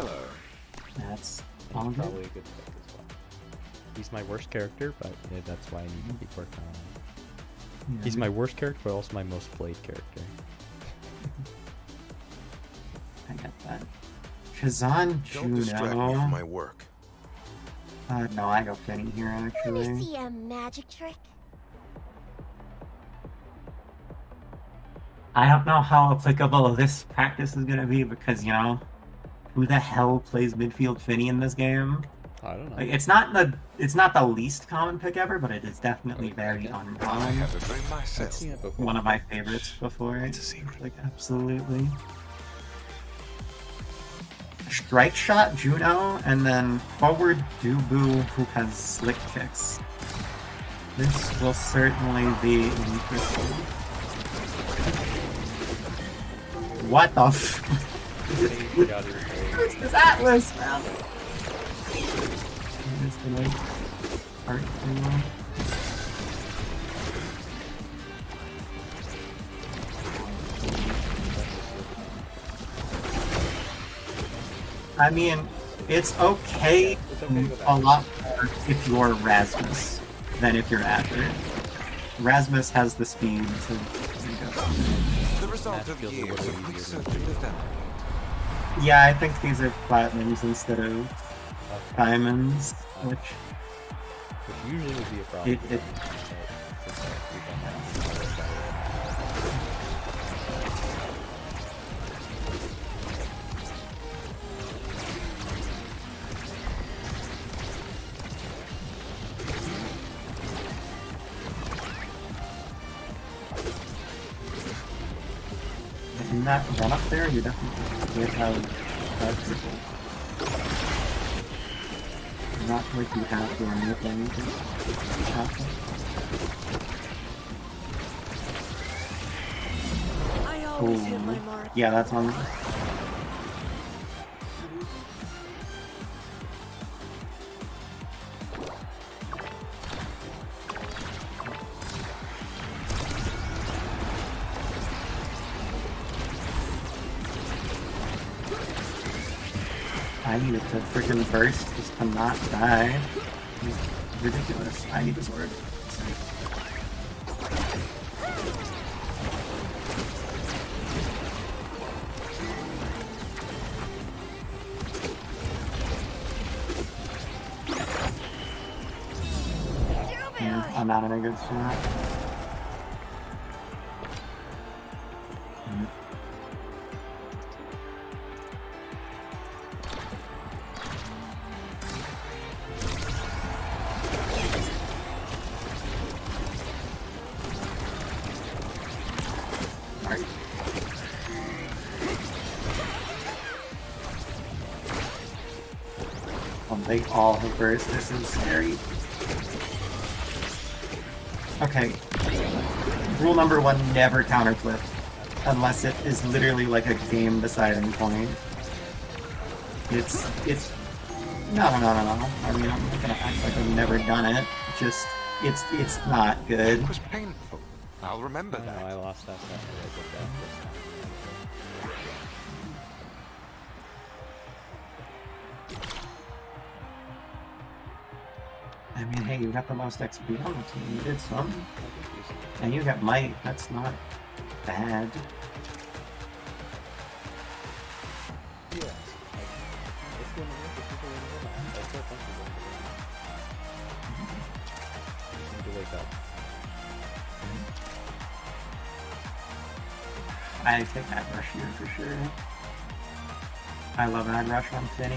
Hello. That's all good. Probably a good pick as well. He's my worst character, but yeah, that's why I need to keep working on him. Yeah. He's my worst character, but also my most played character. I get that. Kazan Don't distract me Juno. from my work. No, I go Finny here Let actually. me see a magic trick. I don't know how applicable this practice is gonna be because, you know, who the hell plays midfield Finny in this game? I don't know. Like, it's not the least common pick ever, but it is definitely very I uncommon. have a dream myself. It's Yeah, before. one of my favorites before. It's a secret. Like, absolutely. Strike shot Juno, and then forward Dubu, who has slick kicks. This will certainly be interesting. What the f- Where's this Atlas, man? It's the like art thing. I mean, it's okay a lot more if you're Rasmus than if you're Adler. Rasmus has the speed to go. The result of years of research and development. Yeah, I think these are platinums instead of diamonds, which usually would be a problem. in that run up there, you definitely would have triple. Not like you have to or anything. You have to. I always hit my mark. Yeah, that's on. I needed to freaking burst just to not die. It's ridiculous. I need the sword. I'm not in a good spot. They all have burst. This is scary. Okay. Rule number one, never counterflip. Unless it is literally like a game deciding point. It's no. I mean, I'm not gonna act like I've never done it. Just it's not good. It was painful. I'll remember I know, that. I lost that after I did that first time. I mean, hey, you got the most XP on the team. You did some. And you got might. That's not bad. Yeah. It's going to work if people want to go. I still think we're going to go. Need to wake up. I take Ad Rush here for sure. I love Ad Rush on Finny.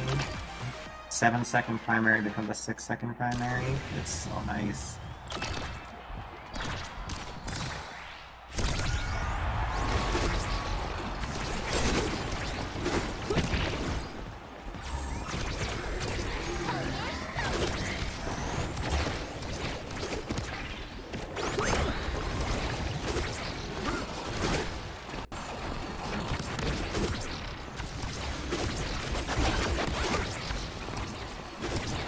7-second primary becomes a 6-second primary. It's so nice.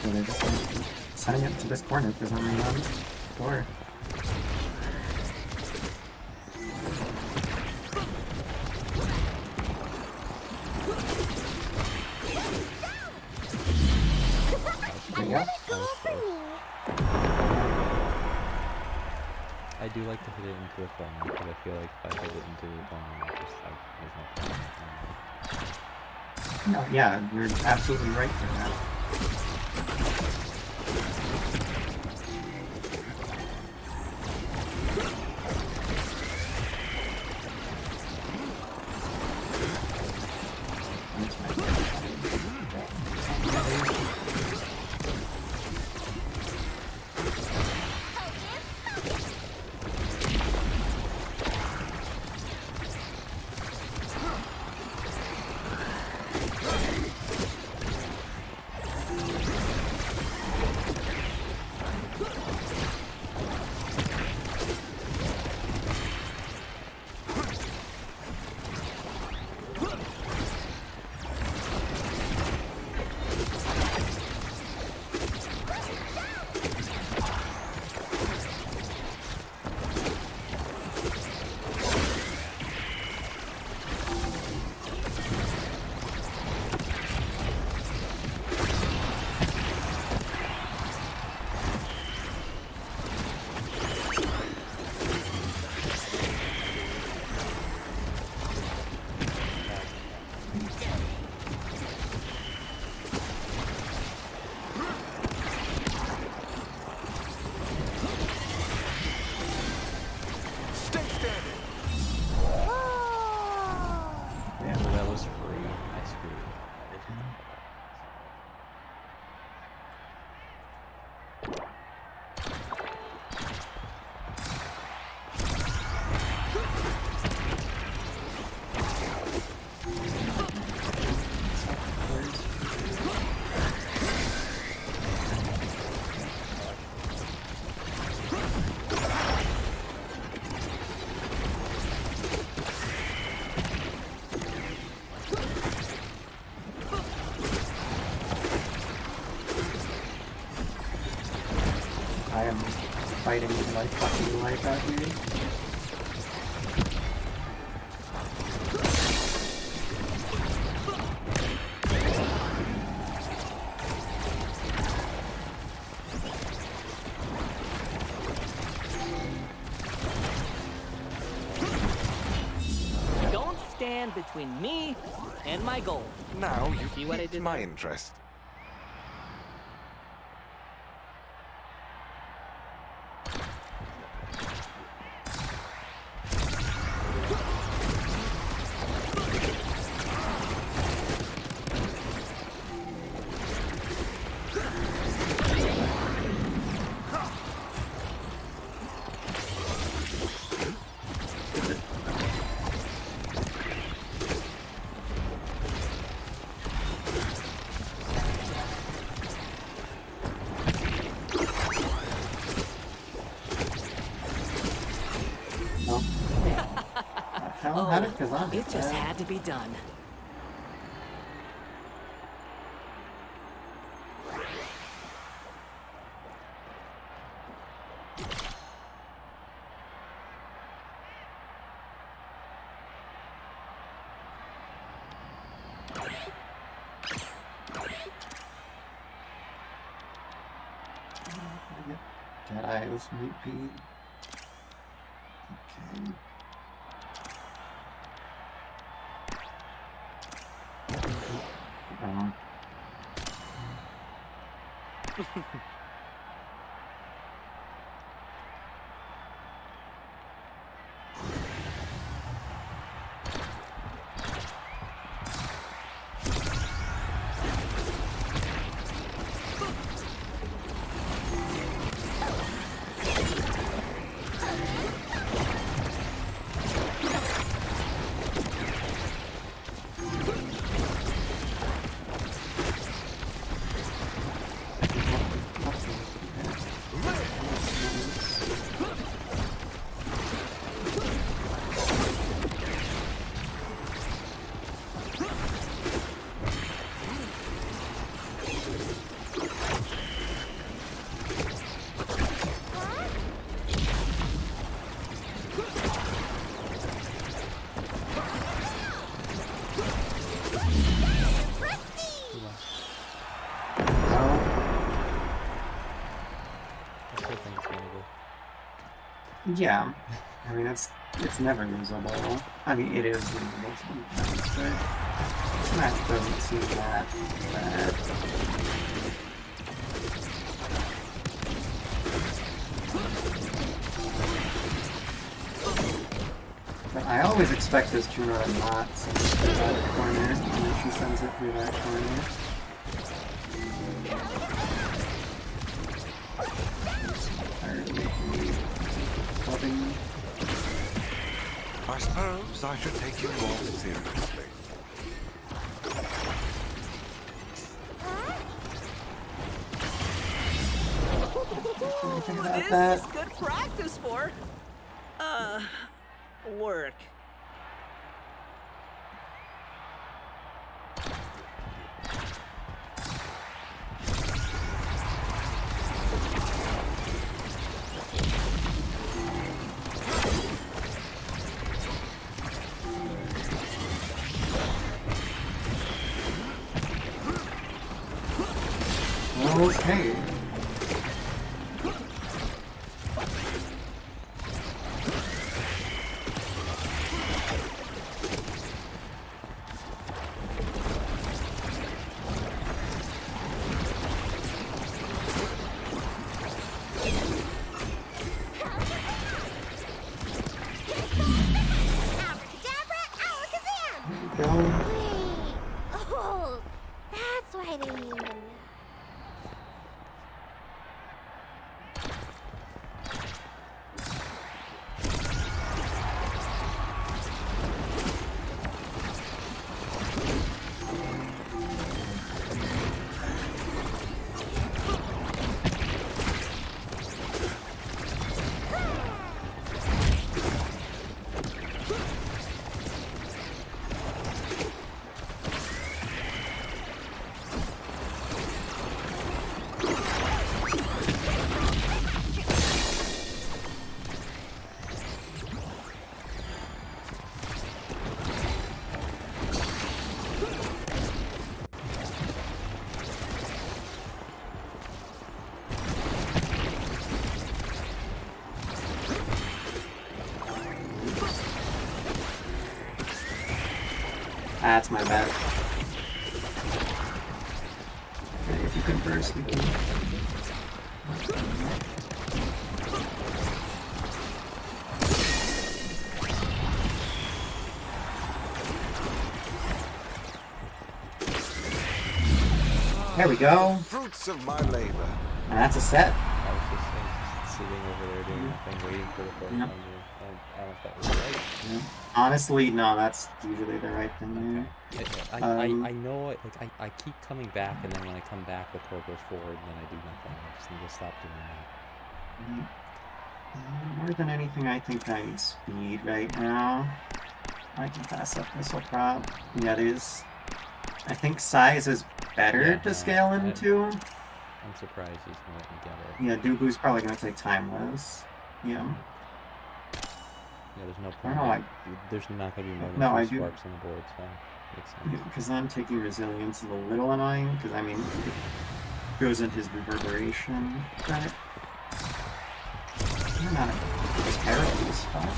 So they're just like setting up to this corner for some reason. Sure. Yeah. That was For close. me. I do like to hit it into the phone because I feel like if I hit it into the phone, it's just like there's no point. No, yeah, you're absolutely right for that. Stay standing. Yeah. Well, that was free. I screwed it. I am fighting my fucking life out here. Don't stand between me and my goal. Now you See what I piqued did my there? interest. No. How did Kazan It just had to be done. Jedi's might be. Okay. Wrong. Yeah. I mean, it's never usable. I mean, it is usable sometimes, but this match doesn't seem that bad. But I always expect this Juno to not send it through that corner, and then she sends it through that corner. Clubbing. I suppose I should take you more seriously. Anything about This that? is good practice for, work. Okay. Abracadabra, alakazam! Go. Wait. Oh, that's why they need them. That's my bad. Okay, if you can burst, we can. There we go. Fruits of my labor. And that's a set. I was just like, sitting over there doing nothing, waiting for the first Yep. number. I don't know if that was right. Yeah. Honestly, no, that's usually the right thing Okay. there. I know it, like I keep coming back, and then when I come back the core goes forward and then I do nothing. I just need to stop doing that. More than anything, I think I need speed right now. I can pass up missile prop. Yeah, it is. I think size is better Yeah, to no, scale into. I'm surprised he's gonna let me get it. Yeah, Dooku's probably gonna take timeless. Yeah. Yeah, there's no I don't point. know, There's not gonna be more than No, two I do- sparks on the board, so makes sense. Because I'm taking resilience is a little annoying, because I mean, it goes in his reverberation credit. I'm not a terrible spot.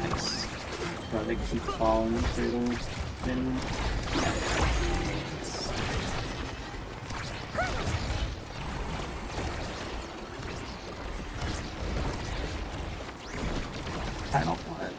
Nice. But they keep falling through the thin. I don't want it.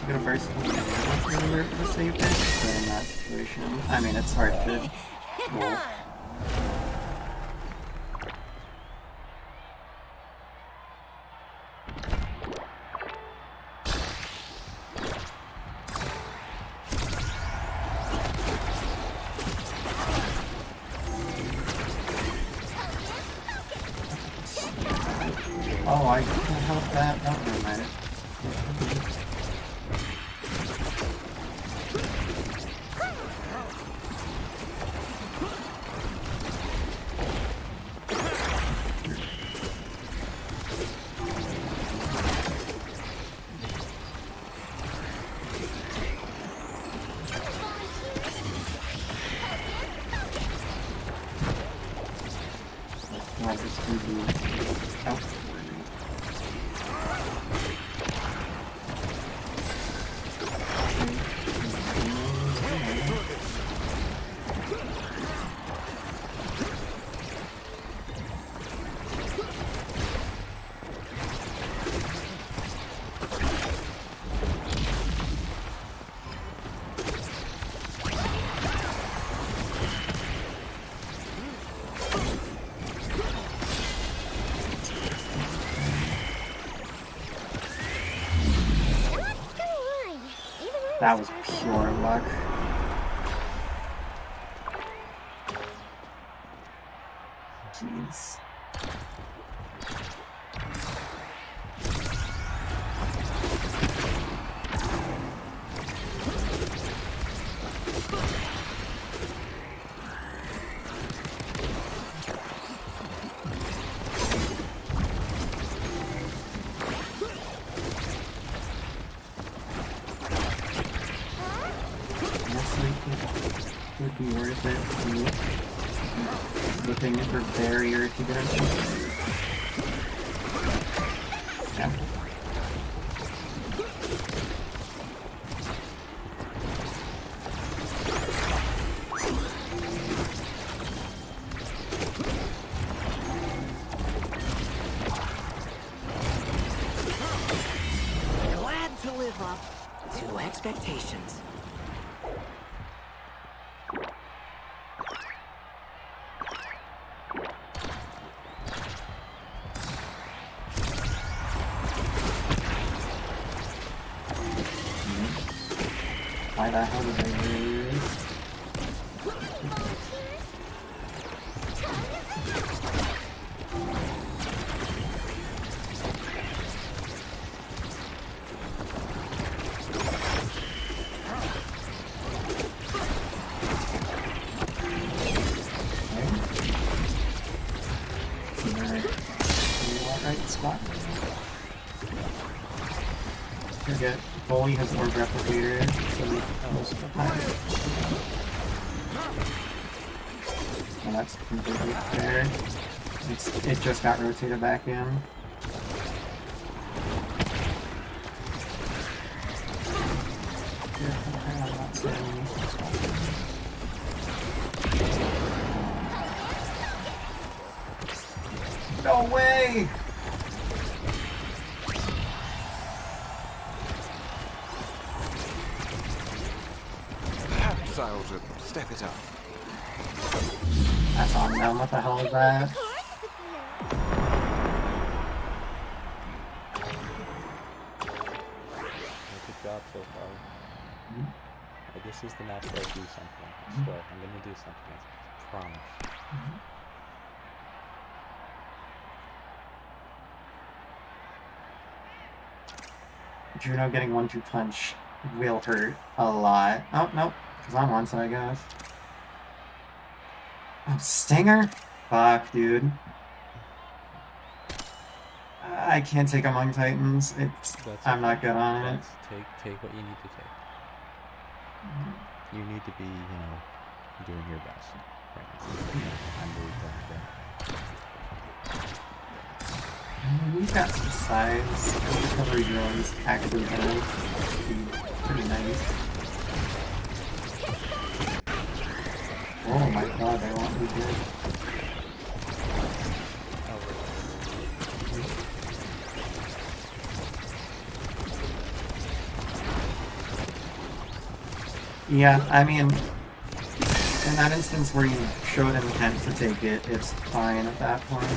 Get a burst. Remember to save this, but in that situation, I mean, it's hard to roll. Oh, I can help that. Oh, never mind. I'll just do the out. That was pure luck. Jeez. Would be worth it to looking for barrier to get into. Yeah. Glad to live up to expectations. Why the hell did I lose? Right spot. Forget, Bully has more replicator, so most of the time. Well, that's completely fair. It just got rotated back in. No way! Perhaps I ought to step it up. That's on them. What the hell is that? Good job so far. This is the match where I do something. I swear, I'm gonna do something. I promise. Juno getting 1-2 punch will hurt a lot. Oh, nope. Because I'm one, so I guess. Oh, Stinger? Fuck, dude. I can't take Among Titans. I'm not good on it. Take what you need to take. You need to be, doing your best right now. I'm really glad that. We've got some size. Recovery drones actually gonna be pretty nice. Oh my god, they want me good. Yeah, I mean, in that instance where you showed intent to take it, it's fine at that point.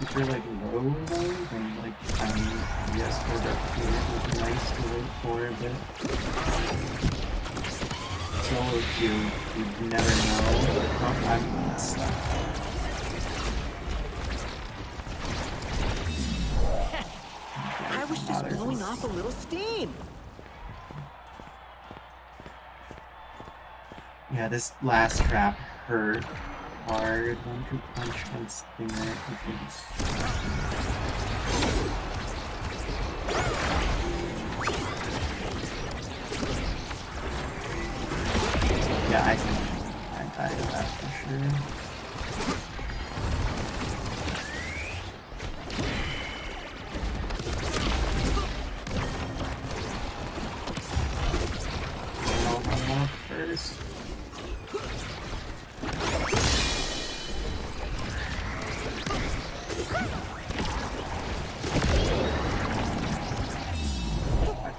If you're like low, then like yes, for replicator would be nice to wait for, but solo queue, you never know. Oh, I'm stuck. I was just blowing off a little steam. Yeah, this last trap hurt hard. One could punch and stinger. Yeah, I think I died of that for sure. One more first.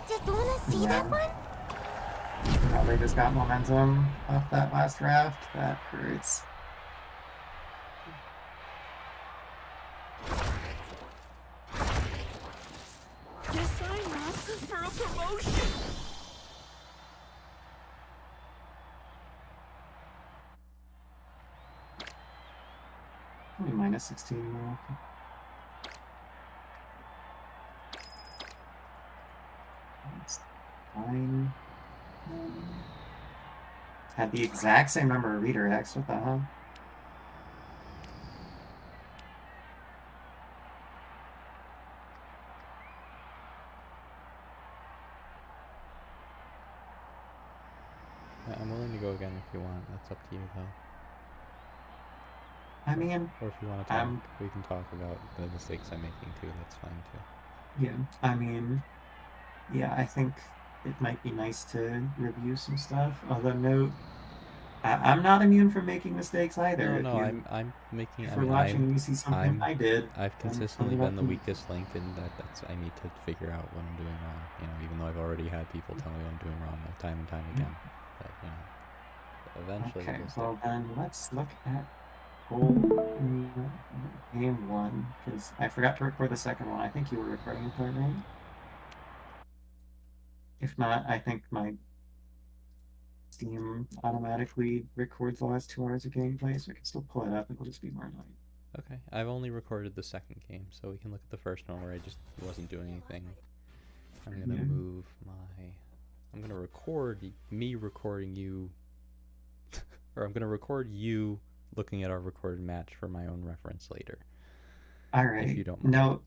Just wanna see that one? Now they just got momentum off that last draft. That hurts. Just sign up for a promotion. Only minus 16 more. That's fine. Had the exact same number of redirects. What the hell? I'm willing to go again if you want. That's up to you, though. I mean, Or if you want to talk, we can talk about the mistakes I'm making too. That's fine too. yeah, I mean, yeah, I think it might be nice to review some stuff. Although, note, I'm not immune from making mistakes either. No, I'm making. If I we're mean, watching and you see something I did, I've then consistently own up been the to it. weakest link, and that's I need to figure out what I'm doing wrong. You know, even though I've already had people tell me what I'm doing wrong, like time and time again. But you know, eventually Okay, we'll well then let's look at whole game one, because I forgot to record the second one. I think you were recording it, right? If not, I think my Steam automatically records the last 2 hours of gameplay, so I can still pull it up. It'll just be more annoying. Okay, I've only recorded the second game, so we can look at the first one where I just wasn't doing anything. I'm gonna move my. I'm gonna record me recording you, or I'm gonna record you looking at our recorded match for my own reference later. All right. If you don't mind. No,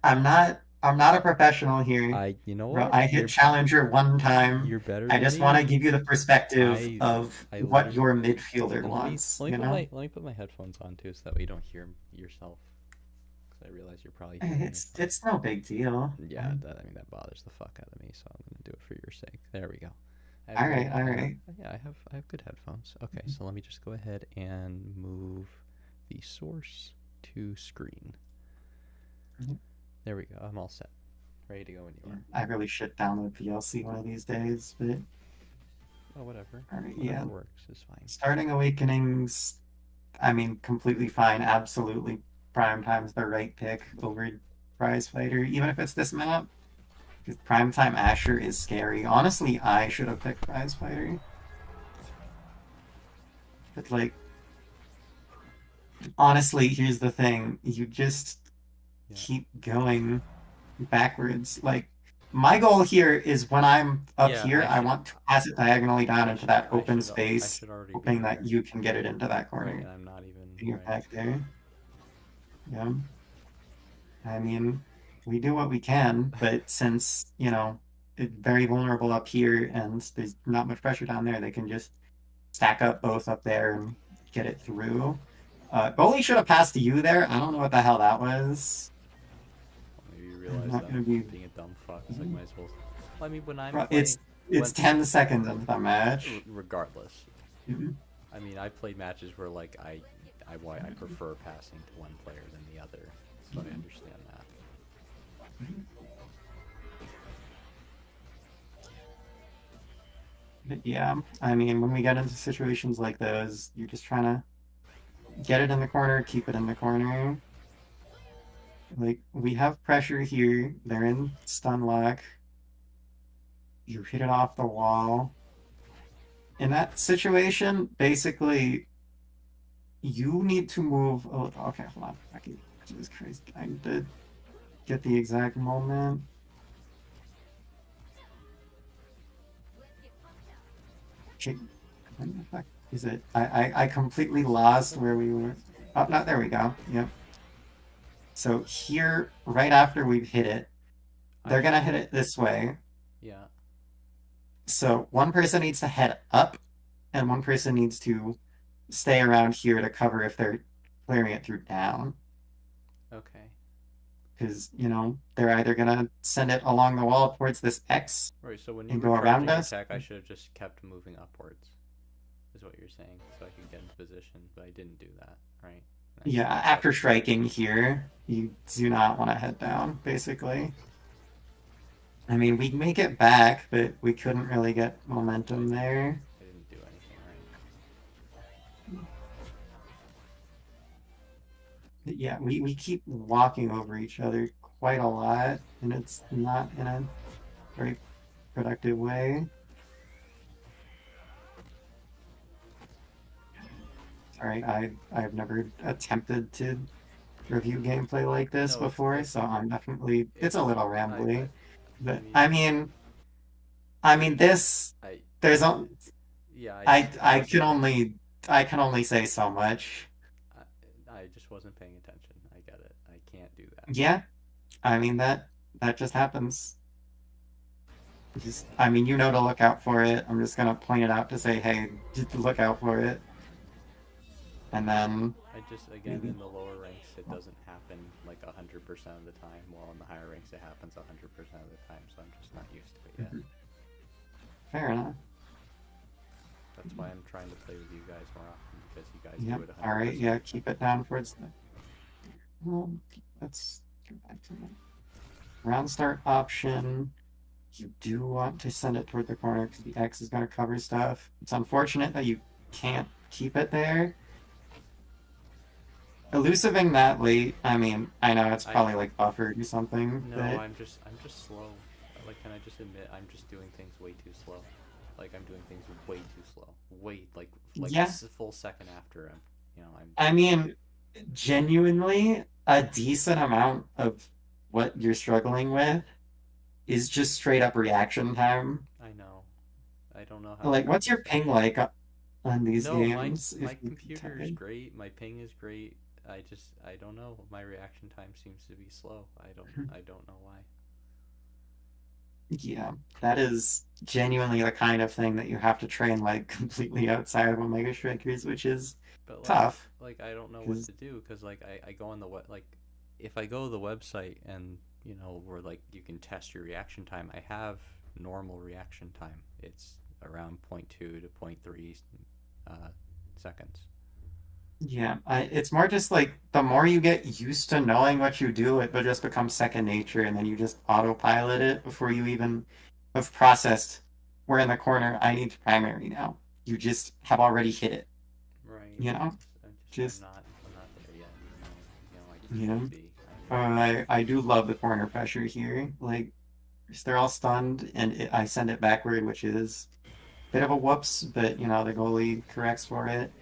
I'm not a professional here. You know what? I hit Challenger one time. You're better I than just me. want to give you the perspective of what your midfielder wants. Let me put my headphones on too, so that way you don't hear yourself. Because I realize you're probably hearing it's no big deal. Yeah, that bothers the fuck out of me, so I'm gonna do it for your sake. There we go. All right. Yeah, I have good headphones. Okay, so let me just go ahead and move the source to screen. There we go. I'm all set. Ready to go when you are. I really should download PLC one of these days, but whatever. All right, Whatever works is fine. Starting Awakenings, I mean, completely fine. Absolutely, Primetime's the right pick over Prize Fighter, even if it's this map. Because Primetime Asher is scary. Honestly, I should have picked Prize Fighter. But, like, honestly, here's the thing. You just keep going backwards. Like, my goal here is when I'm up here, I want to pass it diagonally down into that open space, hoping that you can get it into that corner. Right, and I'm not even... You're back there. Yeah. I mean, we do what we can, but since, you know, it's very vulnerable up here and there's not much pressure down there, they can just stack up both up there and get it through. Goalie should have passed to you there. I don't know what the hell that was. Maybe you I'm realize not that gonna be. being a dumb fuck. It's like, might as well. Well, I mean, when I'm Bro, playing, it's 10 seconds into the match. regardless. Mhm. I mean, I played matches where like I prefer passing to one player than the other, so I understand that. But yeah, I mean, when we get into situations like those, you're just trying to get it in the corner, keep it in the corner. Like, we have pressure here. They're in stun lock. You hit it off the wall. In that situation, basically, you need to move. Oh, okay, hold on. Okay, Jesus Christ. I need to get the exact moment. Okay, when the fuck is it? I completely lost where we were. Oh, no, there we go. Yep. So here, right after we've hit it, they're gonna hit it this way. Yeah. So one person needs to head up, and one person needs to stay around here to cover if they're clearing it through down. Okay. Because, you know, they're either gonna send it along the wall towards this X Right. So when you and were go around charging your us. attack, I should have just kept moving upwards. Is what you're saying, so I could get into position, but I didn't do that, right? Yeah, after striking here, you do not want to head down, basically. I mean, we make it back, but we couldn't really get momentum there. I didn't do anything right. But yeah, we keep walking over each other quite a lot, and it's not in a very productive way. Sorry, I've never attempted to review gameplay like this No, before, it's- so I'm definitely it's a little rambly. But I I mean this I there's a yeah, I can wasn't- only say so much. I just wasn't paying attention. I get it. I can't do that. Yeah, I mean that just happens. Just I mean you know to look out for it. I'm just gonna point it out to say, hey, just look out for it. And then I just again in the lower ranks it doesn't happen like 100% of the time, while in the higher ranks it happens 100% of the time. So I'm just not used to it yet. fair enough. That's why I'm trying to play with you guys more often, because you guys Yep. do it 100%. All right. Yeah. Keep it down towards the. Let's go back to that. Round start option. You do want to send it toward the corner because the X is going to cover stuff. It's unfortunate that you can't keep it there. Elusiving that late. I mean, I know it's probably like buffered or something. No, but... I'm just slow. Like, can I just admit I'm just doing things way too slow? Like I'm doing things way too slow. Wait, like Yeah. a full second after him. You know, I mean, genuinely, a decent amount of what you're struggling with is just straight up reaction time. I know. I don't know how. Like, what's your ping like on these No, games? my if you can computer tell is me? great. My ping is great. I don't know. My reaction time seems to be slow. I don't know why. Yeah, that is genuinely the kind of thing that you have to train like completely outside of Omega Strikers, which is But like, tough. I don't know what 'cause- to do, because like I go on the if I go to the website and you know where like you can test your reaction time, I have normal reaction time. It's around 0.2 to 0.3 seconds. Yeah, it's more just like the more you get used to knowing what you do, it will just become second nature, and then you just autopilot it before you even have processed. We're in the corner. I need primary now. You just have already hit it. Right. You know, Just, just I'm not there yet. I just you know. need to be. I do love the corner pressure here. Like, they're all stunned, and I send it backward, which is a bit of a whoops, but you know the goalie corrects for it.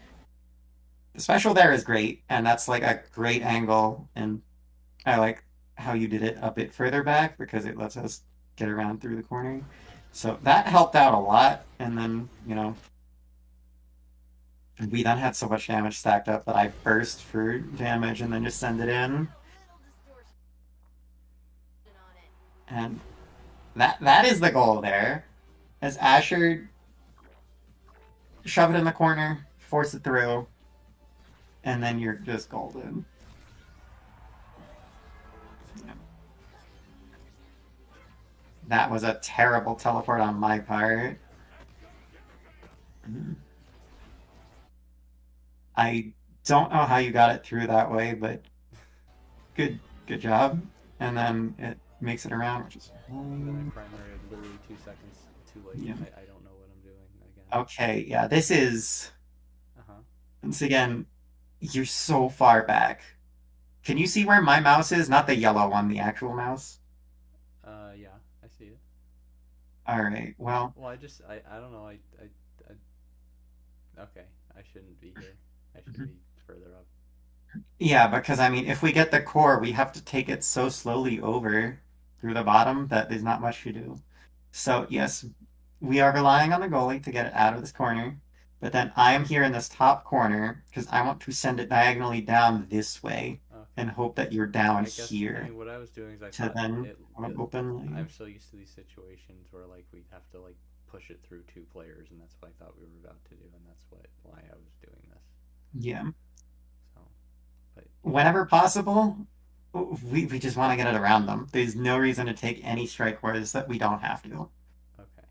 The special there is great, and that's like a great angle, and I like how you did it a bit further back because it lets us get around through the corner. So that helped out a lot, and then, you know, we then had so much damage stacked up that I burst for damage and then just send it in. And that is the goal there. As Asher shove it in the corner, force it through, and then you're just golden. Yeah. That was a terrible teleport on my part. I don't know how you got it through that way, but good job. And then it makes it around, which is Then I primary literally 2 seconds too late. Yeah. I don't know what I'm doing again. okay. Yeah, this is Uh-huh. once again, you're so far back. Can you see where my mouse is? Not the yellow one, the actual mouse. Yeah, I see it. All right. Well, Well, I don't know. Okay, I shouldn't be here. I should be further up. yeah, because I mean, if we get the core, we have to take it so slowly over through the bottom that there's not much to do. So yes, we are relying on the goalie to get it out of this corner. But then I am here in this top corner because I want to send it diagonally down this way Okay. and hope that you're down I guess, here I mean, what I was doing is I to thought then it, open. I'm so used to these situations where like we'd have to like push it through 2 players, and that's what I thought we were about to do, and that's why I was doing this. Yeah. So, but Whenever possible, we just want to get it around them. There's no reason to take any strike wars that we don't have to. okay.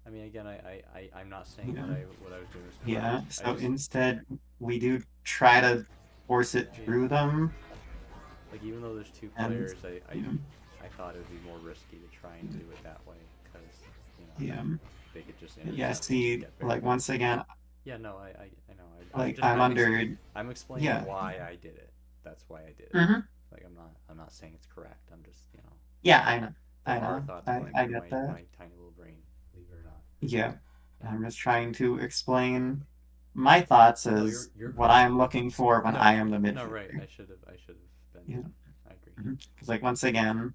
I mean, again, I'm not saying Yeah. what I was doing was correct. Yeah, I so just, instead we do try to force it through them. like even though there's 2 And, players, yeah. I thought it would be more risky to try and do it that way because Yeah. they could just Yeah, intercept see, and get very like once again, Yeah, no, I know. like I'm under. I'm explaining Yeah. why I did it. That's why I did it. Mhm. Like I'm not saying it's correct. I'm just Yeah, I know. there I are know. thoughts I, going I through get that. my tiny little brain, believe it or not. Yeah. I'm just trying to explain my thoughts No, as you're what fine. I'm looking for when No, I am the midfielder. No, right. I should have been. Yeah. I agree. Because, like, once again,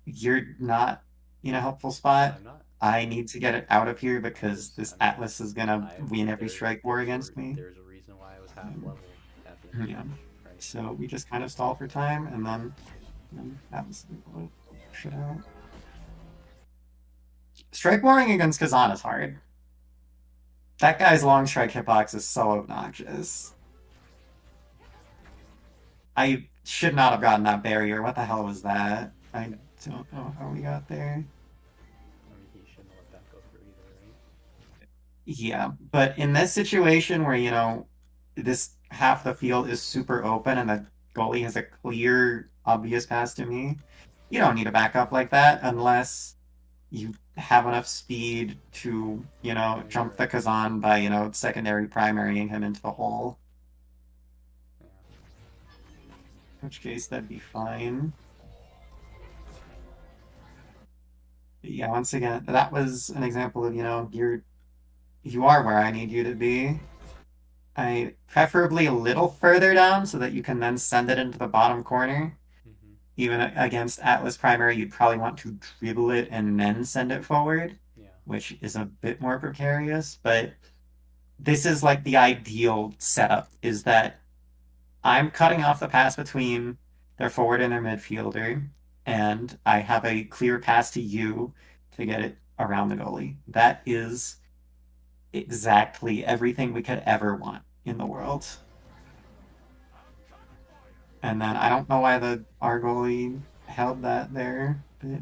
you're not in a helpful spot. I'm not. I need to get it out of here because this I mean, Atlas is gonna win every strike war against me. There's a reason why I was half level at the end of the Yeah. match, right? So we just kind of stall for time, and then Atlas will push it out. Strike warring against Kazan is hard. That guy's long strike hitbox is so obnoxious. I should not have gotten that barrier. What the hell was that? I don't know how we got there. I mean, he shouldn't let that go through either, right? Yeah, but in this situation where, this half the field is super open and the goalie has a clear, obvious pass to me, you don't need a backup like that unless you have enough speed to, jump the Kazan by, secondary primarying him into the hole. Yeah. In which case, that'd be fine. But yeah, once again, that was an example of, you are where I need you to be. Preferably a little further down so that you can then send it into the bottom corner. Mm-hmm. Even against Atlas Primary, you'd probably want to dribble it and then send it forward, Yeah. which is a bit more precarious. But this is like the ideal setup, is that I'm cutting off the pass between their forward and their midfielder, and I have a clear pass to you to get it around the goalie. That is exactly everything we could ever want in the world. And then I don't know why our goalie held that there, but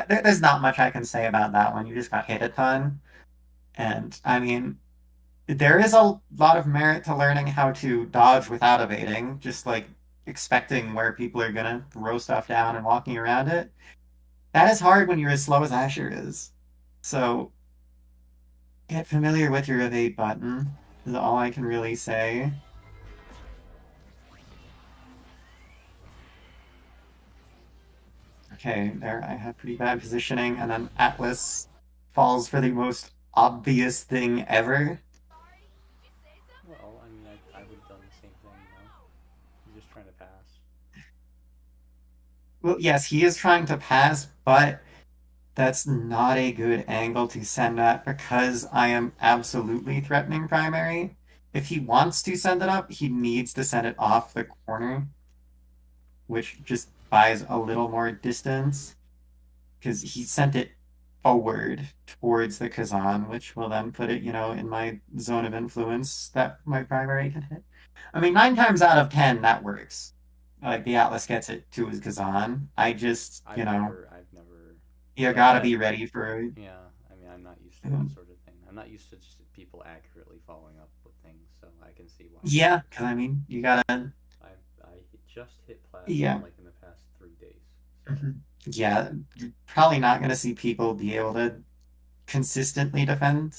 there's not much I can say about that one. You just got hit a ton. And I mean, there is a lot of merit to learning how to dodge without evading, just like expecting where people are gonna throw stuff down and walking around it. That is hard when you're as slow as Asher is. So get familiar with your evade button is all I can really say. Okay, there I had pretty bad positioning, and then Atlas falls for the most obvious thing ever. Well, I mean, I would have done the same thing, He's just trying to pass. Well, yes, he is trying to pass, but that's not a good angle to send at because I am absolutely threatening primary. If he wants to send it up, he needs to send it off the corner, which just buys a little more distance. because he sent it forward towards the Kazan, which will then put it, in my zone of influence that my primary can hit. I mean, 9 times out of 10, that works. Like, the Atlas gets it to his Kazan. I just, I've never. you Like gotta that. be ready for it. Yeah, I mean, I'm not used to that sort of thing. I'm not used to just people accurately following up with things, so I can see why. Yeah, because I mean, you gotta. I just hit platinum Yeah. like in the past 3 days. So. Yeah, you're probably not gonna see people be able to consistently defend,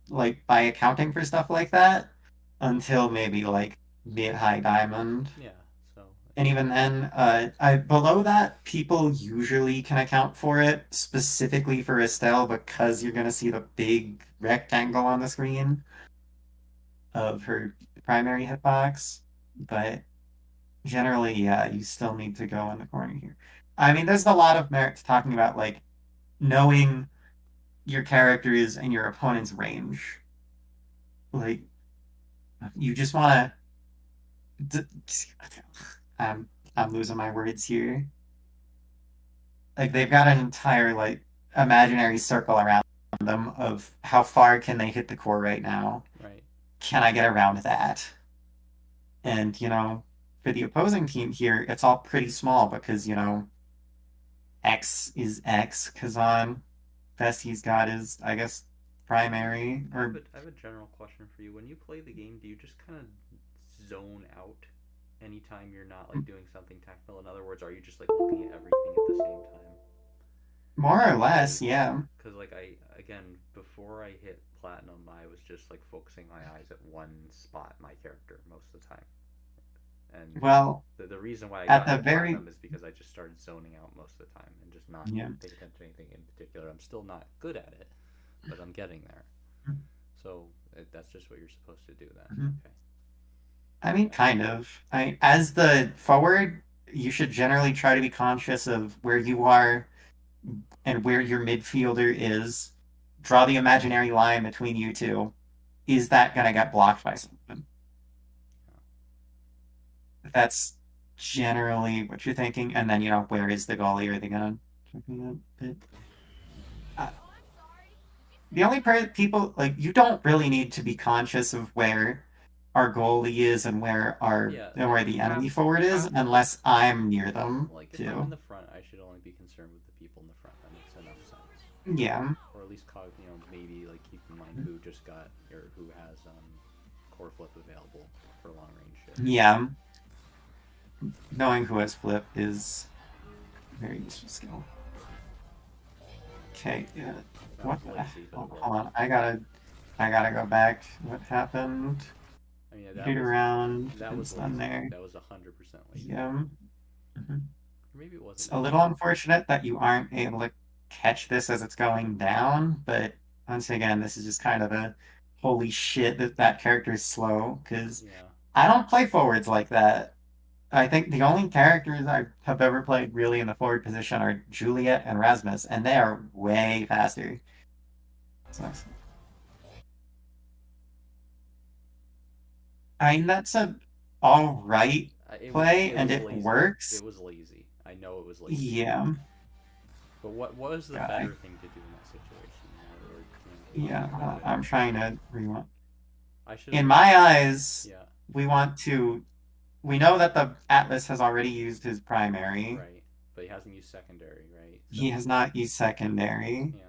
like by accounting for stuff like that, until maybe like mid high diamond. Yeah. So. And even then, below that, people usually can account for it specifically for Estelle because you're gonna see the big rectangle on the screen of her primary hitbox. But generally, yeah, you still need to go in the corner here. I mean, there's a lot of merit to talking about like knowing your characters and your opponent's range. Like, you just want to. I'm losing my words here. Like, they've got an entire like imaginary circle around them of how far can they hit the core right now. Right. Can I get around that? And for the opposing team here, it's all pretty small because X is X. Kazan, best he's got is, I guess, primary. I have a general question for you. When you play the game, do you just kind of zone out anytime you're not like doing something tactical? In other words, are you just like looking at everything at the same time? More or less, yeah. Because like before I hit platinum, I was just like focusing my eyes at one spot, my character, most of the time. And well, the reason why I at got the very platinum is because I just started zoning out most of the time and just not paying attention to anything in particular. I'm still not good at it, but I'm getting there. So that's just what you're supposed to do then. Okay. I mean, kind of. As the forward, you should generally try to be conscious of where you are and where your midfielder is. Draw the imaginary line between you two. Is that gonna get blocked by something? That's generally what you're thinking. And then, where is the goalie? Are they gonna the only people like you don't really need to be conscious of where our goalie is and where the enemy forward is unless I'm near them Like if too. I'm in the front, I should only be concerned with the people in the front. That makes enough sense. Yeah. Or at least maybe like keep in mind who just got or who has core flip available for long range shit. Yeah. Knowing who has flip is a very useful skill. Okay, yeah. What the hell? Hold on, I gotta go back. What happened? I mean, Shoot around. That was on there. That was 100% lazy. Yeah. Maybe it wasn't. It's a little unfortunate that you aren't able to catch this as it's going down, but once again, this is just kind of a holy shit that character is slow, because I don't play forwards like that. I think the only characters I have ever played really in the forward position are Juliet and Rasmus, and they are way faster. So, I mean, that's a alright play, and it works. It was lazy. I know it was lazy. Yeah. But what was the better thing to do in that situation? Yeah, I'm trying to rewind. In my my eyes, we know that the Atlas has already used his primary. Right, but he hasn't used secondary, right? So, he has not used secondary. Yeah.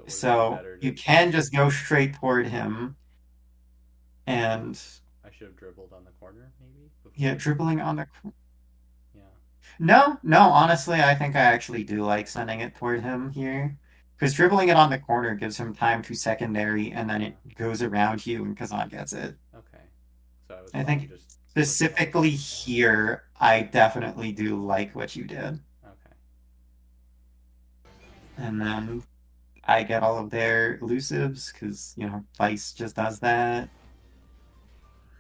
So you can just go straight toward him. And I should have dribbled on the corner, maybe? Yeah, dribbling on the corner. Yeah. No, honestly, I think I actually do like sending it toward him here. Because dribbling it on the corner gives him time to secondary, and then it goes around you, and Kazan gets it. Okay. So I think specifically here, I definitely do like what you did. Okay. And then I get all of their elusives, because, Vice just does that.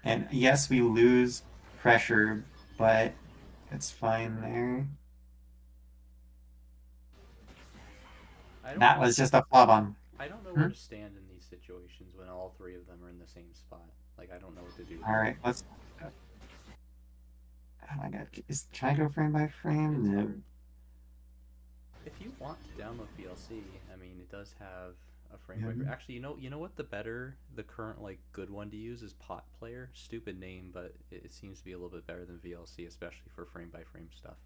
And yes, we lose pressure, but it's fine there. That was just a flub on. I don't know where to stand in these situations when all three of them are in the same spot. Like, I don't know what to do. Alright, let's... Oh my god, can I go frame by frame? No. want to download VLC, I mean, it does have a frame Yeah. by frame. Actually, you know what? The current like good one to use is Pot Player. Stupid name, but it seems to be a little bit better than VLC, especially for frame by frame stuff.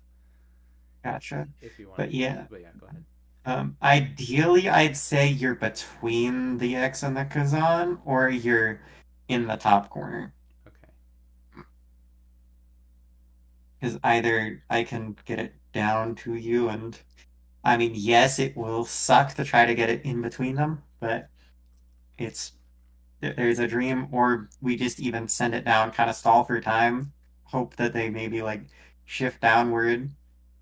Gotcha. If you want But to, yeah, but yeah, go ahead. ideally, I'd say you're between the X and the Kazan, or you're in the top corner. Okay. Because either I can get it down to you, and I mean, yes, it will suck to try to get it in between them, but it's there's a dream, or we just even send it down, kind of stall for time, hope that they maybe like shift downward,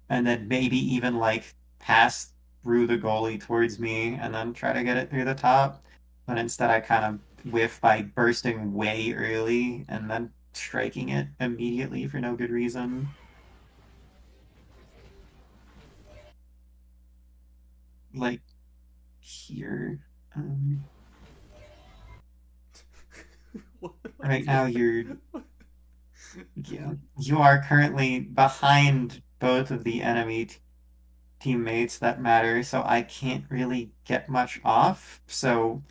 and then maybe even like pass through the goalie towards me, and then try to get it through the top. But instead, I kind of whiff by bursting way early and then striking it immediately for no good reason. Like here. What am I Right now, doing? you are currently behind both of the enemy teammates that matter, so I can't really get much off. So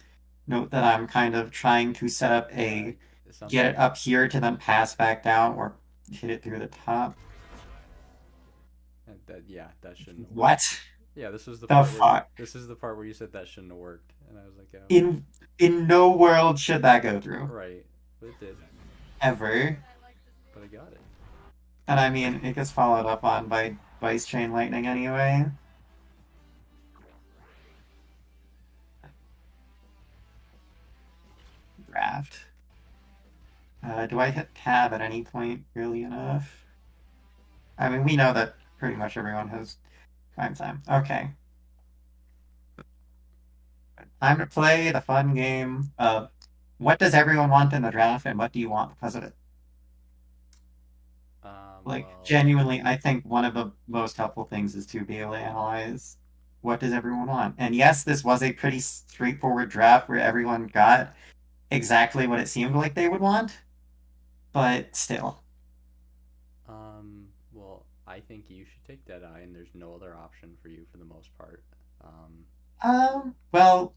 note that I'm kind of trying to set up a It sounds get like it up here to then pass back down or hit it through the top. yeah, that shouldn't have worked. What Yeah, this was the the part where fuck? this is the part where you said that shouldn't have worked, and I was like, oh, In no world should that go through right, but it did, ever. but I got it. And I mean, it gets followed up on by Vice Chain Lightning anyway. Draft. Do I hit tab at any point early enough? I mean, we know that pretty much everyone has time. Okay. Time to play the fun game of what does everyone want in the draft and what do you want because of it? Like, Well, genuinely, I think one of the most helpful things is to be able to analyze what does everyone want. And yes, this was a pretty straightforward draft where everyone got exactly what it seemed like they would want, but still. well, I think you should take Deadeye, and there's no other option for you for the most part. Well,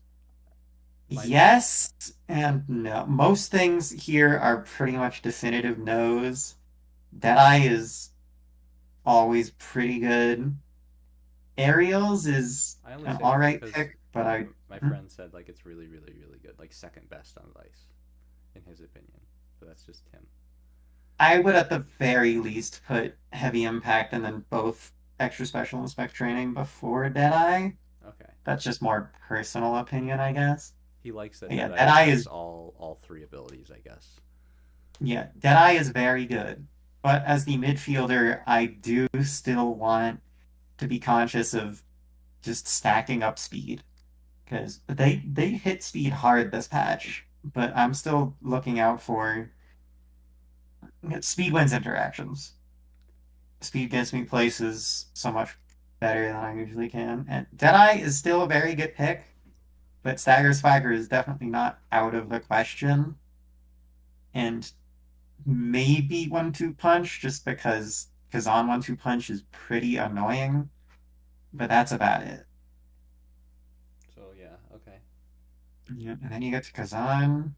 My- yes and no. Most things here are pretty much definitive no's. Deadeye is always pretty good. Aerials is I only an say alright because pick, but my friend said like it's really, really, really good, like second best on Vice, in his opinion. But that's just him. I would at the very least put heavy impact and then both extra special and spec training before Deadeye. Okay. That's just more personal opinion, I guess. He likes that Yeah, Deadeye Deadeye has is all three abilities, I guess. yeah, Deadeye is very good. But as the midfielder, I do still want to be conscious of just stacking up speed. Because they hit speed hard this patch, but I'm still looking out for speed wins interactions. Speed gets me places so much better than I usually can. And Deadeye is still a very good pick, but Stagger Swagger is definitely not out of the question. And maybe 1-2 Punch, just because Kazan 1-2 Punch is pretty annoying, but that's about it. So yeah, okay. Yeah, and then you get to Kazan.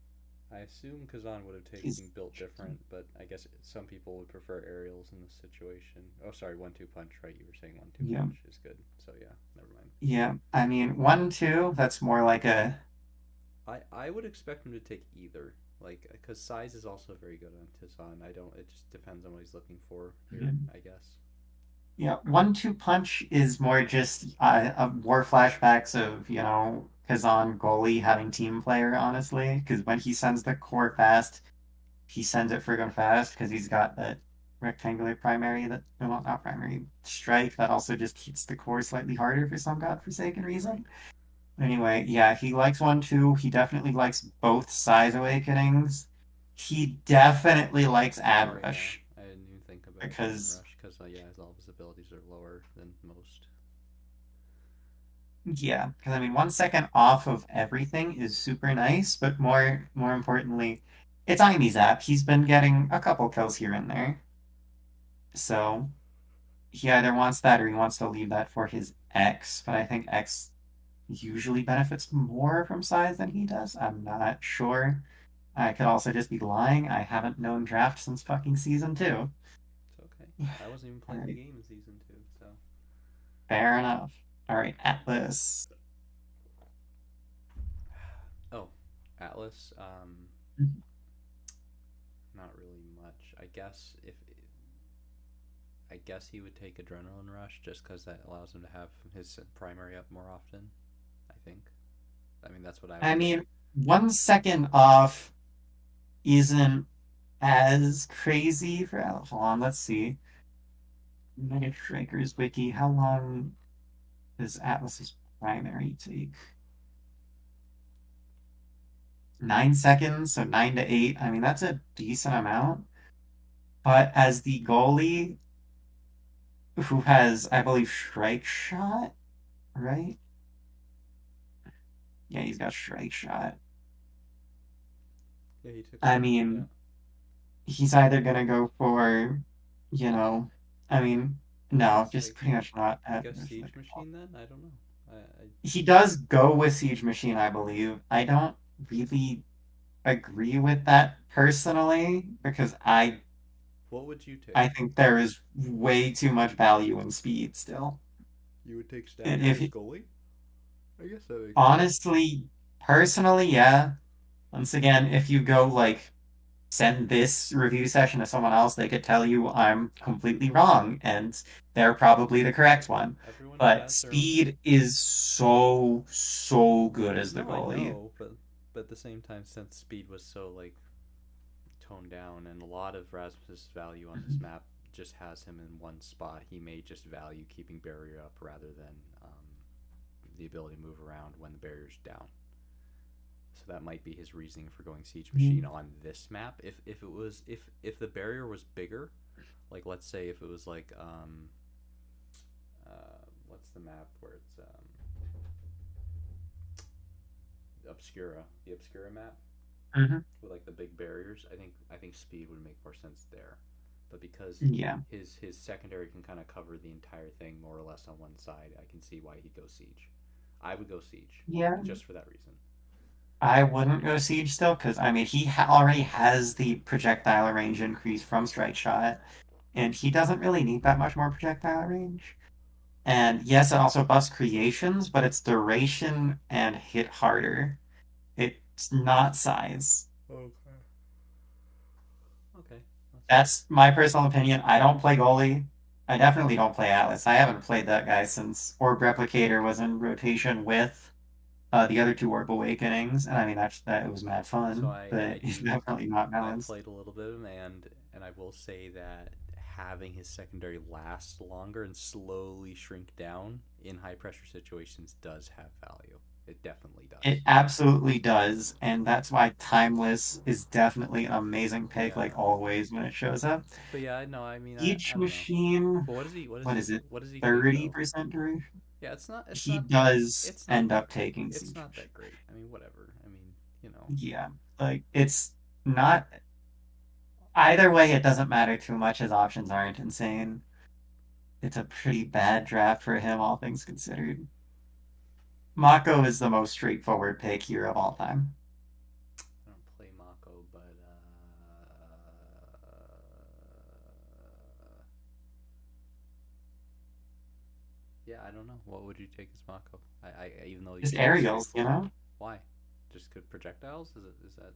I assume Kazan would have He's- taken built different, but I guess some people would prefer aerials in this situation. Oh, sorry, 1-2 punch, right? You were saying 1-2 Yeah. punch is good. So yeah, never mind. Yeah, I mean 1-2. That's more like a I would expect him to take either, like, because size is also very good on Kazan. I don't. It just depends on what he's looking for here, I guess. yeah 1-2 Punch is more just more flashbacks of Kazan goalie having team player. Honestly, because when he sends the core fast, he sends it friggin' fast because he's got that rectangular primary that well not primary strike that also just hits the core slightly harder for some godforsaken reason. Anyway, yeah, he likes 1-2. He definitely likes both size awakenings. He definitely likes ad rush. I didn't even think about Because- rush because yeah, all of his abilities are lower than most. Yeah, because I mean 1 second off of everything is super nice, but more importantly, it's Amy Zap. He's been getting a couple kills here and there. So he either wants that or he wants to leave that for his X, but I think X usually benefits more from size than he does. I'm not sure. I could also just be lying. I haven't known draft since fucking season 2. It's okay. I wasn't even playing the Alright, game in season 2, so. fair enough. Alright, Atlas. Oh, Atlas. Not really much. I guess he would take Adrenaline Rush just because that allows him to have his primary up more often. I think. I mean, that's what I I would do. mean, 1 second off isn't as crazy for. Hold on, let's see. Mega Strikers Wiki. How long does Atlas's primary take? 9 seconds, so 9 to 8. I mean, that's a decent amount. But as the goalie, who has, I believe, strike shot, right? Yeah, he's got strike shot. Yeah, he took. I Yeah. mean, he's either gonna go for, you know, I mean, no, just pretty much not. I guess Siege Machine then. I don't know. I He does go with Siege Machine, I believe. I don't really agree with that personally because What would you take? I think there is way too much value in speed still. You would take And Stagger if as goalie? I guess that makes sense. honestly, personally, yeah. Once again, if you go like send this review session to someone else, they could tell you I'm completely wrong and they're probably the correct one. Everyone But has their own. speed is so good as the No, I goalie. know, but at the same time, since speed was so like toned down, and a lot of Rasmus's value on this map just has him in one spot, he may just value keeping barrier up rather than the ability to move around when the barrier's down. So that might be his reasoning for going Siege Machine on this map. If the barrier was bigger, like let's say if it was like what's the map where it's Obscura, the Obscura map Mhm. with like the big barriers, I think speed would make more sense there. But because Yeah. his secondary can kind of cover the entire thing more or less on one side, I can see why he'd go Siege. I would go Siege Yeah. just for that reason. I wouldn't go Siege still because I mean he already has the projectile range increase from Strike Shot, and he doesn't really need that much more projectile range. And yes, it also buffs creations, but it's duration and hit harder. It's not size. Okay. Okay. That's my personal opinion. I don't play goalie. I definitely don't play Atlas. I haven't played that guy since Orb Replicator was in rotation with the other two Orb Awakenings, and I mean that was mad So fun, but it's definitely not I balanced. played a little bit of him, and I will say that having his secondary last longer and slowly shrink down in high pressure situations does have value. It definitely does. It absolutely does, and that's why Timeless is definitely an amazing pick, Yeah. like always when it shows up. But yeah, no, I mean, Each I don't know. machine, But what is it, what does he take though? 30% duration? Yeah, it's He not does it's not end that up taking it's Siege not Machine. that great. I mean, whatever. I mean, you know. Yeah, like it's not. Either way, it doesn't matter too much. His options aren't insane. It's a pretty bad draft for him, all things considered. Mako is the most straightforward pick here of all time. I don't play Mako, but yeah, I don't know. What would you take as Mako? I even though you Just said it's aerials, you straightforward. know? Why? Just good projectiles? Is that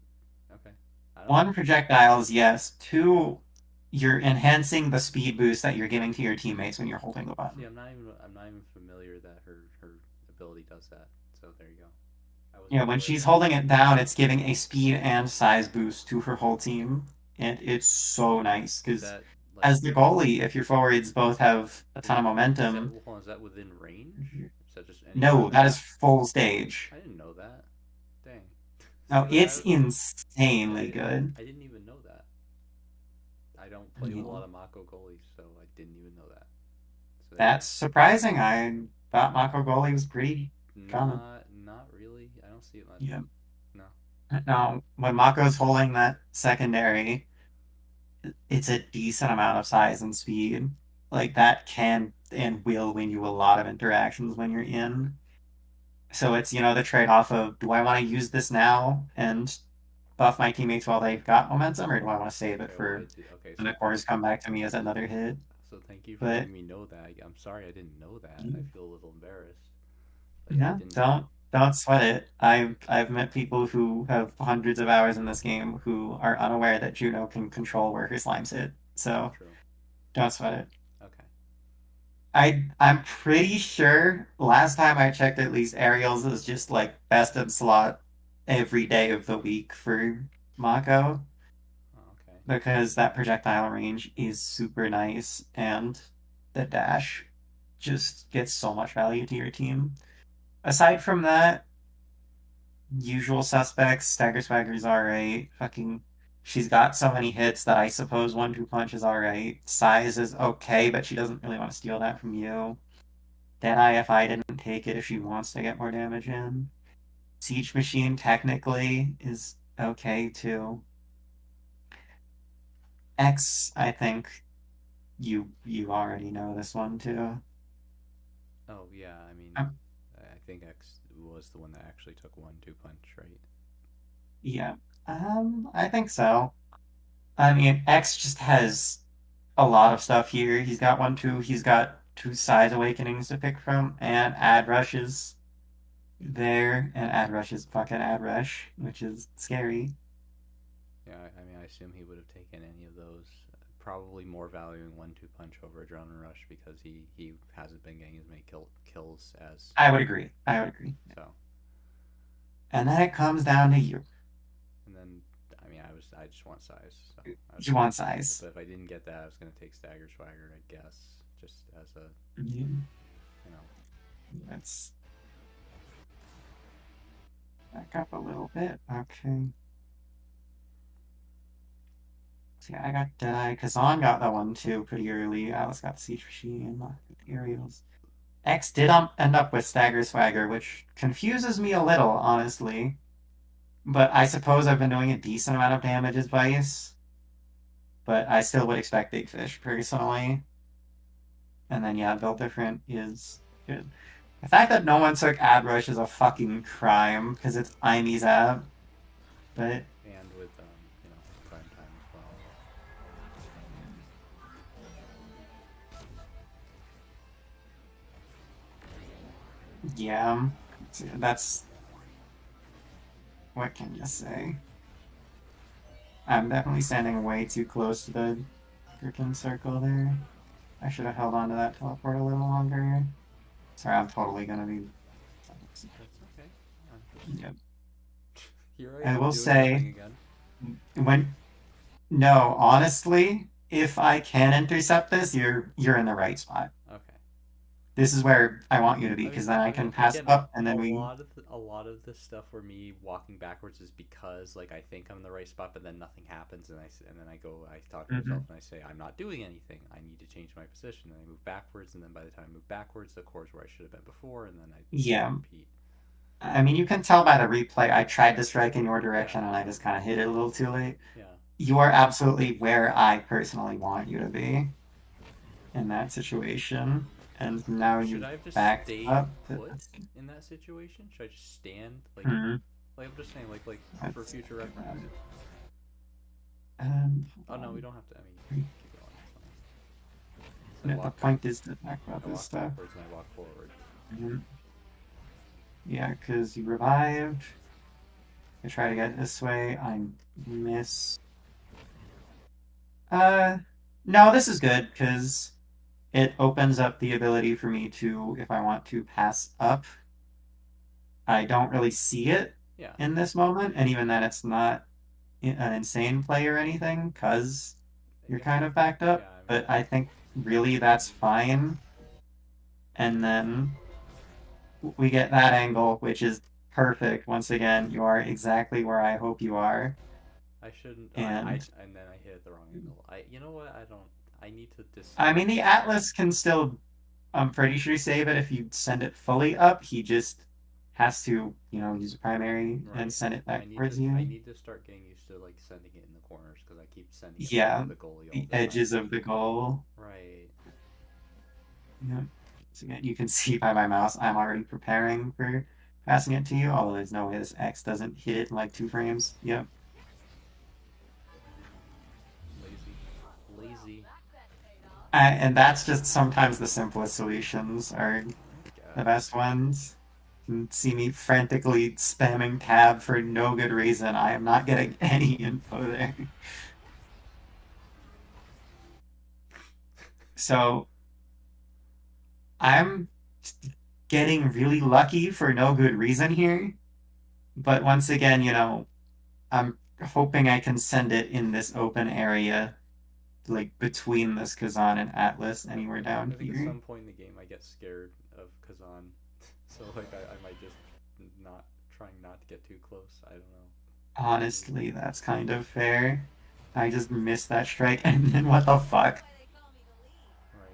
okay? I don't know. One, projectiles, yes. Two, you're enhancing the speed boost that you're giving to your teammates when you're holding the See, button. I'm not even familiar that her ability does that. So there you go. I wasn't Yeah, when aware she's that. holding it down, it's giving a speed and size boost to her whole team. And it's so nice Is because that like as the goalie, if your forwards both have a ton of momentum, is that within range? Is that just anywhere on no, the that is map? full stage. I didn't know that. Dang. See, No, it's yeah, insanely good. I didn't even know that. I don't play with a Yeah. lot of Mako goalies, so I didn't even know that. So there you That's surprising. I thought Mako goalie was pretty go. common. Not really. I don't see it much. Yeah. No. Now, when Mako's holding that secondary, it's a decent amount of size and speed. like that can and will win you a lot of interactions when you're in. So it's, the trade-off of, do I want to use this now and buff my teammates while they've got momentum, or do I want to save it Okay, well, for okay, when so the cores come back to me as another hit? thank you for But letting me know that. I'm sorry I didn't know that. I feel a little embarrassed. But yeah, I no, didn't. don't sweat it. I've met people who have hundreds of hours in this game who are unaware that Juno can control where her slimes hit. So True. don't sweat it. Okay. I'm pretty sure last time I checked, at least Ariel's is just like best in slot every day of the week for Mako, Oh, okay. because that projectile range is super nice and the dash just gets so much value to your team. Aside from that, usual suspects, Stagger Swagger's alright. Fucking, she's got so many hits that I suppose 1-2 punch is alright. Size is okay, but she doesn't really want to steal that from you. Theaa, if I didn't take it, if she wants to get more damage in. Siege Machine technically is okay too. X, I think you already know this one too. Oh yeah, I mean, Um, I think X was the one that actually took 1-2 punch, right? yeah. I think so. I mean, X just has a lot of stuff here. He's got 1-2. He's got 2 Size Awakenings to pick from, and Ad Rush is there, and Ad Rush is fucking Ad Rush, which is scary. Yeah, I mean, I assume he would have taken any of those. Probably more valuing 1-2 punch over Adrenaline Rush because he hasn't been getting as many kills as. I would agree. I would agree. So. And then it comes down to you. And then, I mean, I just want size. So You want Size. But if I didn't get that, I was gonna take Stagger Swagger, I guess, just as a, Yeah. you know. Let's back up a little bit. Okay. See, I got Kazan got that one too pretty early. Alice got the Siege Machine, the Aerials. X did end up with Stagger Swagger, which confuses me a little, honestly. But I suppose I've been doing a decent amount of damage as Vice. But I still would expect Big Fish, personally. And then, yeah, Built Different is good. The fact that no one took Ad Rush is a fucking crime, because it's Imy's app. But, And with, prime time as well. yeah, that's... What can you say? I'm definitely standing way too close to the freaking circle there. I should have held on to that teleport a little longer. Sorry, I'm totally gonna be... That's okay. Yep. Here I am will doing say- nothing again. When... No, honestly, if I can intercept this, you're in the right spot. Okay. This is where I want you to be, because then I can pass again, up, and then a lot of the stuff where me walking backwards is because like I think I'm in the right spot, but then nothing happens, and then I talk to myself and I say I'm not doing anything. I need to change my position, and I move backwards, and then by the time I move backwards, the core's where I should have been before, and then I Yeah. repeat. I mean, you can tell by the replay, I tried to strike in your direction, and I just kind of hit it a little too late. Yeah. You are absolutely where I personally want you to be in that situation. And now Should you I have just backed stayed up. put in that situation? Should I just stand like Mhm. like I'm just saying like for That's- future reference? Oh no, we don't have to. I mean, keep going. It's fine. So I The walk point is to talk about I this walk stuff. backwards and I walk forward. Mhm. Yeah, because you revived. I try to get this way. I miss. No, this is good because it opens up the ability for me to, if I want to, pass up. I don't really see it Yeah. in this moment, and even then, it's not an insane play or anything because you're kind of backed up. Yeah, I mean, But I think really that's fine. And then we get that angle, which is perfect. Once again, you are exactly where I hope you are. I shouldn't. And- And then I hit the wrong angle. You know what? I don't. I need to I mean, the Atlas can still, I'm pretty sure, save it if you send it fully up. He just has to, use a primary Right. and send it back I towards you. need to start getting used to like sending it in the corners because I keep sending it Yeah, to the goalie all The the time. edges of the goal. Right. Yeah. So again, you can see by my mouse, I'm already preparing for passing it to you, although there's no way this X doesn't hit it in like 2 frames. Yep. Lazy. And that's just sometimes the simplest solutions are the Yeah. best ones. You can see me frantically spamming tab for no good reason. I am not getting any info there. So I'm getting really lucky for no good reason here. But once again, I'm hoping I can send it in this open area, like between this Kazan and Atlas, anywhere down I think at here. some point in the game I get scared of Kazan, so like I might just not trying not to get too close. I don't know. Honestly, that's kind of fair. I just missed that strike, and then what the fuck? Right.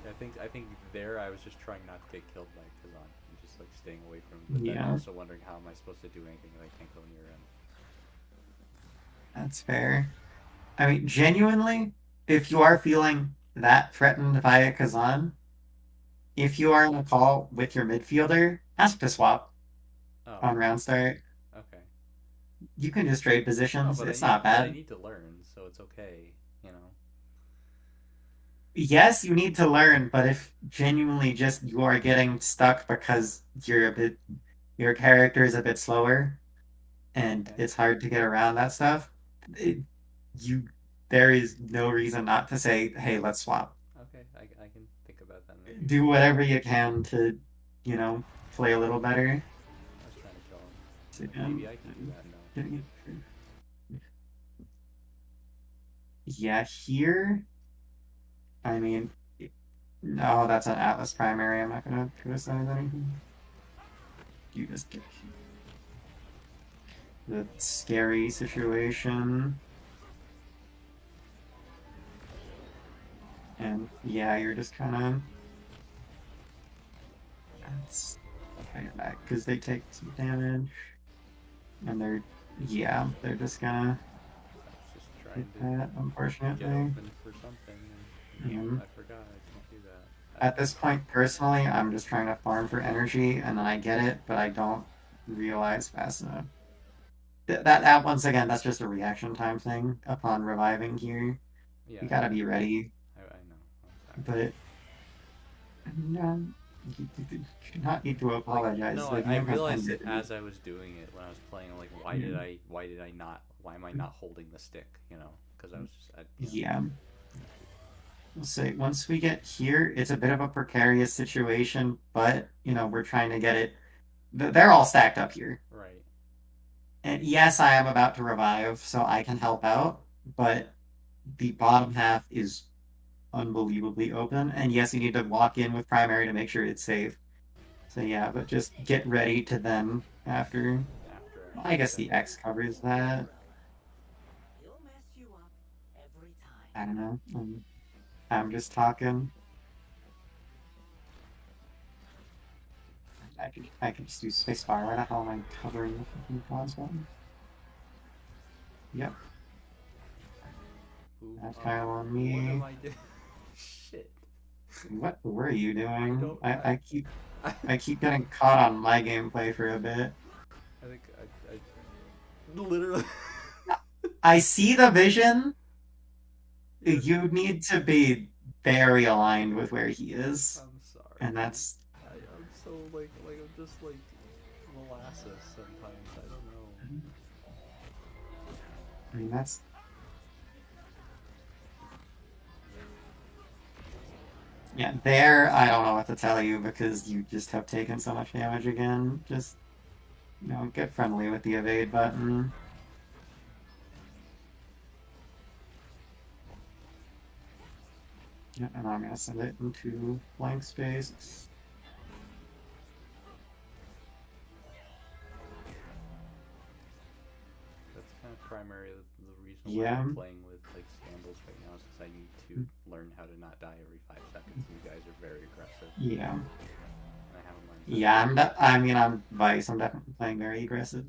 Yeah, I think there I was just trying not to get killed by Kazan and just like staying away from him, but then Yeah, also wondering how am I supposed to do anything if I can't go near him. that's fair. I mean, genuinely, if you are feeling that threatened by a Kazan, if you are in a call with your midfielder, ask to swap Oh, on round start. okay. You can just trade No, positions. but It's not I bad. need to learn, so it's okay. You know. Yes, you need to learn, but if genuinely just you are getting stuck because your character is a bit slower and Okay. it's hard to get around that stuff, it, you there is no reason not to say, "Hey, let's swap." Okay. I can think about that in the future. Do whatever you can to, you know, play a little better. I was trying to kill him. So, Maybe I can do that. No. getting it. Yeah, here. I mean, no, that's an Atlas primary. I'm not gonna criticize anything. You just get the scary situation. And yeah, you're just kind of. That's okay back because they take some damage. And they're just gonna Just hit trying that, to unfortunately. get open for something. And Yeah. I forgot I can't do that. At this point, personally, I'm just trying to farm for energy, and then I get it, but I don't realize fast enough. That once again, that's just a reaction time thing upon reviving here. Yeah, You gotta be ready, I know. I'm sorry. but no, you do not need to apologize. No, The I game has realized it ended. as I was doing it when I was playing. Like, why did I not? Why am I not holding the stick? You know, because I was just, Yeah. We'll say once we get here, it's a bit of a precarious situation, but we're trying to get it. They're all stacked up here. right. And yes, I am about to revive, so I can help out, but the bottom half is unbelievably open. And yes, you need to walk in with primary to make sure it's safe. So yeah, but just get ready to then after. After I guess the X covers that. He'll mess you up every time. I don't know. I'm just talking. I could just do spacebar. Why the hell am I covering the fucking pause button? Yep, Ooh, that's kind of on what me. am I doing? Shit. What were you doing? don't- I keep getting caught on my gameplay for a bit. I think I literally. I see the vision. You need to be very aligned with where he is, I'm sorry. and that's. I'm so like I'm just like molasses sometimes. I don't know. I mean, that's. Yeah, there, I don't know what to tell you because you just have taken so much damage again. Just, get friendly with the evade button. Yeah, and I'm gonna send it into blank space. That's kind of primary the reason why Yeah. I'm playing with like scandals right now is because I need to learn how to not die every 5 seconds. You guys are very aggressive. Yeah. And I haven't learned. Yeah, I'm Vice. I'm definitely playing very aggressive.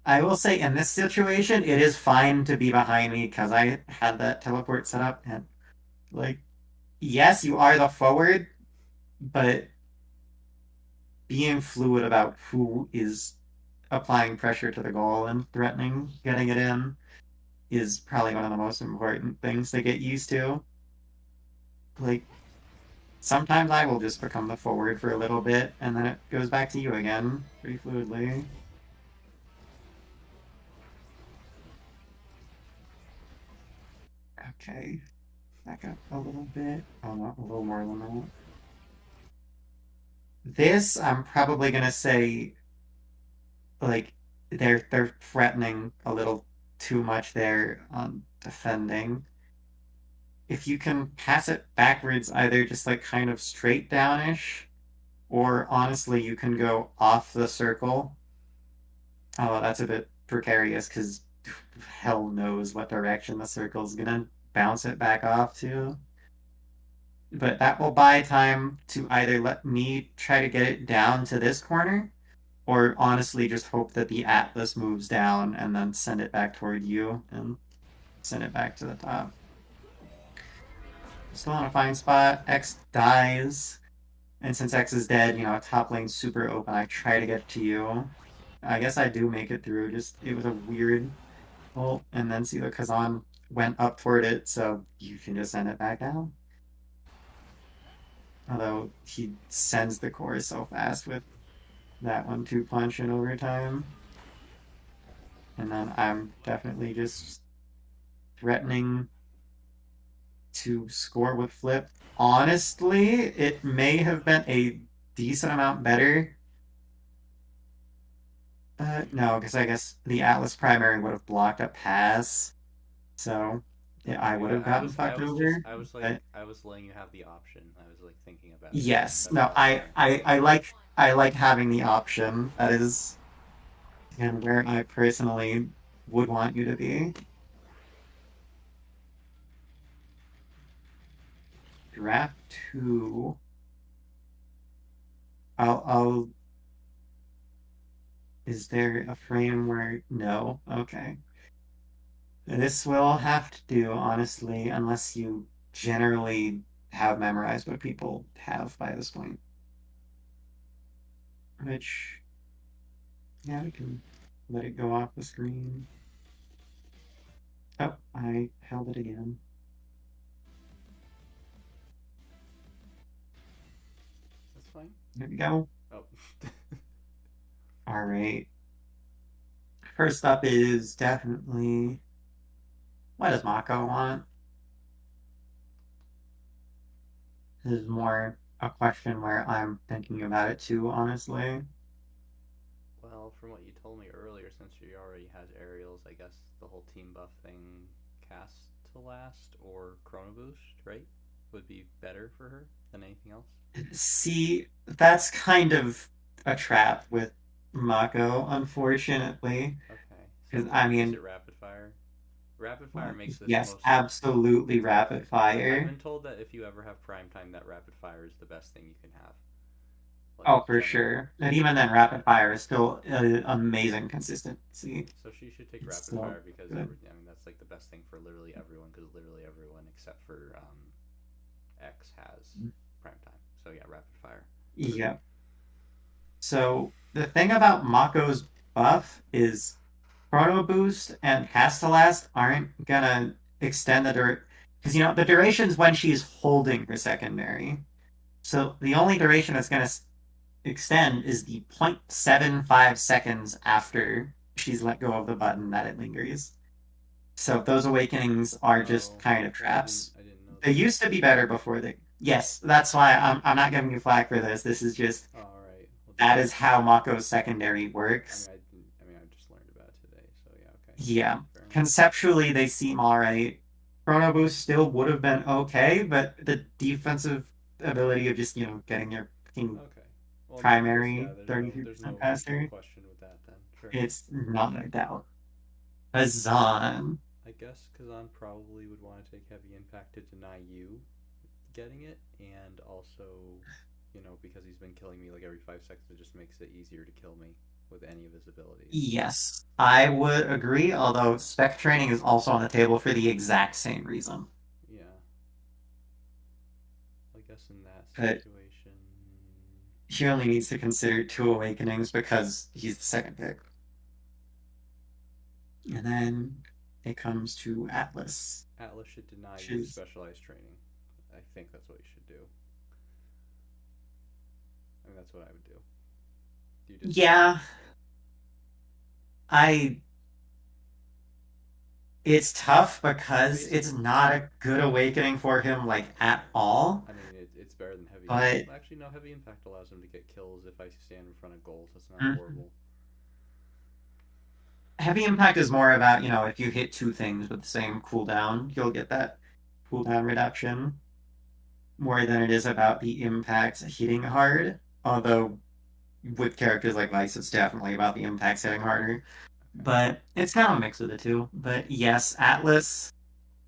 I will say in this situation, it is fine to be behind me because I had that teleport set up and like, yes, you are the forward, but being fluid about who is applying pressure to the goal and threatening getting it in is probably one of the most important things to get used to. Like, sometimes I will just become the forward for a little bit, and then it goes back to you again, pretty fluidly. Okay, back up a little bit. Oh, no, a little more than that. This, I'm probably gonna say, like, they're threatening a little too much there on defending. If you can pass it backwards, either just like kind of straight downish, or honestly, you can go off the circle. Oh, that's a bit precarious because hell knows what direction the circle's gonna bounce it back off to. But that will buy time to either let me try to get it down to this corner, or honestly just hope that the Atlas moves down and then send it back toward you and send it back to the top. Still in a fine spot. X dies. And since X is dead, top lane's super open. I try to get to you. I guess I do make it through. Just, it was a weird ult. And then see the Kazan went up toward it, so you can just send it back down. Although he sends the core so fast with that 1-2 punch in overtime. And then I'm definitely just threatening to score with flip. Honestly, it may have been a decent amount better. No, because I guess the Atlas primary would have blocked a pass. So yeah, I would have gotten fucked over. I was But I was letting you have the option. I was like thinking about it. yes, That's no, what I was saying. I like having the option. That is, and where I personally would want you to be. Draft 2. I'll. Is there a frame where no? Okay. This will have to do, honestly, unless you generally have memorized what people have by this point. Which, yeah, we can let it go off the screen. Oh, I held it again. That's fine. There we go. Oh. All right. First up is definitely, what does Mako want? This is more a question where I'm thinking about it too, honestly. Well, from what you told me earlier, since she already has aerials, I guess the whole team buff thing, cast to last or chrono boost, right? Would be better for her than anything else. See, that's kind of a trap with Mako, unfortunately. Okay. Because, So I is mean, it rapid fire? Rapid fire makes this yes, most. absolutely rapid I've fire. been told that if you ever have prime time, that rapid fire is the best thing you can have. Like Oh, for generally. sure. And even then, rapid fire is still amazing consistency. So she should take It's rapid so fire because good. I mean that's like the best thing for literally everyone because literally everyone except for X has prime time. So yeah, rapid fire. Yeah. So the thing about Mako's buff is Chrono Boost and Castellast aren't gonna extend the because the duration's when she's holding her secondary. So the only duration that's gonna extend is the 0.75 seconds after she's let go of the button that it lingers. So those awakenings are just kind of traps. I didn't know. They used to be better before they. Yes, that's why I'm not giving you flack for this. This is just Oh, all right. Well, that is how Mako's secondary I works. mean, I just learned about it today, so yeah, okay. Yeah, Fair enough. conceptually they seem alright. Chrono Boost still would have been okay, but the defensive ability of just getting your fucking Okay. Well, primary there's 33% no faster, question with that then. Sure. it's not a doubt. Azan. I guess Kazan probably would want to take heavy impact to deny you getting it, and also, because he's been killing me like every 5 seconds, it just makes it easier to kill me with any of his abilities. Yes, I would agree, although spec training is also on the table for the exact same reason. Yeah. I guess in that But situation. he only needs to consider 2 awakenings because he's the second pick. And then it comes to Atlas. Atlas should deny Which you is specialized training. I think that's what you should do. I mean, that's what I would do. Do you disagree? yeah, I it's tough because it's Basically, not a good awakening for him like at all. I mean, it's better than heavy. But Actually, no, heavy impact allows him to get kills if I stand in front of goals. That's not mm, horrible. heavy impact is more about, if you hit 2 things with the same cooldown, you'll get that cooldown reduction more than it is about the impact hitting hard. Although with characters like Vice, it's definitely about the impacts hitting harder. Okay. But it's kind of a mix of the two. But yes, Atlas,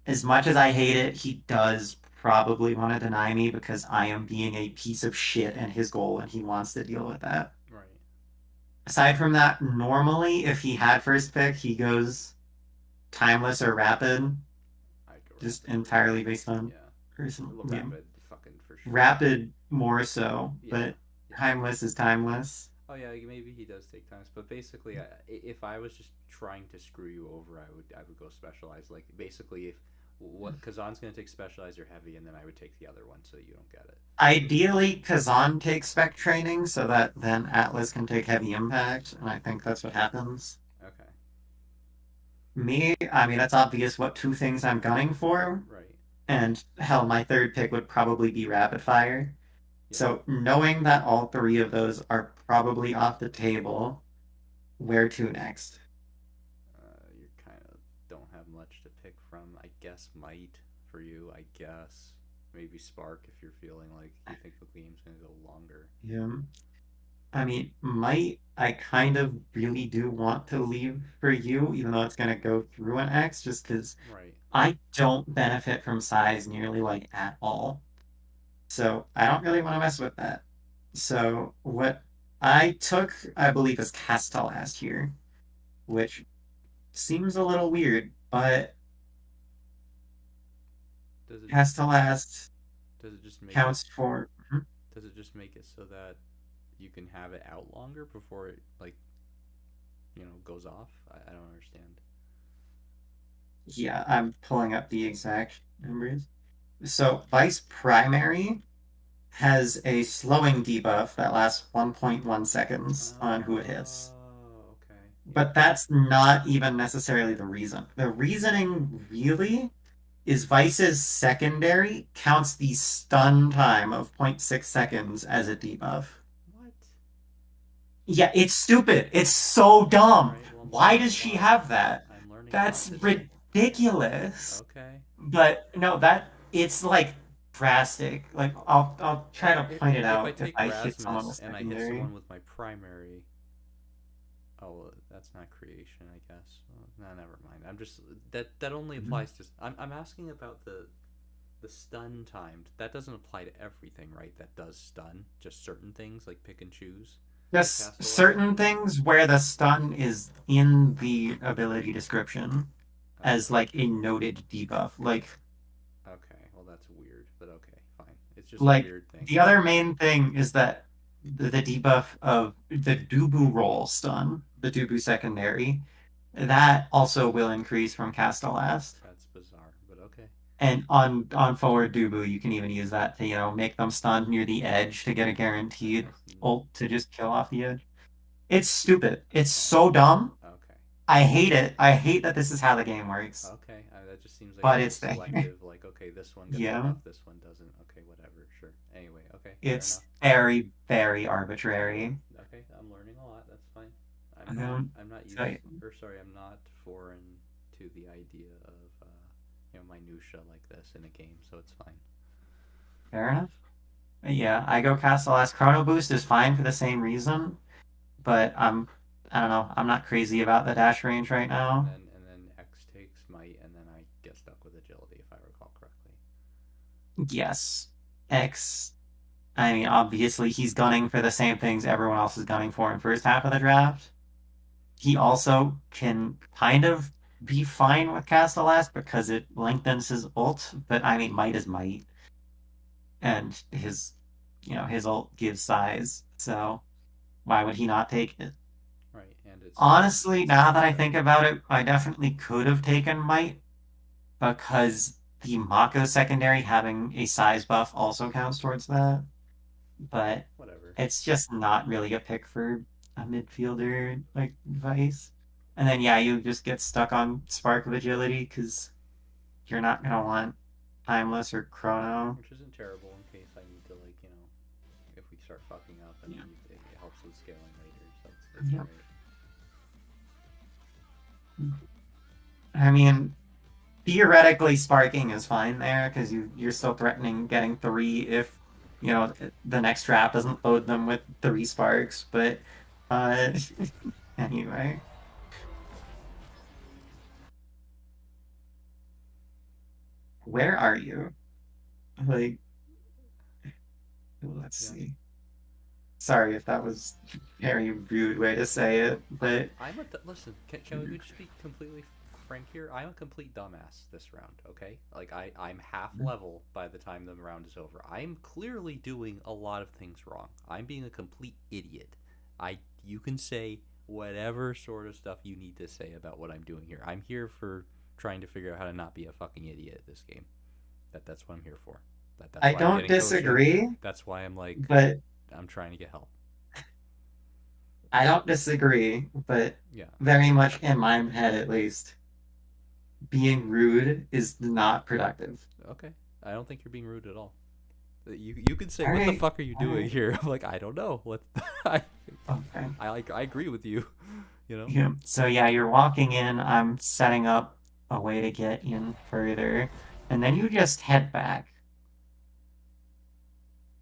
as much as I hate it, he does probably want to deny me because I am being a piece of shit and his goal, and he wants to deal with that. Right. Aside from that, normally, if he had first pick, he goes timeless or rapid, I'd go just rapid. entirely based on Yeah. person. Well, rapid, fucking for sure. Rapid more so, Yeah. but Yeah. timeless is timeless. Oh yeah, maybe he does take times, but basically, if I was just trying to screw you over, I would go specialized. Like basically, if what Kazan's gonna take specialized or heavy, and then I would take the other one, so you don't get it. Ideally, Kazan takes spec training so that then Atlas can take heavy impact, and I think that's what happens. Okay. Me, I mean, that's obvious what 2 things I'm gunning for, Right. and hell, my third pick would probably be rapid fire. Yeah. So knowing that all 3 of those are probably off the table, where to next? You kind of don't have much to pick from. I guess might for you. I guess maybe spark if you're feeling like you think the game's gonna go longer. Yeah. I mean, might I kind of really do want to leave for you, even though it's gonna go through an X, just because Right. I don't benefit from size nearly like at all. So I don't really want to mess with that. So what I took, I believe, is Castellast here, which seems a little weird, but Does it Castellast does it just make it counts for. does it just make it so that you can have it out longer before it like goes off? I don't understand. Yeah, I'm pulling up the exact numbers. So Vice Primary has a slowing debuff that lasts 1.1 seconds on who it hits. Oh, okay. Yeah. But that's not even necessarily the reason. The reasoning really is Vice's secondary counts the stun time of 0.6 seconds as a debuff. What? Yeah, it's stupid. It's so dumb. Right, well, Why does she have that? I'm learning That's a lot this ridiculous. Okay. But no, it's like drastic. Like I'll try to point it If I out if take I hit someone Rasmus with and I hit secondary. someone with my primary, oh, well, that's not creation, I guess. No, never mind. I'm just that only applies to. I'm asking about the stun timed. That doesn't apply to everything, right? That does stun just certain things, like pick and choose. Just Cast certain things where the stun is in the ability description as like a noted debuff. Okay, well that's weird, but okay, fine. It's just a Like weird thing. the other main thing is that the debuff of the Dubu roll stun, the Dubu secondary, that also will increase from Castellast. That's bizarre, but okay. And on forward Dubu, you can even use that to, make them stunned near the edge to get a guaranteed ult to just kill off the edge. It's stupid. It's so dumb. Okay. I hate it. I hate that this is how the game works. Okay, that just seems like But very it's there. selective. Like, okay, this one gets Yeah. buff, this one doesn't. Okay, whatever. Sure. Anyway, okay. It's Fair very, very arbitrary. enough. Okay, I'm learning a lot. That's fine. I'm not. Um, I'm not used. so- Or sorry, I'm not foreign to the idea of minutia like this in a game, so it's fine. Fair enough. Yeah, I go Castellast. Chrono Boost is fine for the same reason, but I don't know. I'm not crazy about the dash range right now. And then X takes might, and then I get stuck with agility if I recall correctly. Yes. X. I mean, obviously, he's gunning for the same things everyone else is gunning for in first half of the draft. He also can kind of be fine with Castellast because it lengthens his ult, but I mean, might is might. And his you know, his ult gives size, so why would he not take it? Right, and it's Honestly, now that I think about it, I definitely could have taken Might, because the Mako secondary having a size buff also counts towards that. But whatever. it's just not really a pick for a midfielder like Vice. And then yeah, you just get stuck on Spark of Agility because you're not gonna want Timeless or Chrono. Which isn't terrible in case I need to, like, you know, if we start fucking up and Yeah. it helps with scaling later. So that's Yep. great. I mean, theoretically, sparking is fine there because you're still threatening getting 3 if you know the next trap doesn't load them with 3 sparks. But uh, anyway, where are you? Like, let's Yeah. see. Sorry if that was a very rude way to say it, but Listen. Can we just be completely frank here? I'm a complete dumbass this round. Okay, like I'm half level by the time the round is over. I'm clearly doing a lot of things wrong. I'm being a complete idiot. You can say whatever sort of stuff you need to say about what I'm doing here. I'm here for trying to figure out how to not be a fucking idiot at this game. That's what I'm here for. That's I why I'm don't getting coaching. disagree. That's why I'm like, But I'm trying to get help. I don't disagree, but Yeah. very much in my head at least, being rude is not productive. Okay. I don't think you're being rude at all. You could say, All "What the right, fuck are you all doing right. here?" I'm like, I don't know. I Okay. I agree with you. You know. Yeah. So yeah, you're walking in. I'm setting up a way to get in further, and then you just head back.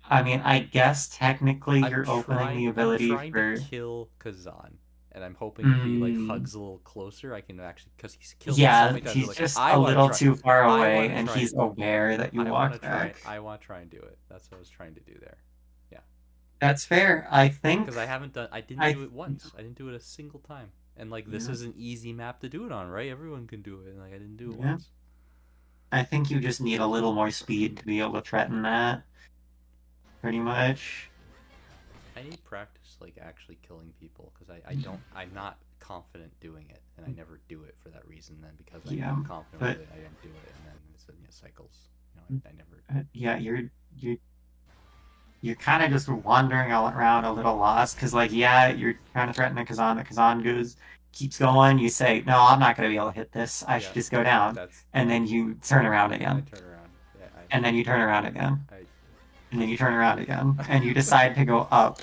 I mean, I guess technically you're opening the I'm ability trying for. to kill Kazan, and I'm hoping if he like Mm, hugs a little closer, I can actually because he's killed me so yeah, many times. I'm he's like, just I a want to little try. too far I away, want to and try. he's aware that you I want to walked try. back. I want to try and do it. That's what I was trying to do there. Yeah. That's fair. I think. Because I didn't I. do it once. I didn't do it a single time. And like this Yeah, is an easy map to do it on, right? Everyone can do it, and like I didn't do it yeah. once. I think you just need a little more speed to be able to threaten that. Pretty much. I need practice like actually killing people because I'm not confident doing it, and I never do it for that reason. Then because I'm Yeah, not confident but with it, I don't do it, and then it's cycles. You know, I never. yeah, you're kind of just wandering all around a little lost because, like, yeah, you're trying to threaten the Kazan. The Kazan keeps going. You say, "No, I'm not going to be able to hit this. I should just go down." That's And then you turn around I again, turn around. Yeah, and then you turn around again, I and then you turn around again, and you decide to go up.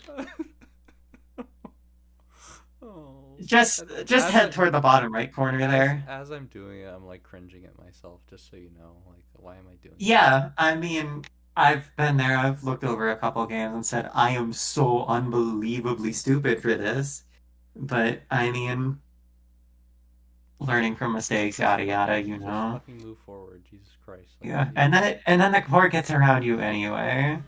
Oh. Just head toward the bottom right corner there. As I'm doing it, I'm like cringing at myself. Just so you know, like, why am I doing? Yeah, I mean, I've been there. I've looked over a couple games and said, I am so unbelievably stupid for this. But, I mean, learning from mistakes, yada yada, you Just know. fucking move forward, Jesus Christ. Like, Yeah, and then the core gets around you anyway.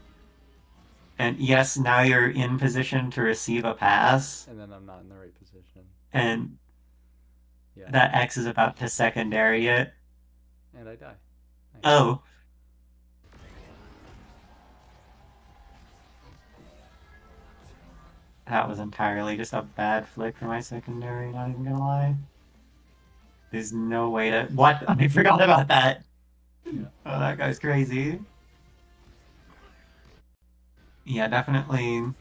And yes, now you're in position to receive a pass, And then I'm not in the right position. and Yeah. that X is about to secondary it. And I die. Nice. Oh. That was entirely just a bad flick for my secondary, not even gonna lie. There's no way to... What? I forgot about that! Yeah. Oh, that guy's crazy. Yeah, definitely...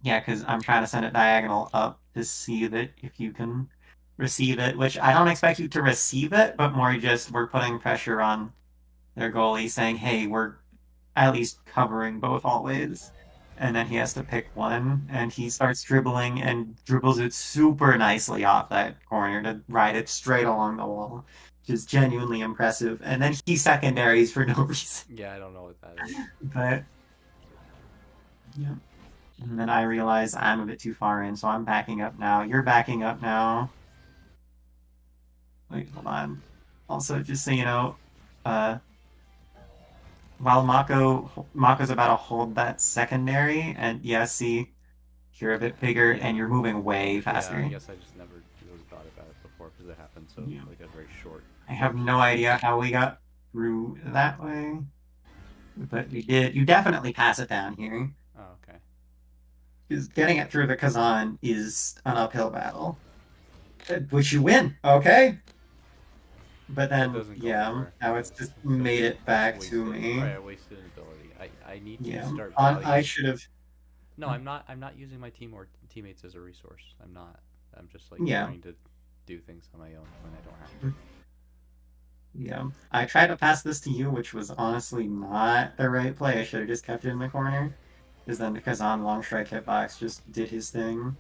Yeah, because I'm trying to send it diagonal up to see that if you can receive it, which I don't expect you to receive it, but more just we're putting pressure on their goalie saying, hey, we're at least covering both always. And then he has to pick one, and he starts dribbling and dribbles it super nicely off that corner to ride it straight along the wall. Just genuinely impressive. And then he secondaries for no reason. Yeah, I don't know what that is. But, yeah. And then I realize I'm a bit too far in, so I'm backing up now. You're backing up now. Wait, hold on. Also, just so you know, while Mako's about to hold that secondary, and yeah, see, you're a bit bigger and you're moving way faster. Yeah, I guess I just never really thought about it before because it happened so like a very short. I have no idea how we got through that way. But you definitely pass it down here. Oh, okay. Because getting it through the Kazan is an uphill battle. Which you win, okay? But That then, doesn't go yeah, anywhere. now it's just made it back to me. Right, I wasted an ability. I need to Yeah, start I valuing. should have. No, I'm not using my team or teammates as a resource. I'm not. I'm just like Yeah, trying to do things on my own when I don't have to. yeah. I tried to pass this to you, which was honestly not the right play. I should have just kept it in the corner. Because then the Kazan long strike hitbox just did his thing.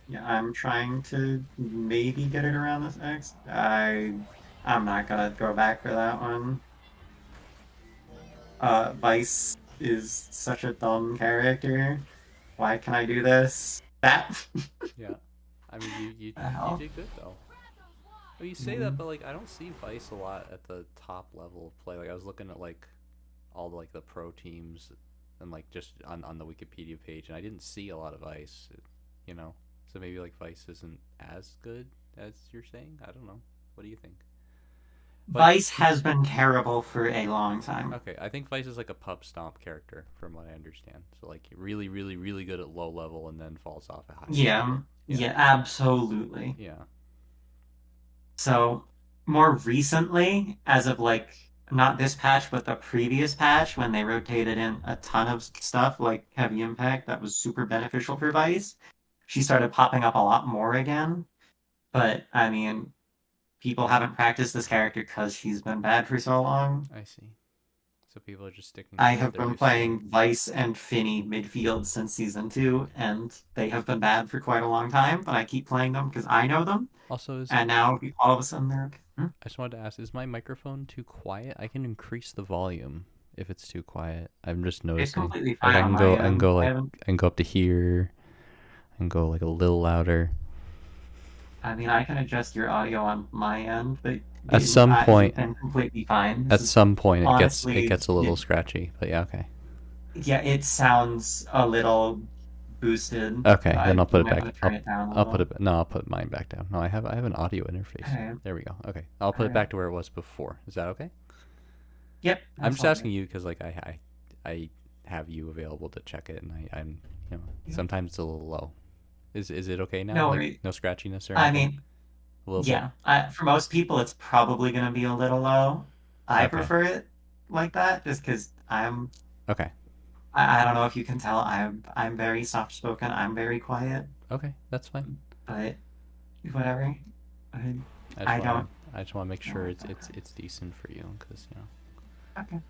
Yeah, I'm trying to maybe get it around this X. I'm not gonna go back for that one. Vice is such a dumb character. Why can I do this? That. Yeah, I mean you Ow. did good though. Well, you say that, but like I don't see Vice a lot at the top level of play. Like I was looking at like all the pro teams and like just on the Wikipedia page, and I didn't see a lot of Vice. You know, so maybe like Vice isn't as good as you're saying. I don't know. What do you think? But Vice has been terrible for a long time. okay, I think Vice is like a pub stomp character, from what I understand. So like really, really, really good at low level, and then falls off at high Yeah, level. yeah, absolutely. Yeah. So, more recently, as of like, not this patch, but the previous patch, when they rotated in a ton of stuff like Heavy Impact, that was super beneficial for Vice, she started popping up a lot more again. But, I mean, people haven't practiced this character because she's been bad for so long. I see. So people are just sticking I to what have they're been used to. playing Vice and Finny midfield since season 2, and they have been bad for quite a long time, but I keep playing them because I know them, Also, and now all of a sudden they're okay. I just wanted to ask: is my microphone too quiet? I can increase the volume if it's too quiet. I'm just It's noticing. completely Like fine on my I can end. go I like haven't. I can go up to here, and go like a little louder. I mean, I can adjust your audio on my end, but At some you've point, been completely fine. at This is some point, it honestly, gets a little scratchy. But yeah, okay. yeah, it sounds a little boosted. Okay, then I'll You put it might back. want to turn it down a I'll put little. it. No, I'll put mine back down. No, I have an audio interface. Okay. There we go. Okay, I'll put it Okay. back to where it was before. Is that okay? Yep. I'm That's just all asking good. you because like I have you available to check it, and I'm Yeah. sometimes it's a little low. Is it okay now? No Like worries. no scratchiness or I anything? mean, A little bit. yeah. For most people, it's probably going to be a little low. I Okay. prefer it like that, just because Okay. I don't know if you can tell. I'm very soft spoken. I'm very quiet, Okay. That's fine. but whatever. I, I I just don't. want to make sure Oh, it's decent for you because okay.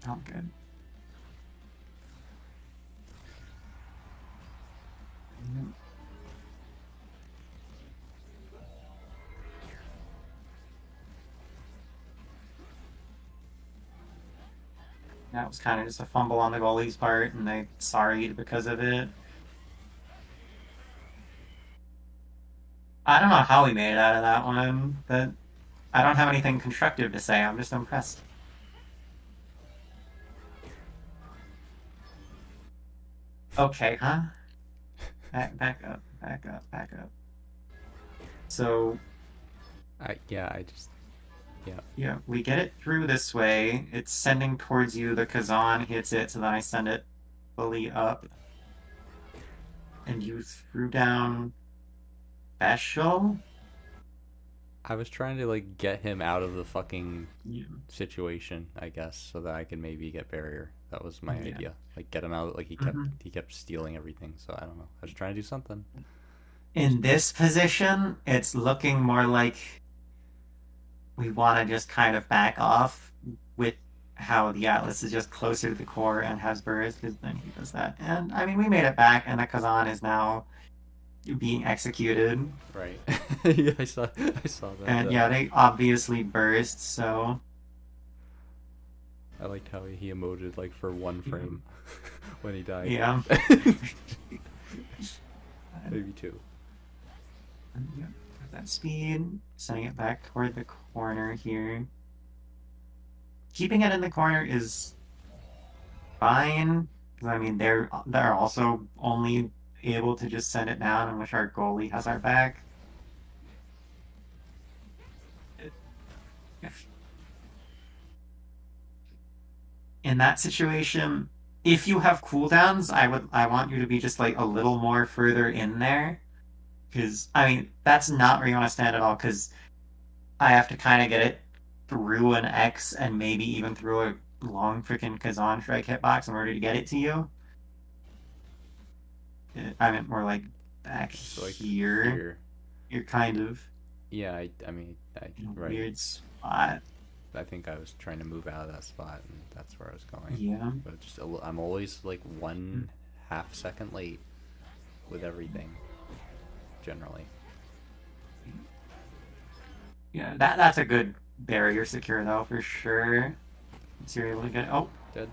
All good. That was kind of just a fumble on the goalie's part, and they sorry because of it. I don't know how we made it out of that one, but I don't have anything constructive to say. I'm just impressed. Okay, huh? Back up, back up, back up. So, I just yeah, we get it through this way. It's sending towards you. The Kazan hits it, so then I send it fully up. And you threw down special? I was trying to like get him out of the fucking Yeah. situation, I guess, so that I could maybe get barrier. That was my Yeah. idea. Like get him out. Like Mhm. he kept stealing everything. So I don't know. I was trying to do something. In this position, it's looking more like we want to just kind of back off with how the Atlas is just closer to the core and has burst, because then he does that. And I mean, we made it back, and the Kazan is now being executed. Right. Yeah, I saw that. And yeah, they obviously burst, so. I liked how he emoted like for one frame when he died. Yeah. Maybe two. Yeah, that speed, sending it back toward the corner here. Keeping it in the corner is fine. 'Cause, I mean, they're also only able to just send it down and wish our goalie has our back. if in that situation, if you have cooldowns, I want you to be just like a little more further in there. Because I mean, that's not where you want to stand at all, because I have to kind of get it through an X and maybe even through a long freaking Kazan strike hitbox in order to get it to you. I meant more like back So, like, here. here. You're kind of Yeah, I mean, in a right. weird spot. I think I was trying to move out of that spot, and that's where I was going. Yeah. But just I'm always like 1/2 second late with everything, generally. Yeah, that's a good barrier secure though for sure. So you're able to get Dead. Glad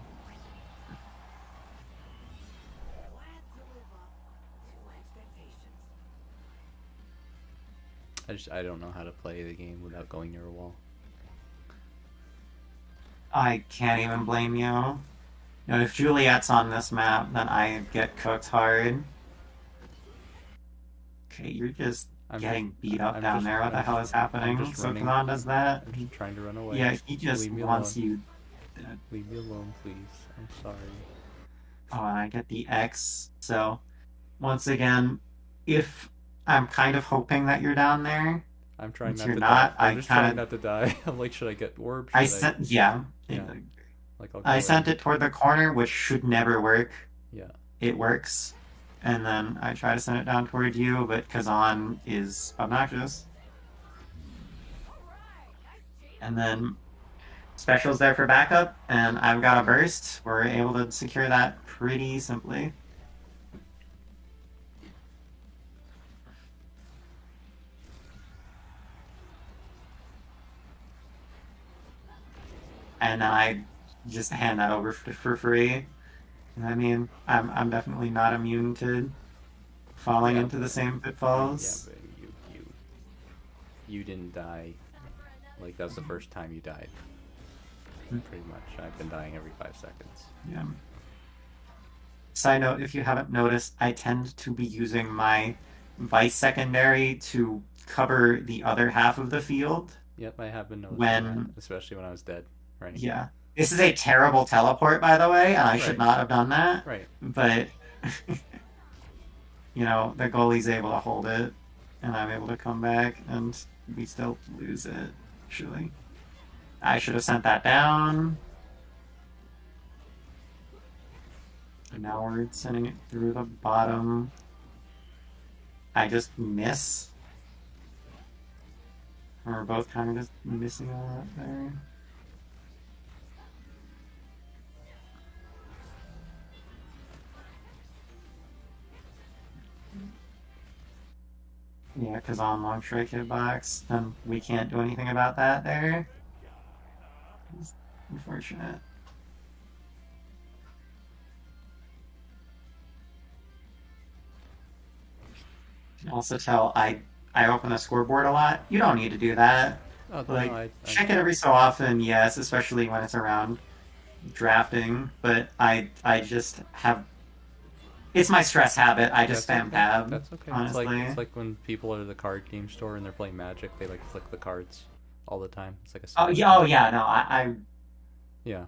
to live up to expectations. I don't know how to play the game without going near a wall. I can't even blame you. You know, if Juliet's on this map, then I get cooked hard. Okay, you're just getting beat up down there. What the hell is happening? So Kazan does that. I'm just trying to run away. Yeah, he just Leave me wants alone. you dead. Leave me alone, please. I'm sorry. Oh, and I get the X. So, once again, if I'm kind of hoping that you're down there, I'm trying Since not you're to not, die. I'm I just kinda- trying not to die. I'm like, should I get orb? I Should sent yeah. Yeah. Like, I'll go I sent in. it toward the corner, which should never work. Yeah. It works. And then I try to send it down toward you, but Kazan is obnoxious. And then Special's there for backup, and I've got a burst. We're able to secure that pretty simply. And I just hand that over for free. And I mean, I'm definitely not immune to falling Yeah, into the same Yeah, pitfalls. but you didn't die. Like, that's the first time you died. Pretty much. I've been dying every 5 seconds. Yeah. Side note, if you haven't noticed, I tend to be using my Vice secondary to cover the other half of the field. Yep, I have been noticing When- that, especially when I was dead. Right. Yeah. This is a terrible teleport, by the way, and I should Right. not have done that. Right. But, you know, the goalie's able to hold it, and I'm able to come back, and we still lose it, actually. I should have sent that down. And now we're sending it through the bottom. I just miss. We're both kind of just missing a lot there. Yeah, because on long strike hitbox, then we can't do anything about that there. It's unfortunate. You can also tell I open the scoreboard a lot. You don't need to do that. Oh, Like, no, I check it every so often, yes, especially when it's around drafting, but I just have... It's my stress habit. I just That's spam okay. tab, That's okay. honestly. It's like when people are at the card game store and they're playing Magic, they like flick the cards all the time. It's like a Oh, side yeah, thing. no, Yeah.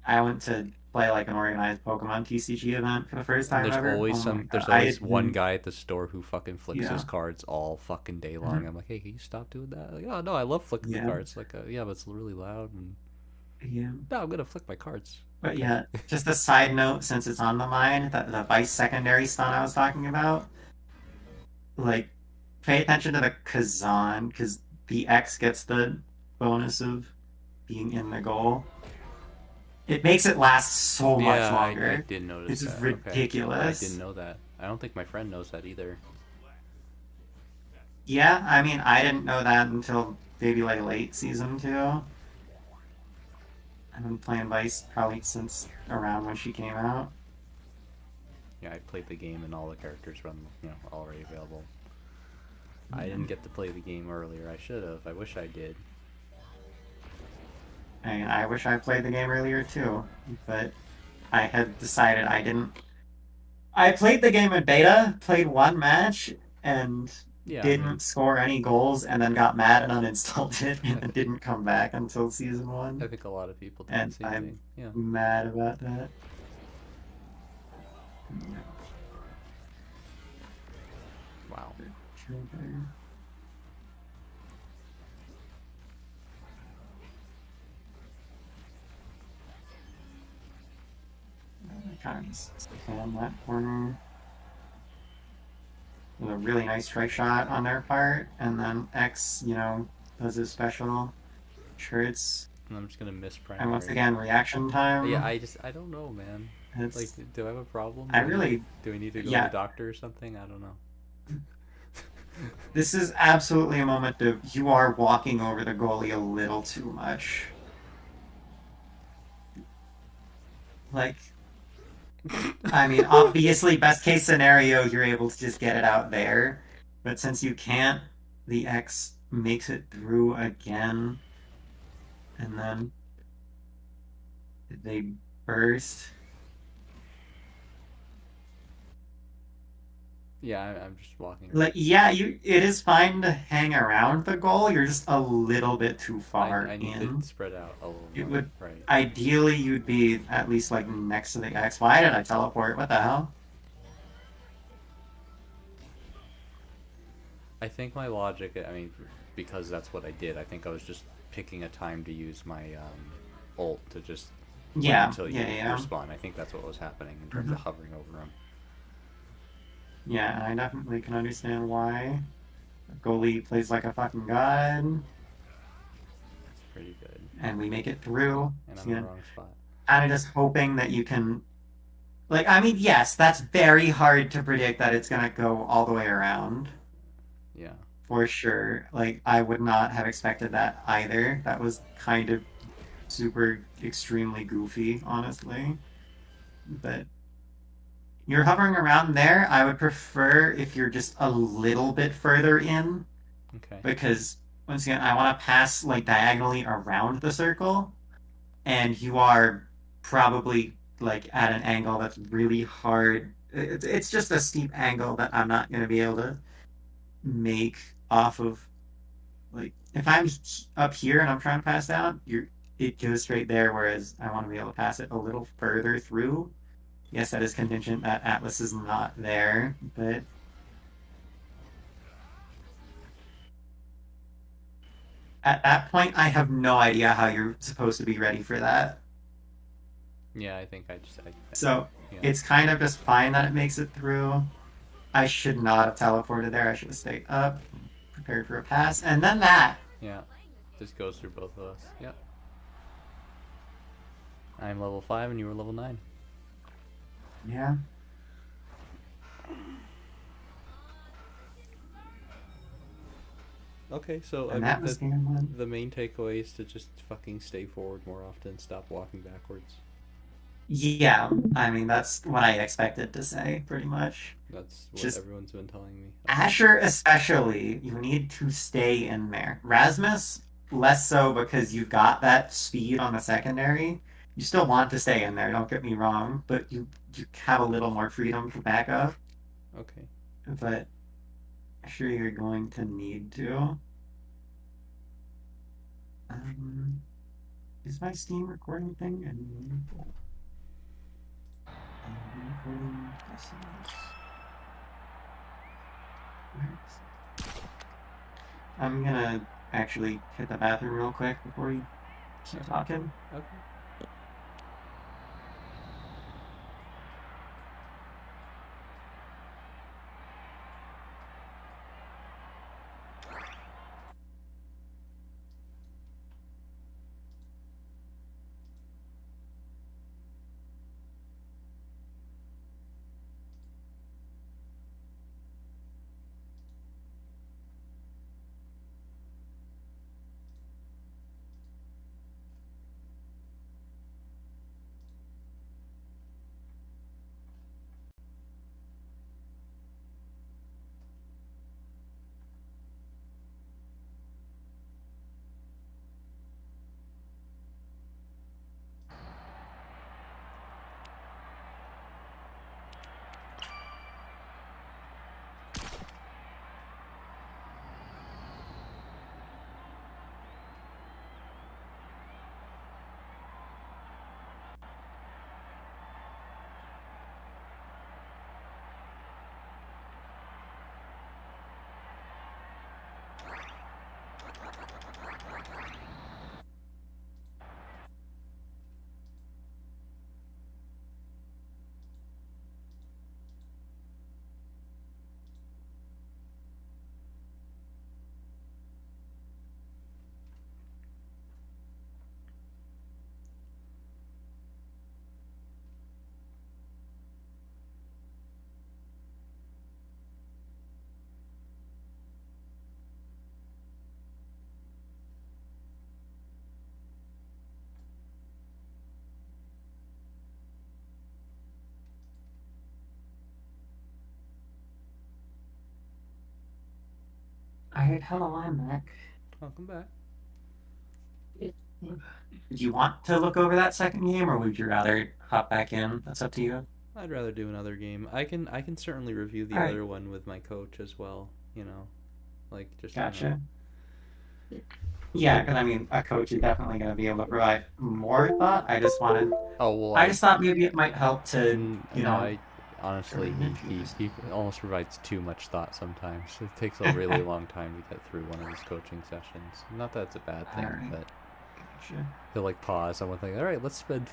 I went to play like an organized Pokemon TCG event for the first time There's ever. always Oh my there's God. always I one didn't- guy at the store who fucking flicks his Yeah. Mm-hmm. cards all fucking day long. I'm like, hey, can you stop doing that? Like, oh no, I love flicking Yeah. the cards. Like, yeah, but it's really loud. And Yeah. no, I'm gonna flick my cards. But yeah, just a side note, since it's on the mind, the Vice secondary stun I was talking about, like, pay attention to the Kazan, because the X gets the bonus of being in the goal. It makes it last so much Yeah, longer. I did notice It's that. ridiculous. I didn't know that. I don't think my friend knows that either. Yeah, I mean, I didn't know that until maybe like late season 2. I've been playing Vice probably since around when she came out. Yeah, I played the game and all the characters run, already available. I didn't get to play the game earlier. I should have. I wish I did. I mean, I wish I played the game earlier too, but I had decided I didn't. I played the game in beta, played one match, and Yeah, I didn't mean, score any goals and then got mad and uninstalled it and then didn't come back until season I one. think a lot of people did the And same I'm thing. Yeah. mad about that. Wow. Kind of just spam that corner. With a really nice strike shot on their part, and then X, does his special. Sure, it's And I'm just gonna miss and once primary. again reaction time. Yeah, I don't know, man. Like, It's do I have a problem? I really Do I need to go to the yeah. doctor or something? I don't know. This is absolutely a moment of you are walking over the goalie a little too much. Like, I mean, obviously, best case scenario, you're able to just get it out there. But since you can't, the X makes it through again. And then they burst. Yeah, I'm just walking around. Like, yeah, it is fine to hang around the goal. You're just a little bit too far I need to in. spread out a little It more. would Right. ideally you'd be at least like next to the X. Why did I teleport? What the hell? I think my logic, I mean, because that's what I did, I think I was just picking a time to use my ult to just wait Yeah, until you yeah. respawn. I think that's what was happening in terms of hovering over him. Yeah, I definitely can understand why. Goalie plays like a fucking god, That's pretty good. and we make it through. And So, I'm in the wrong spot. I'm just hoping that you can. Like, I mean, yes, that's very hard to predict that it's gonna go all the way around. Yeah. For sure. Like, I would not have expected that either. That was kind of super, extremely goofy, honestly. But you're hovering around there. I would prefer if you're just a little bit further in, Okay. because once again, I want to pass like diagonally around the circle, and you are probably like at an angle that's really hard. It's just a steep angle that I'm not going to be able to make off of. Like, if I'm up here and I'm trying to pass down, it goes straight there, whereas I want to be able to pass it a little further through. Yes, that is contingent that Atlas is not there, but at that point, I have no idea how you're supposed to be ready for that. Yeah, I think So yeah. it's kind of just fine that it makes it through. I should not have teleported there. I should have stayed up, prepared for a pass, and then that. Yeah. Just goes through both of us. Yep. I'm level 5 and you were level 9. Yeah. Okay, so I And mean, that was game one. the main takeaway is to just fucking stay forward more often, stop walking backwards. Yeah, I mean, that's what I expected to say, pretty much. That's what Just everyone's been telling me. Asher, especially, you need to stay in there. Rasmus, less so because you've got that speed on the secondary. You still want to stay in there, don't get me wrong, but you have a little more freedom to back up. Okay. But Asher, you're going to need to. Is my Steam recording thing? Recording. Yes, it is. I'm gonna actually hit the bathroom real quick before we keep talking. Okay. Alright, hello, I'm back. Welcome back. Do you want to look over that second game, or would you rather hop back in? That's up to you. I'd rather do another game. I can certainly review the Alright. other one with my coach as well. You know, like just Gotcha. Yeah, because I mean, a coach is definitely going to be able to provide more thought. I just wanted. Oh well, I just thought maybe it might help to, you know. I honestly he almost provides too much thought sometimes. It takes a really long time to get through one of his coaching sessions. Not that it's a bad thing, Alright. but Gotcha. he'll like pause on one thing. All right, let's spend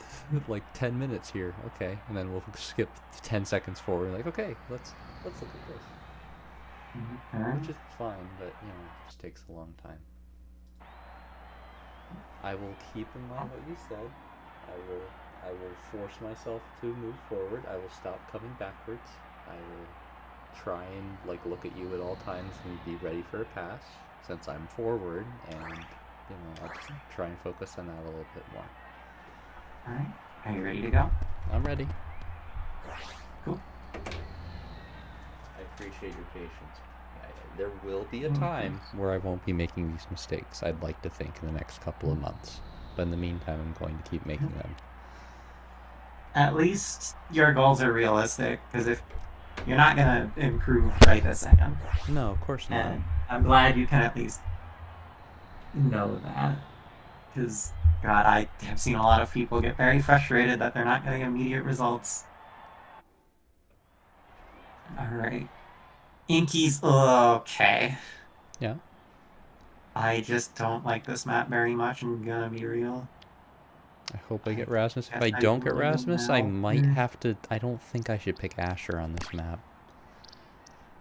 like 10 minutes here, okay, and then we'll skip 10 seconds forward. Like, okay, let's look at this, Okay. which is fine, but it just takes a long time. I will keep in mind what you said. I will force myself to move forward. I will stop coming backwards. I will try and like look at you at all times and be ready for a pass since I'm forward, and I'll just try and focus on that a little bit more. Alright. Are you ready to go? I'm ready. Cool. I appreciate your patience. There will be a time where I won't be making these mistakes. I'd like to think in the next couple of months. But in the meantime, I'm going to keep making them. At least your goals are realistic, because if you're not going to improve right this second. No, of course not. And I'm glad you can at least know that. Because, God, I have seen a lot of people get very frustrated that they're not getting immediate results. Alright. Inky's okay. Yeah. I just don't like this map very much, I'm gonna be real. I hope I get Rasmus. If guess I I don't get will Rasmus, I now. might have to... I don't think I should pick Asher on this map.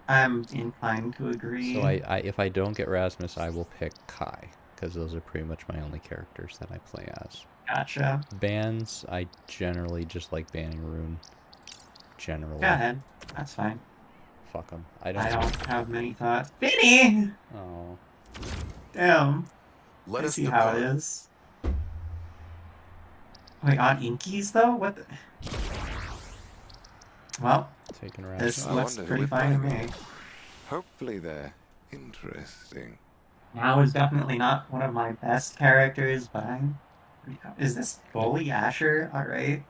I'm inclined to agree. So if I don't get Rasmus, I will pick Kai. Because those are pretty much my only characters that I play as. Gotcha. Bans, I generally just like banning Rune. Generally. Go ahead. That's fine. Fuck them. I don't have many thoughts. Vinny! Oh. Damn. Let I us see how it depart. is. Wait, on Inky's though? What the... Well, Taking this Rasmus. I looks wonder pretty with fine to Biden. me. Hopefully they're interesting. Now is definitely not one of my best characters, but I'm... Is this fully Asher? Alright.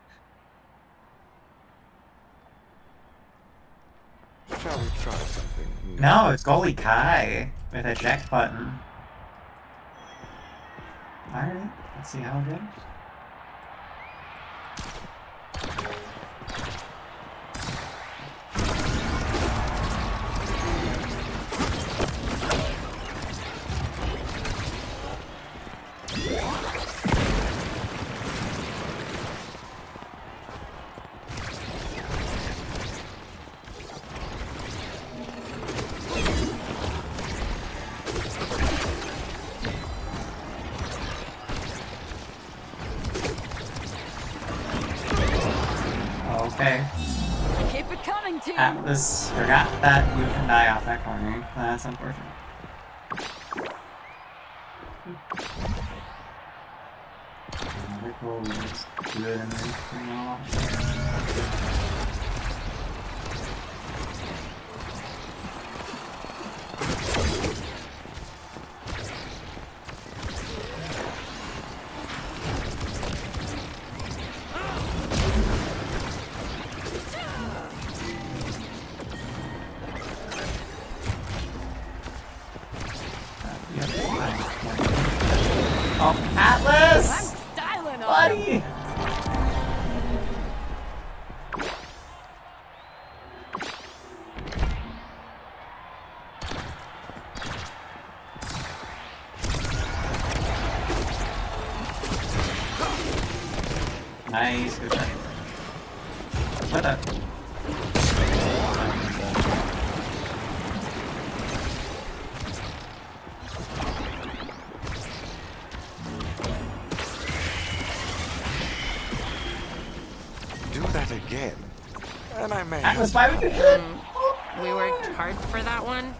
Shall we try something new? No, it's goalie Kai with a check button. Alright, let's see how it goes. Okay. Keep it coming, team. Atlas forgot that you can die off that corner. That's unfortunate. Another goal is good and everything else. Oh, Atlas! I'm styling on Buddy! Nice, good try. What the? Do that again, and I may. Atlas, why would you hit? We worked hard for that one.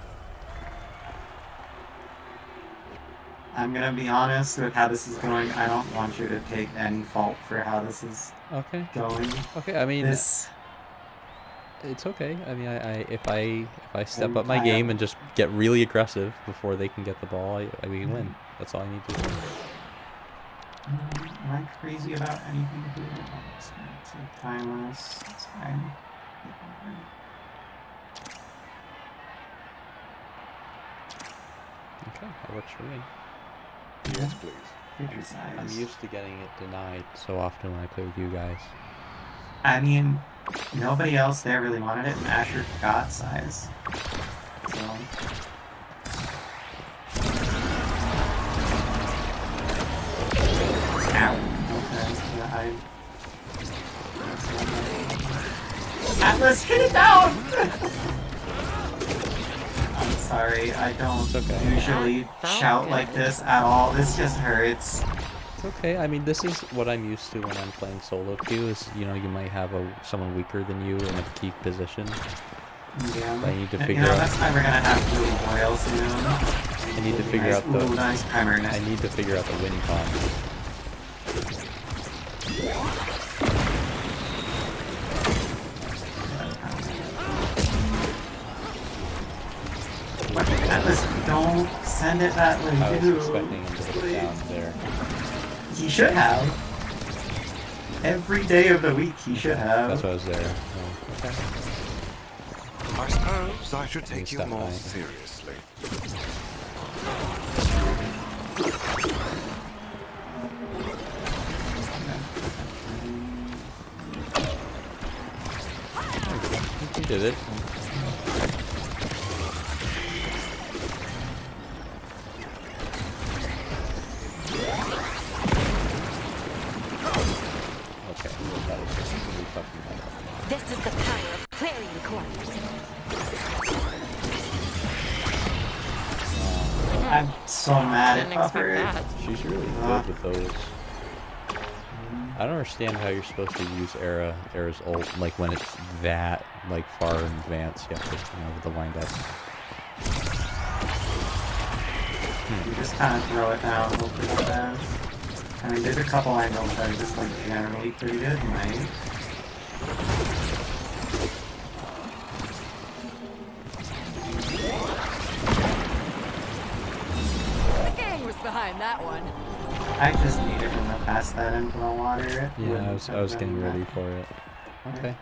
I'm gonna be honest with how this is going. I don't want you to take any fault for how this is Okay. going. Okay, I mean, This It's okay. I mean, if I step up my game and just get really aggressive before they can get the ball, we can win. That's all I need to do. Am I crazy about anything here? I'm just gonna take timeless. It's fine. Okay, that works for me. Yes, please. Future size. I'm used to getting it denied so often when I play with you guys. I mean, nobody else there really wanted it, and Asher got size. So. Ow. Okay, yeah, Atlas, hit it down! I'm sorry, I don't usually shout like this at all. This just hurts. It's okay. I mean, this is what I'm used to when I'm playing solo queue. Is you might have someone weaker than you in a key position. Yeah. I need to figure out. That's why we're gonna have blue boil soon. I need to figure out the. Nice primer. I need to figure out the win con. Atlas, don't send it that way. I was expecting him to hit it down there. He should have. Every day of the week, he should have. That's why I was there. Oh, okay. I suppose I should take you step more by. seriously. You did it. Okay, well, that was just really fucking bad. This is the power of Clarion Court. I'm so mad Didn't at expect Buffer. that. She's really good with those. I don't understand how you're supposed to use Era's ult, like when it's that far in advance. You have to, with the wind up. You just kind of throw it down, hope for the best. I mean, there's a couple angles that are just generally pretty good, right? The gang was behind that one. I just needed him to pass that into the water. Yeah, I was getting ready for it. Okay.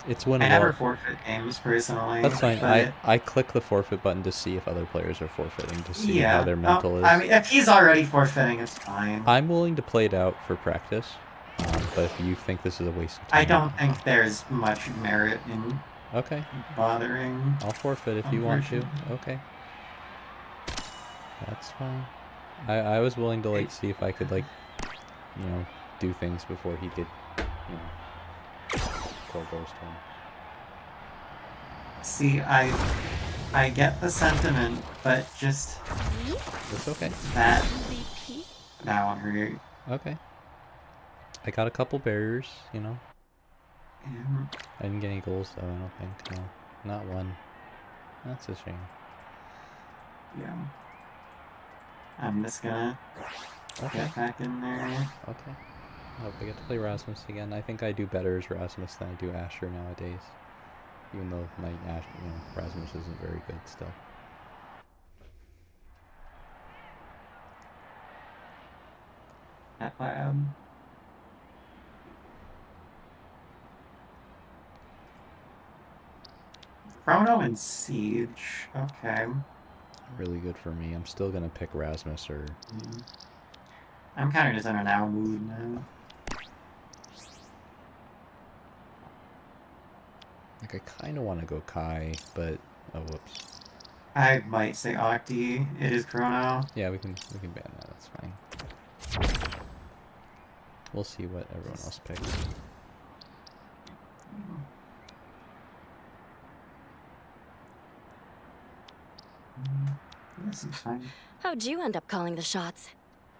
It's when I never forfeit games personally. That's fine. but- I click the forfeit button to see if other players are forfeiting, to see how their mental is. I mean, if he's already forfeiting, it's fine. I'm willing to play it out for practice, but if you think this is a waste of time... I don't think there's much merit in Okay, bothering. I'll forfeit if you want to. Unfortunately. Okay. That's fine. I was willing to, see if I could, do things before he could, kill Ghost one. See, I get the sentiment, but just It's okay. that MVP? now I'm hurt. Okay. I got a couple barriers, I didn't get any goals though, I don't think. No. Not one. That's a shame. Yeah. I'm just gonna Okay. get back in there. Okay. I hope I get to play Rasmus again. I think I do better as Rasmus than I do Asher nowadays. Even though my Rasmus isn't very good still. At lab. Chrono and Siege. Okay. Really good for me. I'm still gonna pick Rasmus or... I'm kind of just in an now mood now. I kind of want to go Kai, but... Oh, whoops. I might say Octi. It is Chrono. Yeah, we can ban that. That's fine. We'll see what everyone else picks. This is fine. How'd you end up calling the shots?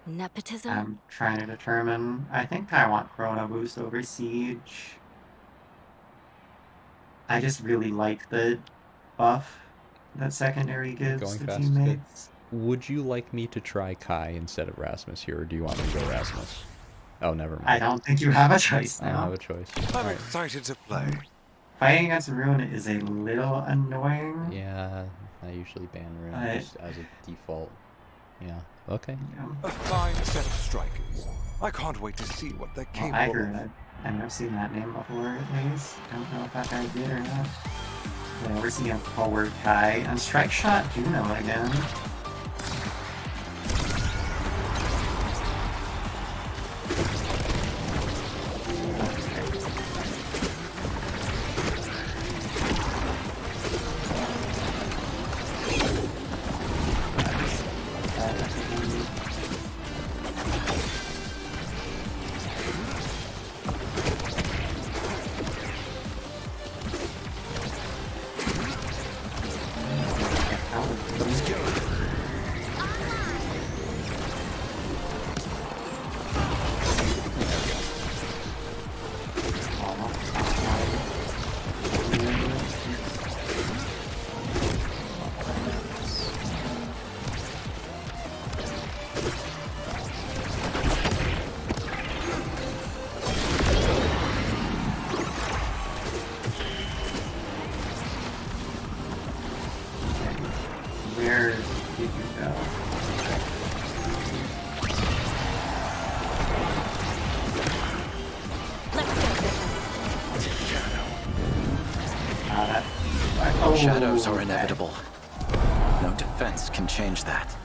Nepotism? I'm trying to determine. I think I want Chrono Boost over Siege. I just really like the buff that secondary gives Going to fast is good. teammates. Would you like me to try Kai instead of Rasmus here, or do you want me to go Rasmus? Oh, never mind. I don't think you have a choice I don't now. have a choice. I'm Alright. excited to play. Fighting against Rune is a little annoying. Yeah, I usually ban Rune I- just as a default. Yeah, okay. Yeah. A fine set of strikers. I can't wait to see what they're Well, capable I of. heard it. I've never seen that name before, at least. I don't know if that guy did or not. Yeah, we're seeing forward Kai and strike shot Juno again. Where did you go? That, oh, Shadows are okay. inevitable. No defense can change that.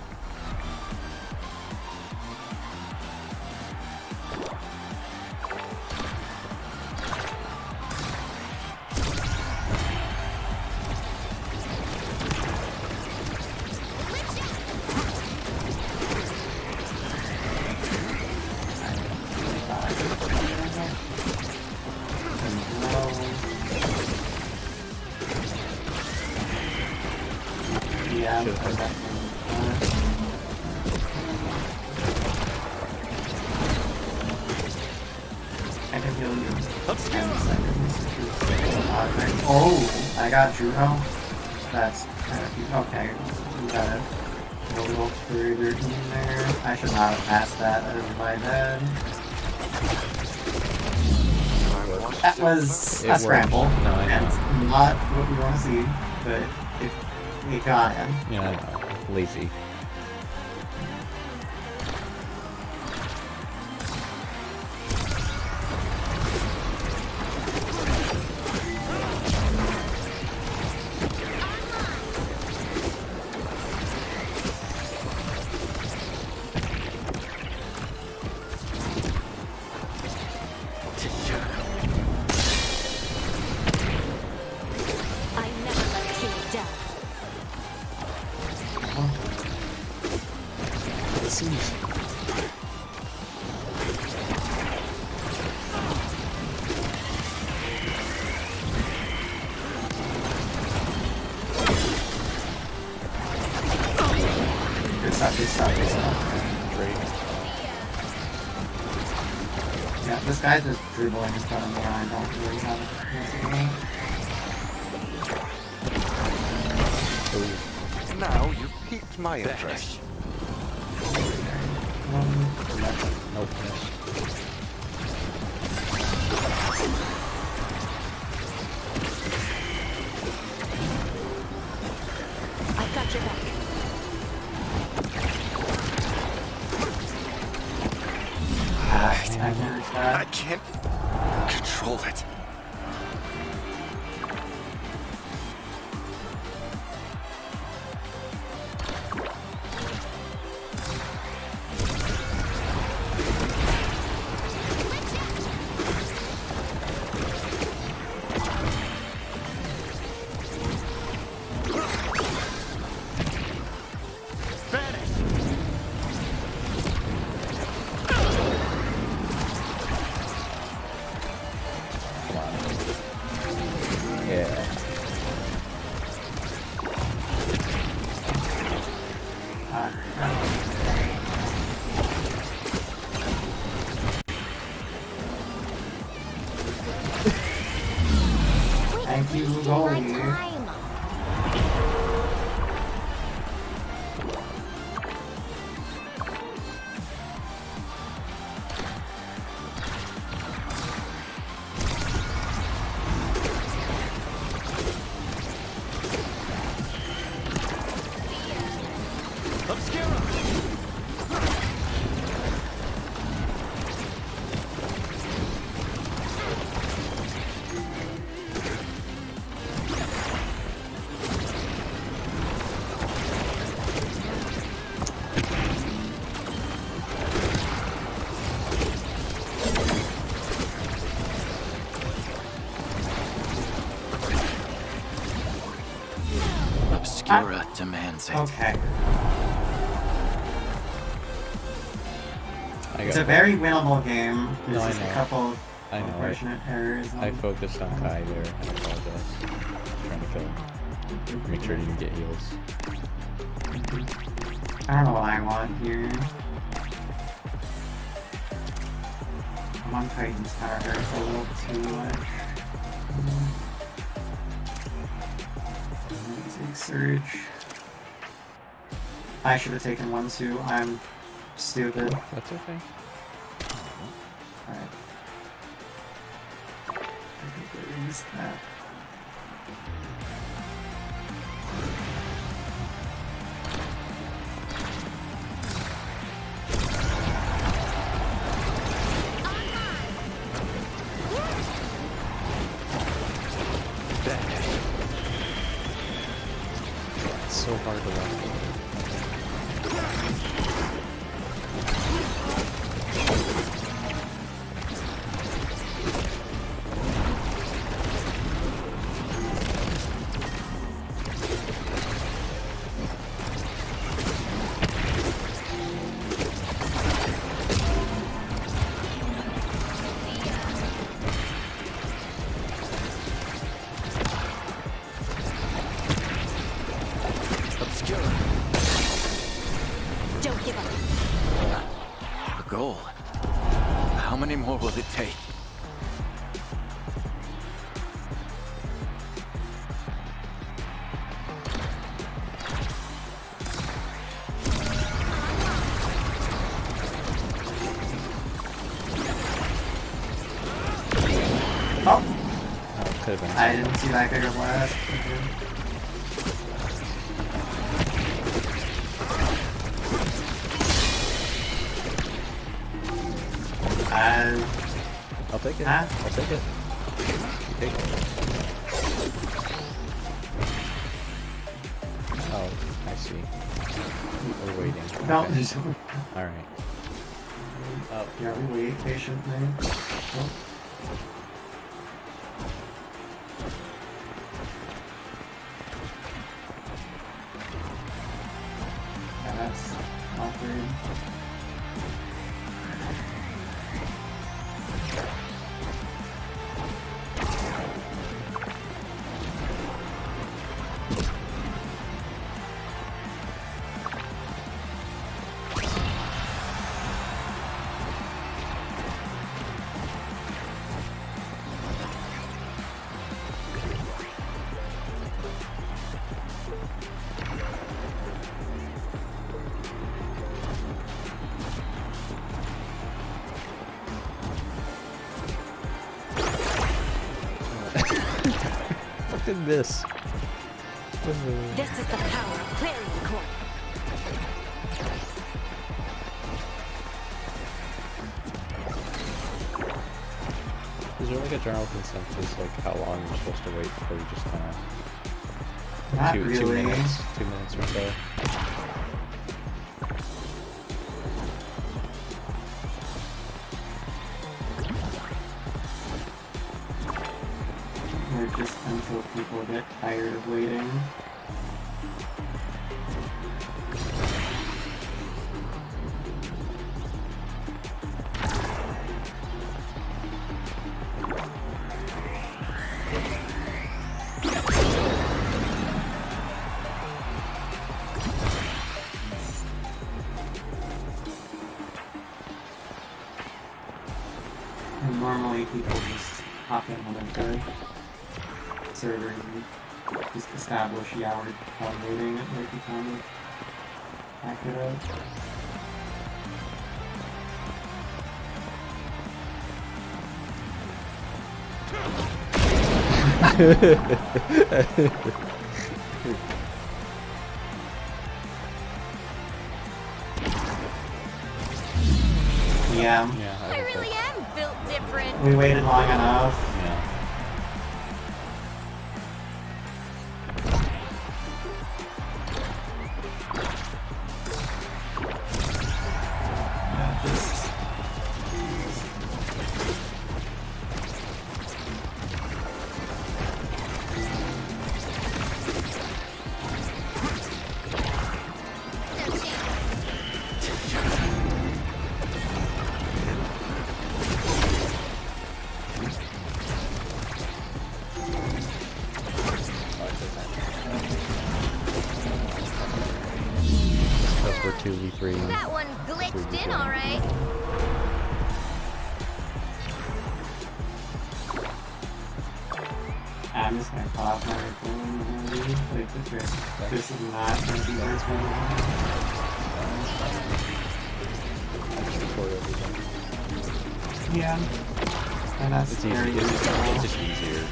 Yeah, Should've I'm had back. I can heal you. 10 seconds. Oh, I got Juno. That's okay. You got it. A little further in there. I should not have passed that over my head. That was It a worked. scramble, No, I know. and not what we want to see, but it got him. Yeah, I know. Lazy. I never let you down. This seems Good stuff, good stuff, good stuff. Yeah, this guy's just dribbling in front of me. I don't really have a chance Now you've piqued my interest. Nope, missed. I've got your back. I can't control it. Come on. Yeah. Thank you, Wasting my goalie. time. Obscura demands it. Okay. I It's got a very winnable game. There's No, I just a know. couple I know. unfortunate errors. I focused on Kai there. I apologize. Trying to kill him. Make sure he didn't get heals. I don't know what I want here. I'm on Titan's Tower. It's a little too much. Take Surge. I should have taken 1-2. I'm stupid. That's okay. Alright. I think I used that. It's so hard to run. Don't give up. A goal. How many more will it take? Oh! Could have been. I didn't see that bigger blast. I'll take it. Huh? I'll take it. You take it. Oh, I see. We're waiting. No, Okay. there's Alright. Oh, yeah, we wait patiently. Oh. Yeah, that's awkward. fucking miss. This is the power of Clarion Court. Is there like a general consensus like how long you're supposed to wait before you just kind of Not two really. minutes, 2 minutes or so? Or just until people get tired of waiting. And normally people just hop in when they're good. Server and just establish Yoward while waiting at like the time of accurate. Yeah. Yeah, I think really that's- am built different. We waited long enough. Yeah. Yeah, just... No chance. That's where 2v3. That one glitched in all right. I'm just gonna pop my phone. Like, this is not gonna be very fun. Record everything. Yeah. And that's It's very easy. It's useful. just easier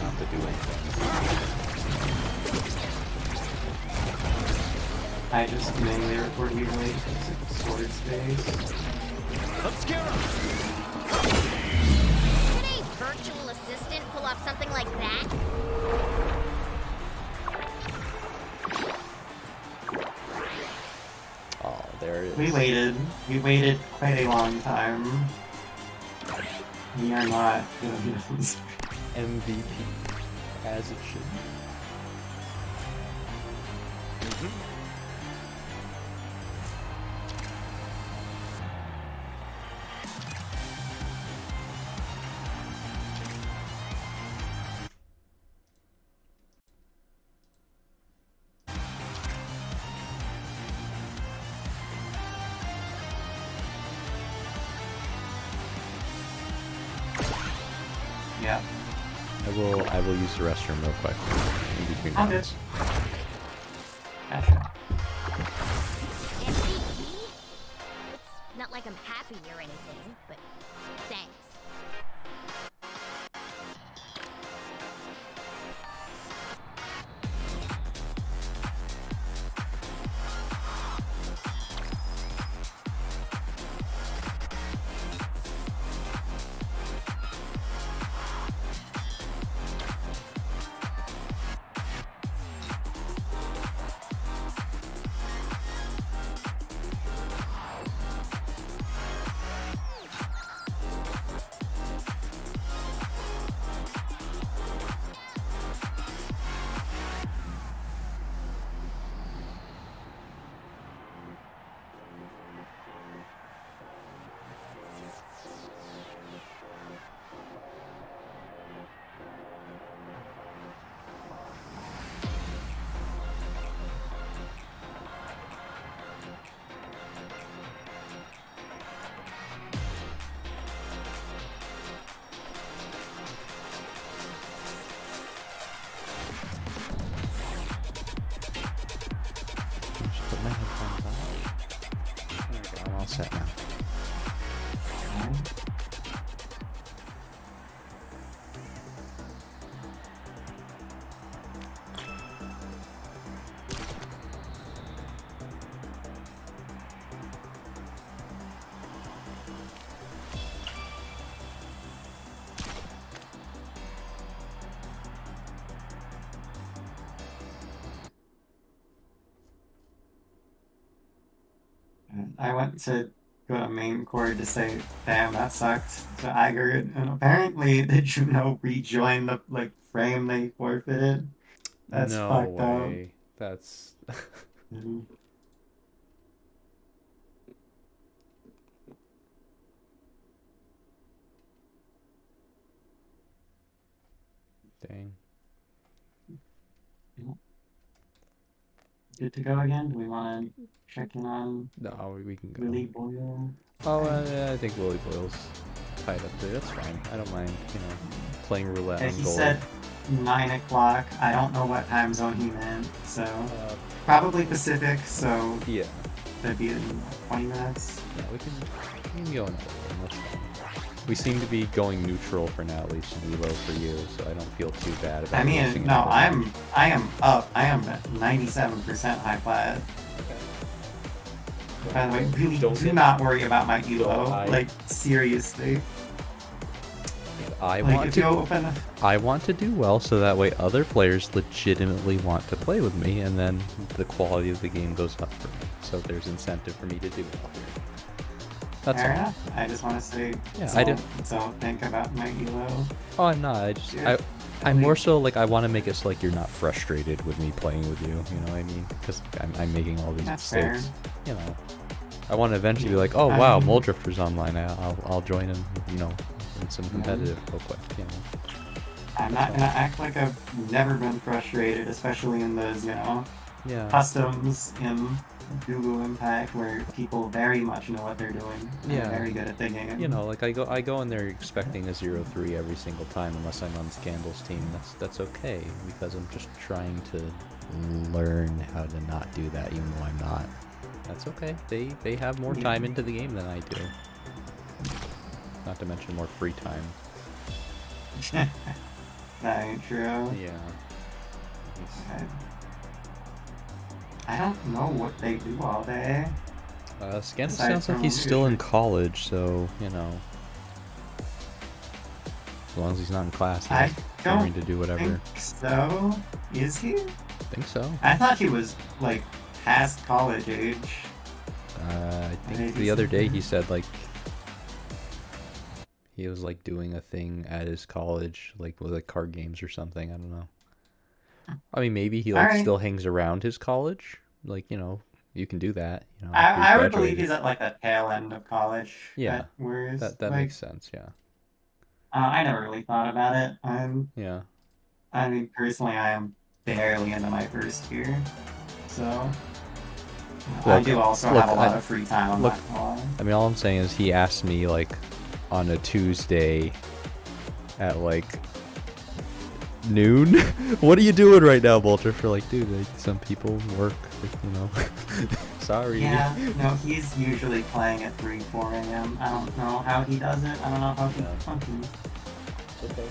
not to do anything. I just mainly record usually because it's sword space. Could a virtual assistant pull off something like that? Oh, there it is. We waited. We waited quite a long time. We are not gonna do this. MVP, as it should be. Yeah. I will use the restroom real quick in between Okay. rounds. Gotcha. MVP? It's not like I'm happy or anything, but thanks. Just put my headphones on. There we go. I'm all set now. I went to go to main core to say, damn, that sucked, to Igor, and apparently the Juno rejoined the frame they forfeited. That's no fucked way. That's up. Mhm. dang. Good to go again? Do we want to check in on No, we can go. Willy Boyle? Oh, yeah, I think Willy Boyle's tied up there. That's fine. I don't mind, playing roulette Yeah, on he gold. said 9 o'clock. I don't know what time zone he meant, so Uh, probably Pacific, so yeah. that'd be in 20 minutes. Yeah, we can go in that one. That's fine. We seem to be going neutral for now, at least in Elo for you, so I don't feel too bad about I mean, losing no, another I am up. I am at 97% high plat. By the way, really Don't do get- not worry about my Don't elo. I- Like, seriously. I Like, want if to you open... I want to do well so that way other players legitimately want to play with me, and then the quality of the game goes up for me. So there's incentive for me to do well here. That's Fair all. enough. I just want to say, Yeah, I don't think about my elo. Oh, I'm not. I just Yeah. I'm more so like I want to make it so like you're not frustrated with me playing with you. You know what I mean? Because I'm making all these That's mistakes. fair. You know, I want to eventually be like, oh wow, Um, Muldrifter's online. I'll join in. You know, in some competitive real quick. You know. I'm not gonna act like I've never been frustrated, especially in those, Yeah. customs in Google Impact where people very much know what they're doing. They're Yeah. very good at the game. You know, like I go in there expecting a 0-3 every single time unless I'm on Scandal's team. That's okay because I'm just trying to learn how to not do that even though I'm not. That's okay. They have more time into the game than I do. Not to mention more free time. That ain't true. Yeah. Okay. I don't know what they do all day. Scandal Aside sounds like from he's still in music. college, so, you know. As long as he's not in class, I he's don't free to do whatever. think so. Is he? I think so. I thought he was, like, past college age. I think Maybe the other day something. he said, like, he was, like, doing a thing at his college, like, with, like, card games or something. I don't know. I mean, maybe he, like, Alright. still hangs around his college. Like, you know, you can do that. You know, I he's would believe graduated. he's at, like, the tail end of college. Yeah, Whereas, That like, makes sense, yeah. I never really thought about it. Yeah. I mean, personally, I am barely into my first year, so I Look, do also look, have a lot I- of free time on look, that line. I mean, all I'm saying is he asked me, like, on a Tuesday at, like, noon? What are you doing right now, Bolter? For, like, dude, like, some people work, like, you know. Sorry. Yeah, no, he's usually playing at 3, 4 a.m. I don't know how he does it. I don't know how he Yeah. functions. It's okay.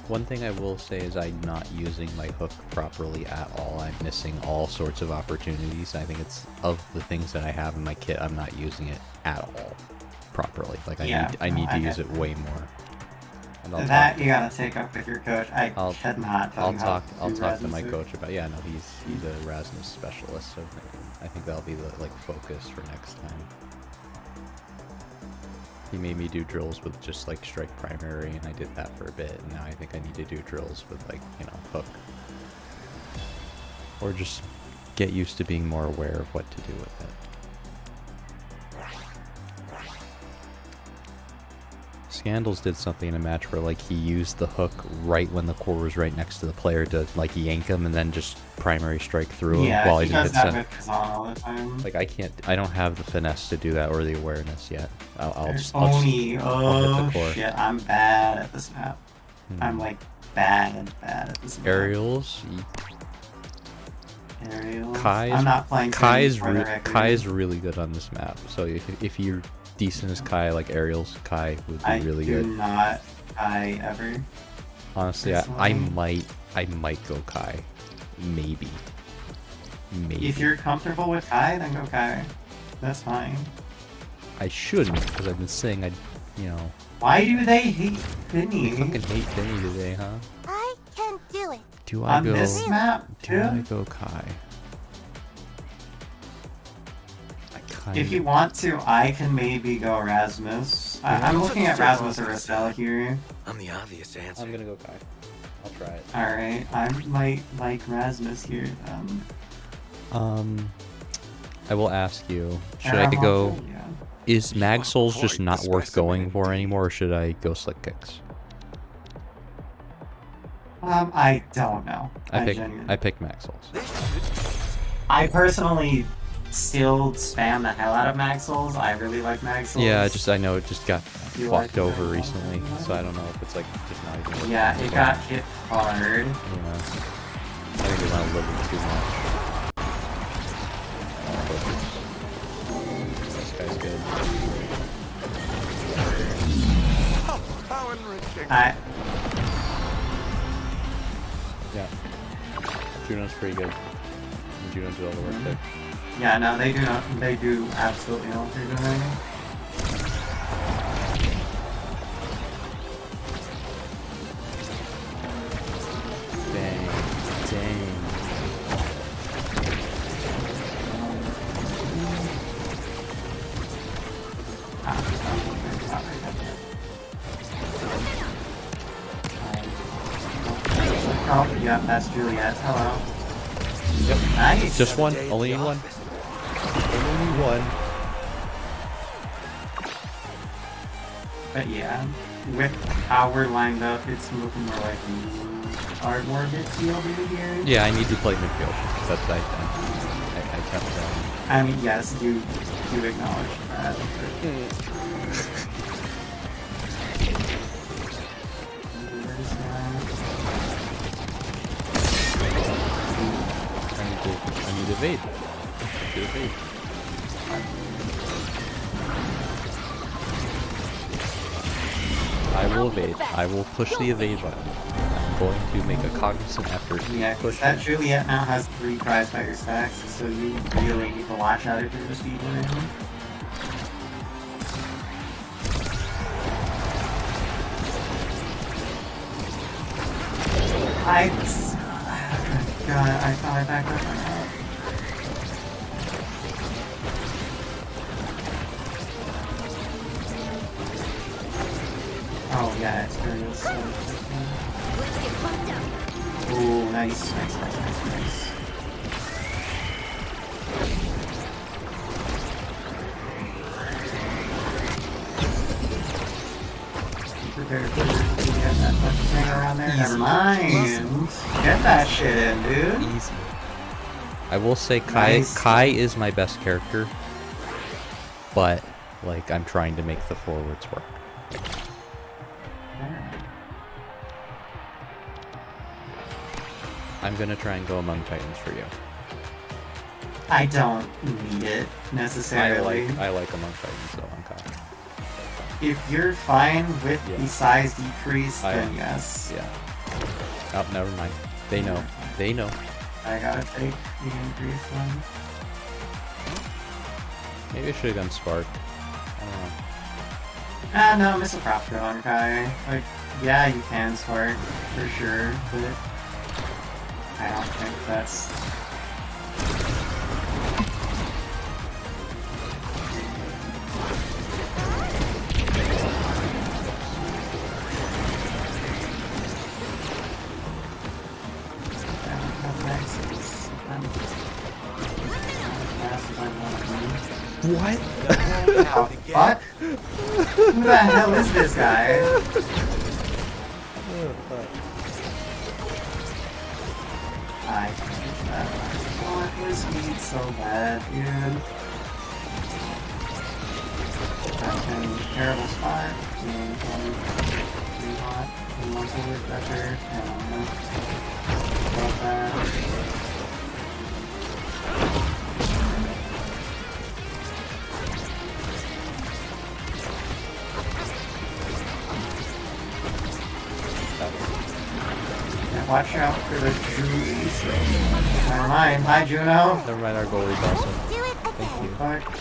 One thing I will say is I'm not using my hook properly at all. I'm missing all sorts of opportunities. I think it's of the things that I have in my kit, I'm not using it at all properly. Like Yeah, I need I to get use it way more. And I'll That talk, you gotta take up with your coach. I I'll- cannot tell you how I'll to talk to my Rasmus. coach about. Yeah, no, he's a Rasmus specialist, so I think that'll be the like focus for next time. He made me do drills with just like strike primary, and I did that for a bit. And now I think I need to do drills with like hook, or just get used to being more aware of what to do with it. Scandals did something in a match where like he used the hook right when the core was right next to the player to like yank him and then just primary strike through him Yeah, while he he didn't does hit that center. with Kazan all the time. Like I don't have the finesse to do that or the awareness yet. I'll just Only, I'll hit the core. shit, I'm bad at this map. Hmm. I'm like bad at this map. Aerials. Aerials. Kai's, I'm not playing Kai's, for the record. Kai's really good on this map. So if you're decent as Kai, like aerials, Kai would be I really do good. not Kai ever. Honestly, I might go Kai. Maybe. If you're comfortable with Kai, then go Kai. That's fine. I shouldn't, because I've been saying Why do they hate they Finny? fucking hate Finny today, huh? I can do it. Do I On go? this map, Do I too? go Kai? I kind If you want to, I can maybe go Rasmus. I'm looking at Rasmus or Estelle here. I'm the obvious answer. I'm gonna go Kai. I'll try it. Alright, I might like Rasmus here then. I will ask you. Should I go? Yeah. Is Mag Souls just Quite not the worth going for specimen anymore, or should I go Slick Kicks? I don't know. I genuinely- pick Mag Souls. I personally still spam the hell out of Maxels. I really like Maxels. Yeah, I know it just got You like fucked it over very recently, much? so I don't know if it's like just not even. Yeah, it got hit hard. You know, I think it's not living too much. This guy's good. How enriching. Yeah. Juno's pretty good. Juno did all the work there. Yeah, no, they do not. They do absolutely know what they're doing. Dang. Dang. Oh, yeah, that's Juliet. Hello. Yep. Nice. Just one. Only need one. Only need one. But yeah, with how we're lined up, it's looking more like our more midfield in here. Yeah, I need to play midfield. That's I kept I mean, yes, you acknowledge that. I need to evade. I will evade. I will push the evade button. I'm going to make a cognizant effort to Yeah, push because that it. Juliet now has 3 prize fighter stacks, so you really need to watch out if you're just speed running. God, I thought I backed up on that. Oh yeah, experience. Let's get pumped up. Ooh, nice. Prepare for get that fucking thing around there. Never mind. Get that shit in, dude. Easy. I will say Kai is my best character, but like I'm trying to make the forwards work. I'm gonna try and go among Titans for you. I don't need it necessarily. I like among Titans though on Kai. If you're fine with Yeah. the size decrease, I then am. yes. Yeah. Oh, never mind. They know. They know. I gotta take the increase one. Maybe I should have gone Spark. I don't know. No, Missile Prophet on Kai. Like, yeah, you can spark, for sure, but I don't think that's... What? What? Who the hell is this guy? I can't that. I want his speed so bad, dude. That's in a terrible spot. And too hot. He wants to look better. And about that. Watch out for the Julies. Never mind. Hi, Juno. Never mind, our goalie's awesome. Do it Thank you. Fuck.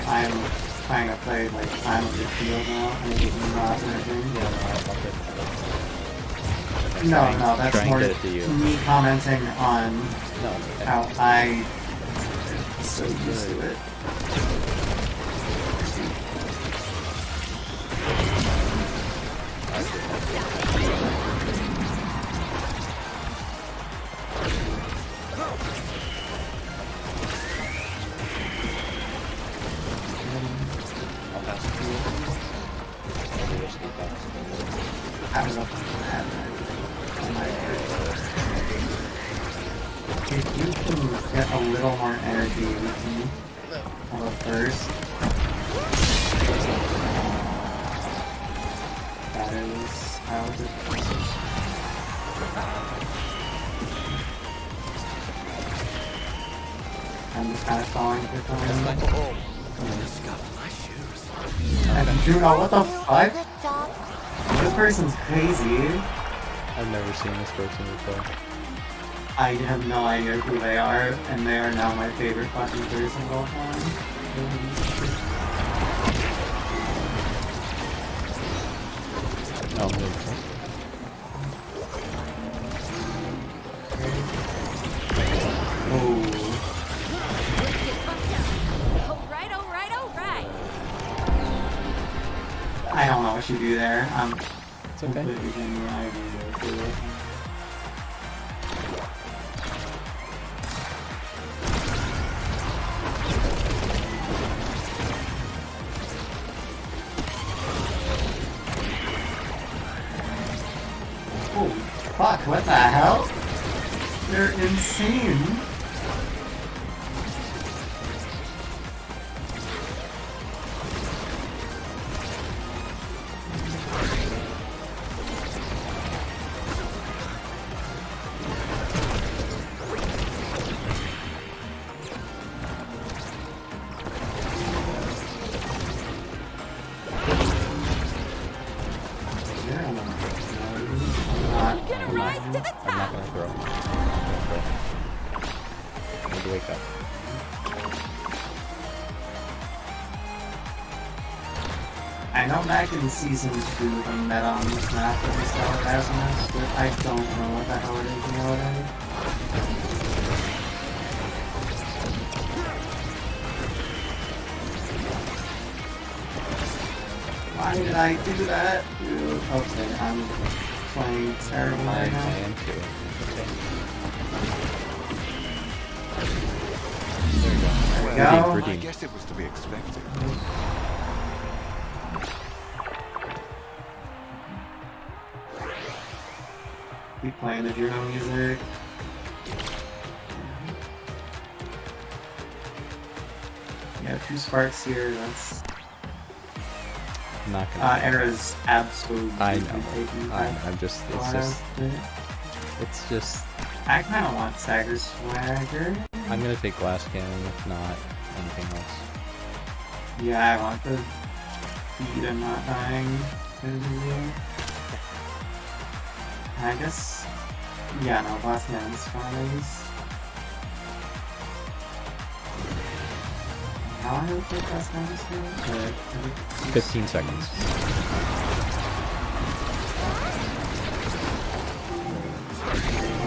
I'm trying to play like time of the field now, and it's not working. No, that's Try and more get it to you. me commenting on No, okay. how I so used to it. little more energy. How about first? That is how it is. I'm just kind of falling for something. And Juno, what the fuck? Good job. This person's crazy. I've never seen this person before. I have no idea who they are, and they are now my favorite fucking person of all time. Oh, there we go. Oh. Alright, alright, alright. I don't know what you do there. I'm It's okay. completely getting the idea of it. Holy fuck, what the hell? They're insane. Gonna rise to the I'm not top. gonna throw. I need to wake up. I know back in season 2 they met on this map and they started as this, but I don't know what the hell it is nowadays. Why did I do that? Dude, okay, I'm playing terrible I right now. am too. Okay. There we Redeem, go. redeem. I guess it was to be expected. Keep playing the Juno music. Yeah, 2 sparks here, that's... I'm not gonna. Era's absolutely I know. taking I'm just. It's just. I kind of want Stagger Swagger. I'm gonna take glass cannon, if not anything else. Yeah, I want the feed and not dying. I guess. Yeah, no, glass cannon's fine. How long did it take glass cannon's for? 15 seconds.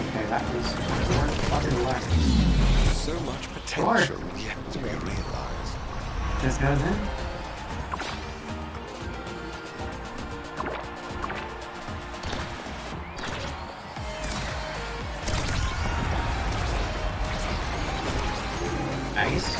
Okay, that was fucking luck. So much potential yet to be realized. Just goes in. Nice.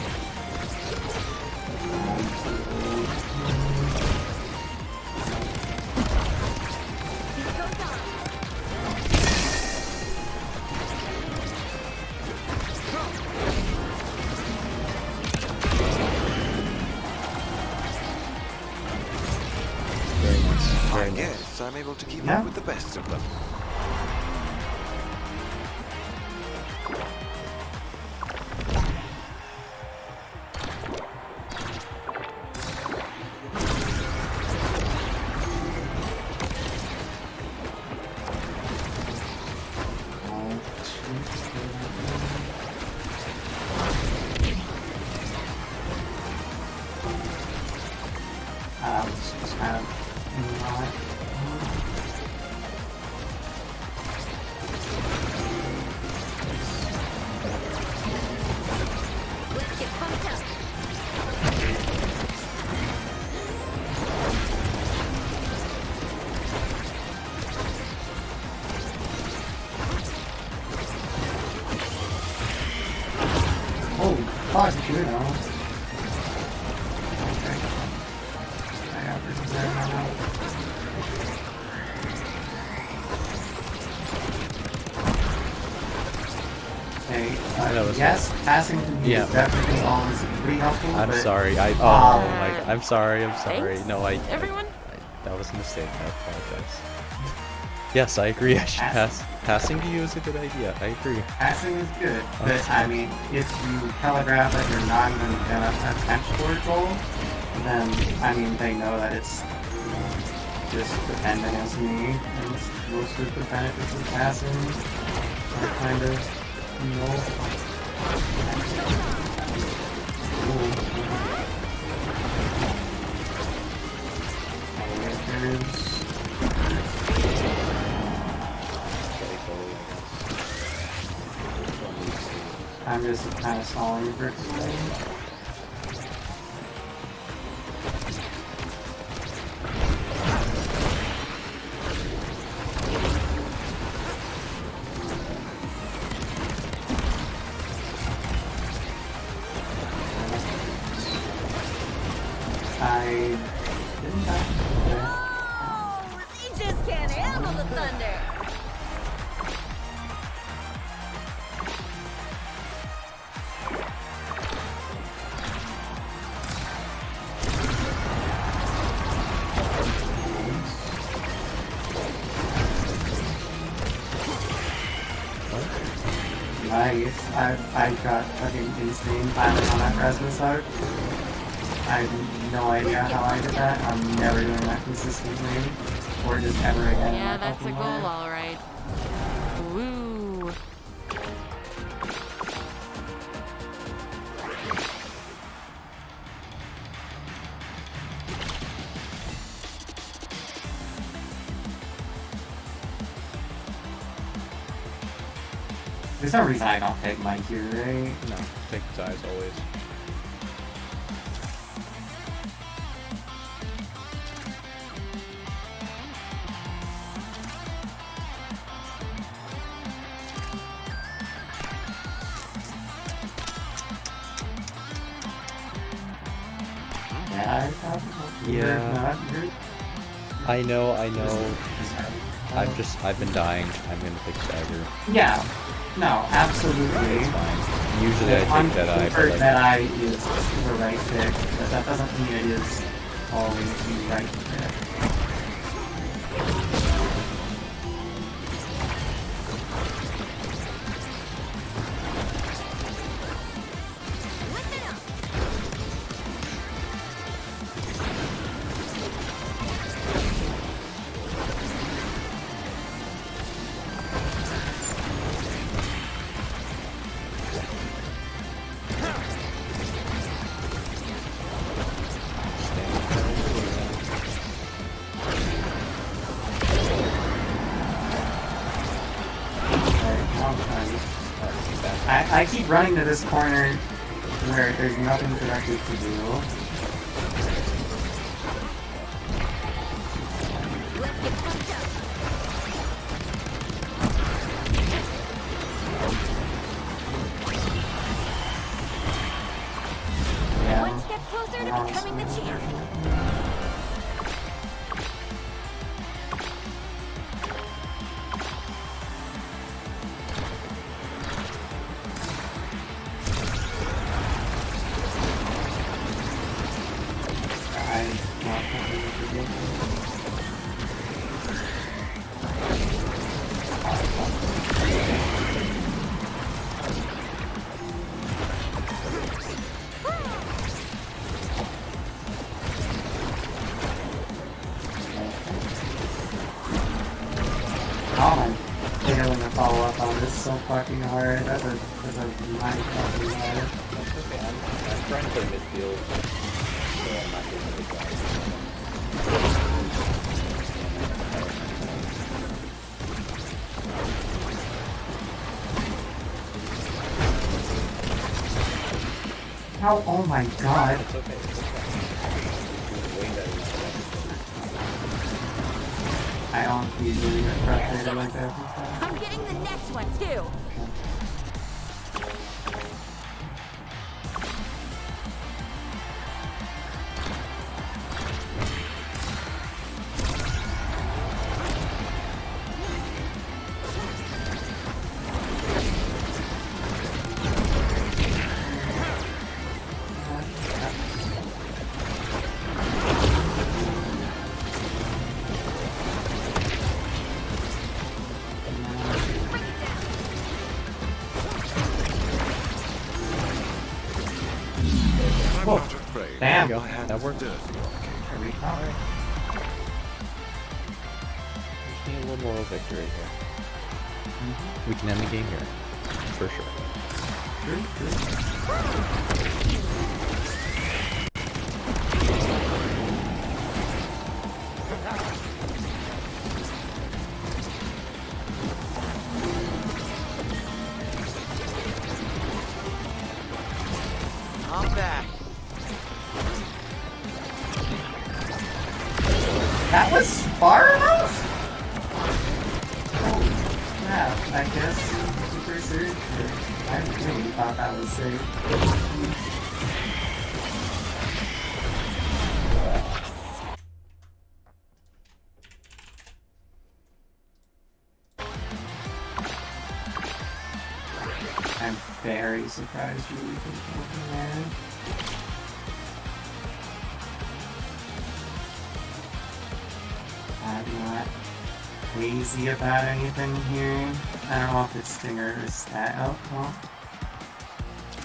Very nice. I Very nice. guess I'm able to keep Yeah. up with the best of them. It's kind of not. Let's get pumped up. Holy fuck, you know. Okay. I got this there now. Okay, That was yes, passing to me Yeah. is definitely always pretty helpful. I'm but, sorry. um, I'm sorry. I'm sorry. Thanks, No, everyone? that was a mistake. I apologize. Yes, I agree. I should pass. Passing to you is a good idea. I agree. Passing is good, but I mean, if you telegraph that you're not even gonna attempt for a goal, then I mean they know that it's just dependent as me, and most of the benefits of passing are kind of I'm just kind of stalling for explain. I didn't die. Oh, they just can't handle the thunder. Nice. I got fucking insane damage on that Rasmus arc. I have no idea how I did that. I'm never doing that consistently. Or just ever again. Yeah, in my that's a goal, Pokemon. alright. Woo. There's no reason I don't pick Mike here, right? No, take his eyes always. Yeah, I thought Yeah. you're I know. I've been dying. I'm gonna take Stagger. Yeah. No, absolutely. It's fine. Usually I On take Deadeye, paper, but like, Deadeye is the right pick, but that doesn't mean it is always the right pick. Listen up. I keep running to this corner where there's nothing productive to do. Let's get pumped up. Yeah. One step closer to becoming the champ. I'm not happy with the game. Oh my failing to follow up on this so fucking hard. That's a mind fucking hard. that's okay. I'm trying to play midfield, so I'm not getting the guys. How? Oh my god. It's okay. It's okay. Way better than I don't usually get frustrated like that. I'm getting the next one too. I'm Whoa. not afraid. Damn. My hands That worked. dirty, okay? There we go. Just need a little moral victory here. We can end the game here, for sure. True, true. I'm back. That was far enough? Yeah, I guess Super Surge. I really thought that was safe. I'm very surprised you even open there. I'm not crazy about anything here. I don't know if it's Stinger or Stat. Oh, well.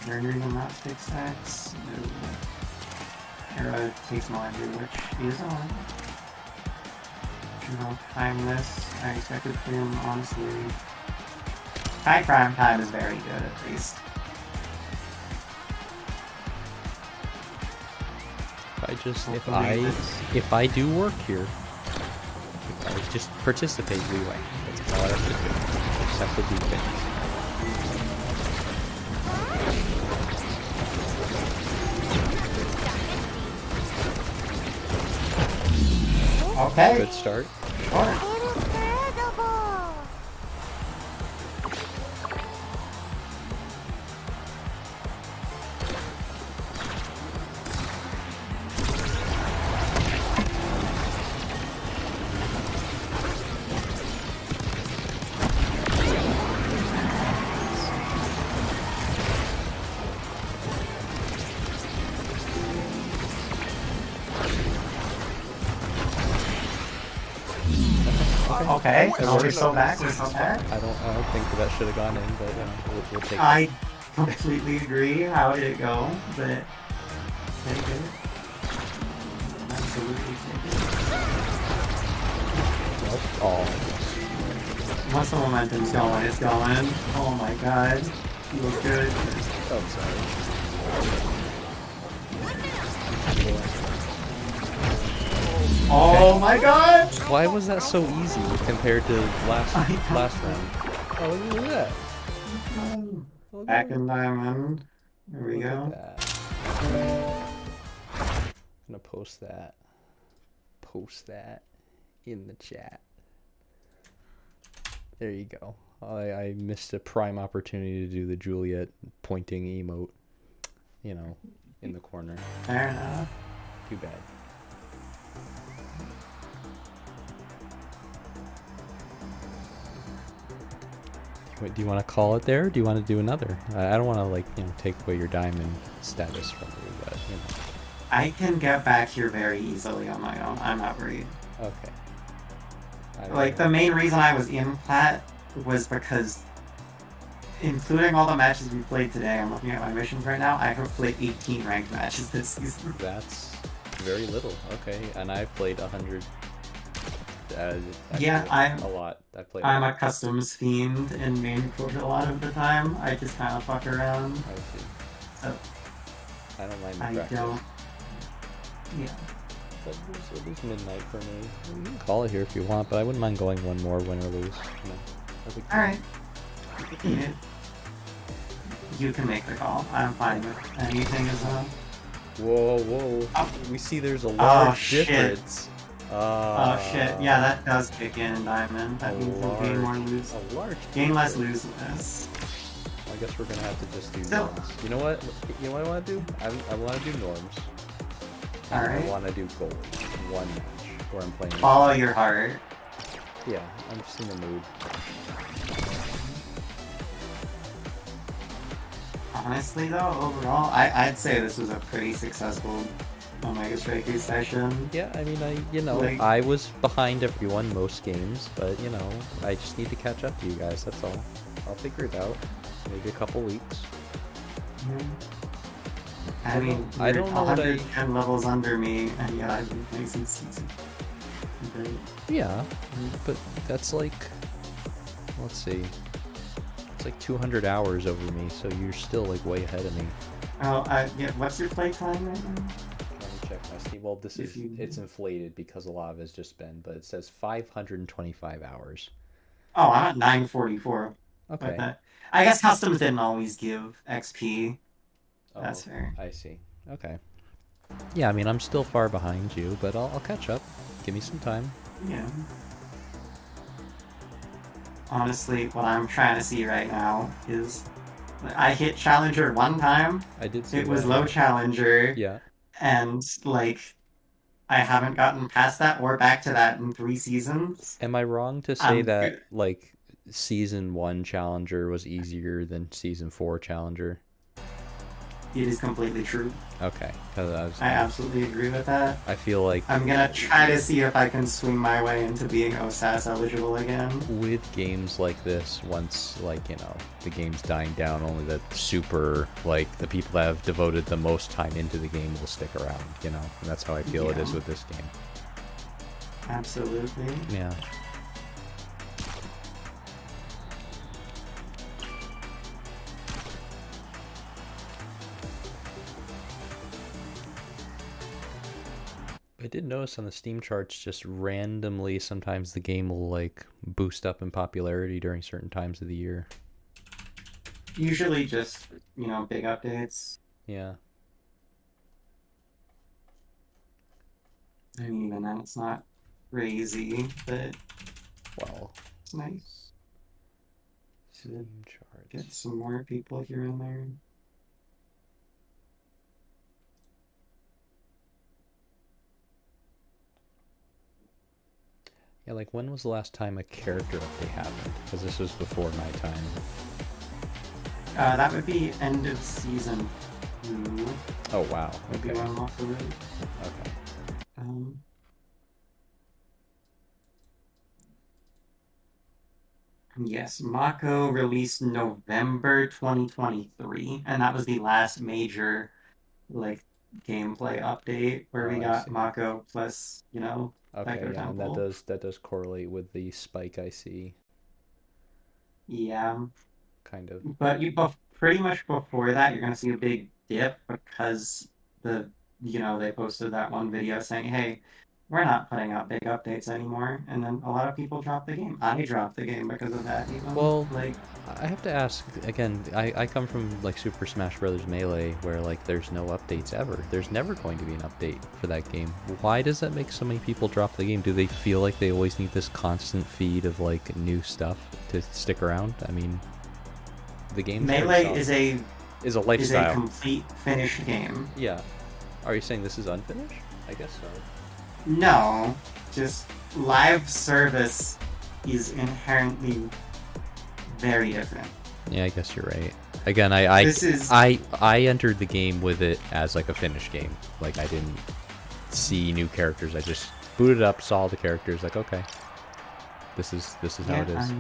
Murdering will not take stacks. No. Hera takes Melandry, which is on. No, timeless. I expected him, honestly. High prime time is very good, at least. If I do work here, if I just participate, we win. That's all I have to do. Except to do things. Okay. Good start. Sure. Incredible! Okay, oh, we're so back, we're so back. I don't think that should have gone in, but we'll take it. I completely agree. How did it go? But take it. Absolutely take it. Nope. Oh. Once the momentum's going, it's going. Oh my god. You look good. Oh, sorry. Oh my god! Why was that so easy compared to last round? Oh, look at that. Look Back at in diamond. There we go. that. I'm gonna post that. Post that in the chat. There you go. I missed a prime opportunity to do the Juliet pointing emote. You know, in the corner. Fair enough. Too bad. Wait, do you want to call it there, or do you want to do another? I don't want to, like, take away your diamond status from you, but, I can get back here very easily on my own. I'm not worried. Okay. Like, the main reason I was in plat was because, including all the matches we played today, I'm looking at my missions right now, I have played 18 ranked matches this season. That's very little. Okay, and I've played 100. Yeah, a lot. I'm a customs fiend in main court a lot of the time. I just kind of fuck around. I see. So I don't mind the I practice. don't. Yeah. But it was midnight for me. You can call it here if you want, but I wouldn't mind going one more, win or lose. That'd be cool. Alright. You can make the call. I'm fine with anything as well. Whoa, whoa. Oh. We see there's a large shit. difference. Oh shit, yeah, that does kick in diamond. That means we'll gain more lose. A large Gain less difference. lose. I guess we're gonna have to just do So- norms. You know what? You know what I want to do? I want to do norms. And Alright. I want to do gold. One match where I'm playing. Follow your heart. Yeah, I'm just in the mood. Honestly though, overall, I'd say this was a pretty successful Omega Strikers session. Yeah, I mean, Like- I was behind everyone most games, but I just need to catch up to you guys. That's all. I'll figure it out. Maybe a couple weeks. I mean, I don't know what 110 levels under me, and yet I've been playing since season. Great. Yeah, but that's like, let's see, it's like 200 hours over me, so you're still like way ahead of me. Oh, yeah. What's your playtime right now? Let me check my Steam. Well, it's inflated because a lot of it's just been, but it says 525 hours. Oh, I'm at 944. Okay. But I guess customs didn't always give XP. That's fair. I see. Okay. Yeah, I mean, I'm still far behind you, but I'll catch up. Give me some time. Yeah. Honestly, what I'm trying to see right now is I hit Challenger one time. I did see It was that. low Challenger. Yeah. And, like, I haven't gotten past that or back to that in 3 seasons. Am I wrong to say that, like, Season 1 Challenger was easier than Season 4 Challenger? It is completely true. Okay. Because I absolutely agree with that. I feel like I'm gonna try to see if I can swing my way into being OSAS eligible again. with games like this, once, like, you know, the game's dying down, only the super, like, the people that have devoted the most time into the game will stick around, you know? And that's how I feel it is with this game. Absolutely. Yeah. I did notice on the Steam charts, just randomly, sometimes the game will, like, boost up in popularity during certain times of the year. Usually just, you know, big updates. Yeah. I mean, even then it's not crazy, but Well, it's nice to Steam get charts. some more people here and there. Yeah, like, when was the last time a character update happened? Because this was before my time. That would be end of season 2. Oh, wow. Would be Okay. one off the road. Okay. Yes, Mako released November 2023, and that was the last major, like, gameplay update where we I got see. Mako plus, you know, Okay, Echo yeah, and Temple. that does correlate with the spike I see, Yeah, kind of. but pretty much before that, you're gonna see a big dip because they posted that one video saying, "Hey, we're not putting out big updates anymore," and then a lot of people dropped the game. I dropped the game because of that. Even Well, like, I have to ask, again, I come from, like, Super Smash Bros. Melee, where, like, there's no updates ever. There's never going to be an update for that game. Why does that make so many people drop the game? Do they feel like they always need this constant feed of, like, new stuff to stick around? I mean, the game Melee is a lifestyle. complete finished game. Yeah. Are you saying this is unfinished? I guess so. No, just live service is inherently very different. Yeah, I guess you're right. Again, I entered the game with it as, like, a finished game. Like, I didn't see new characters. I just booted up, saw the characters, like, okay, this is how it is.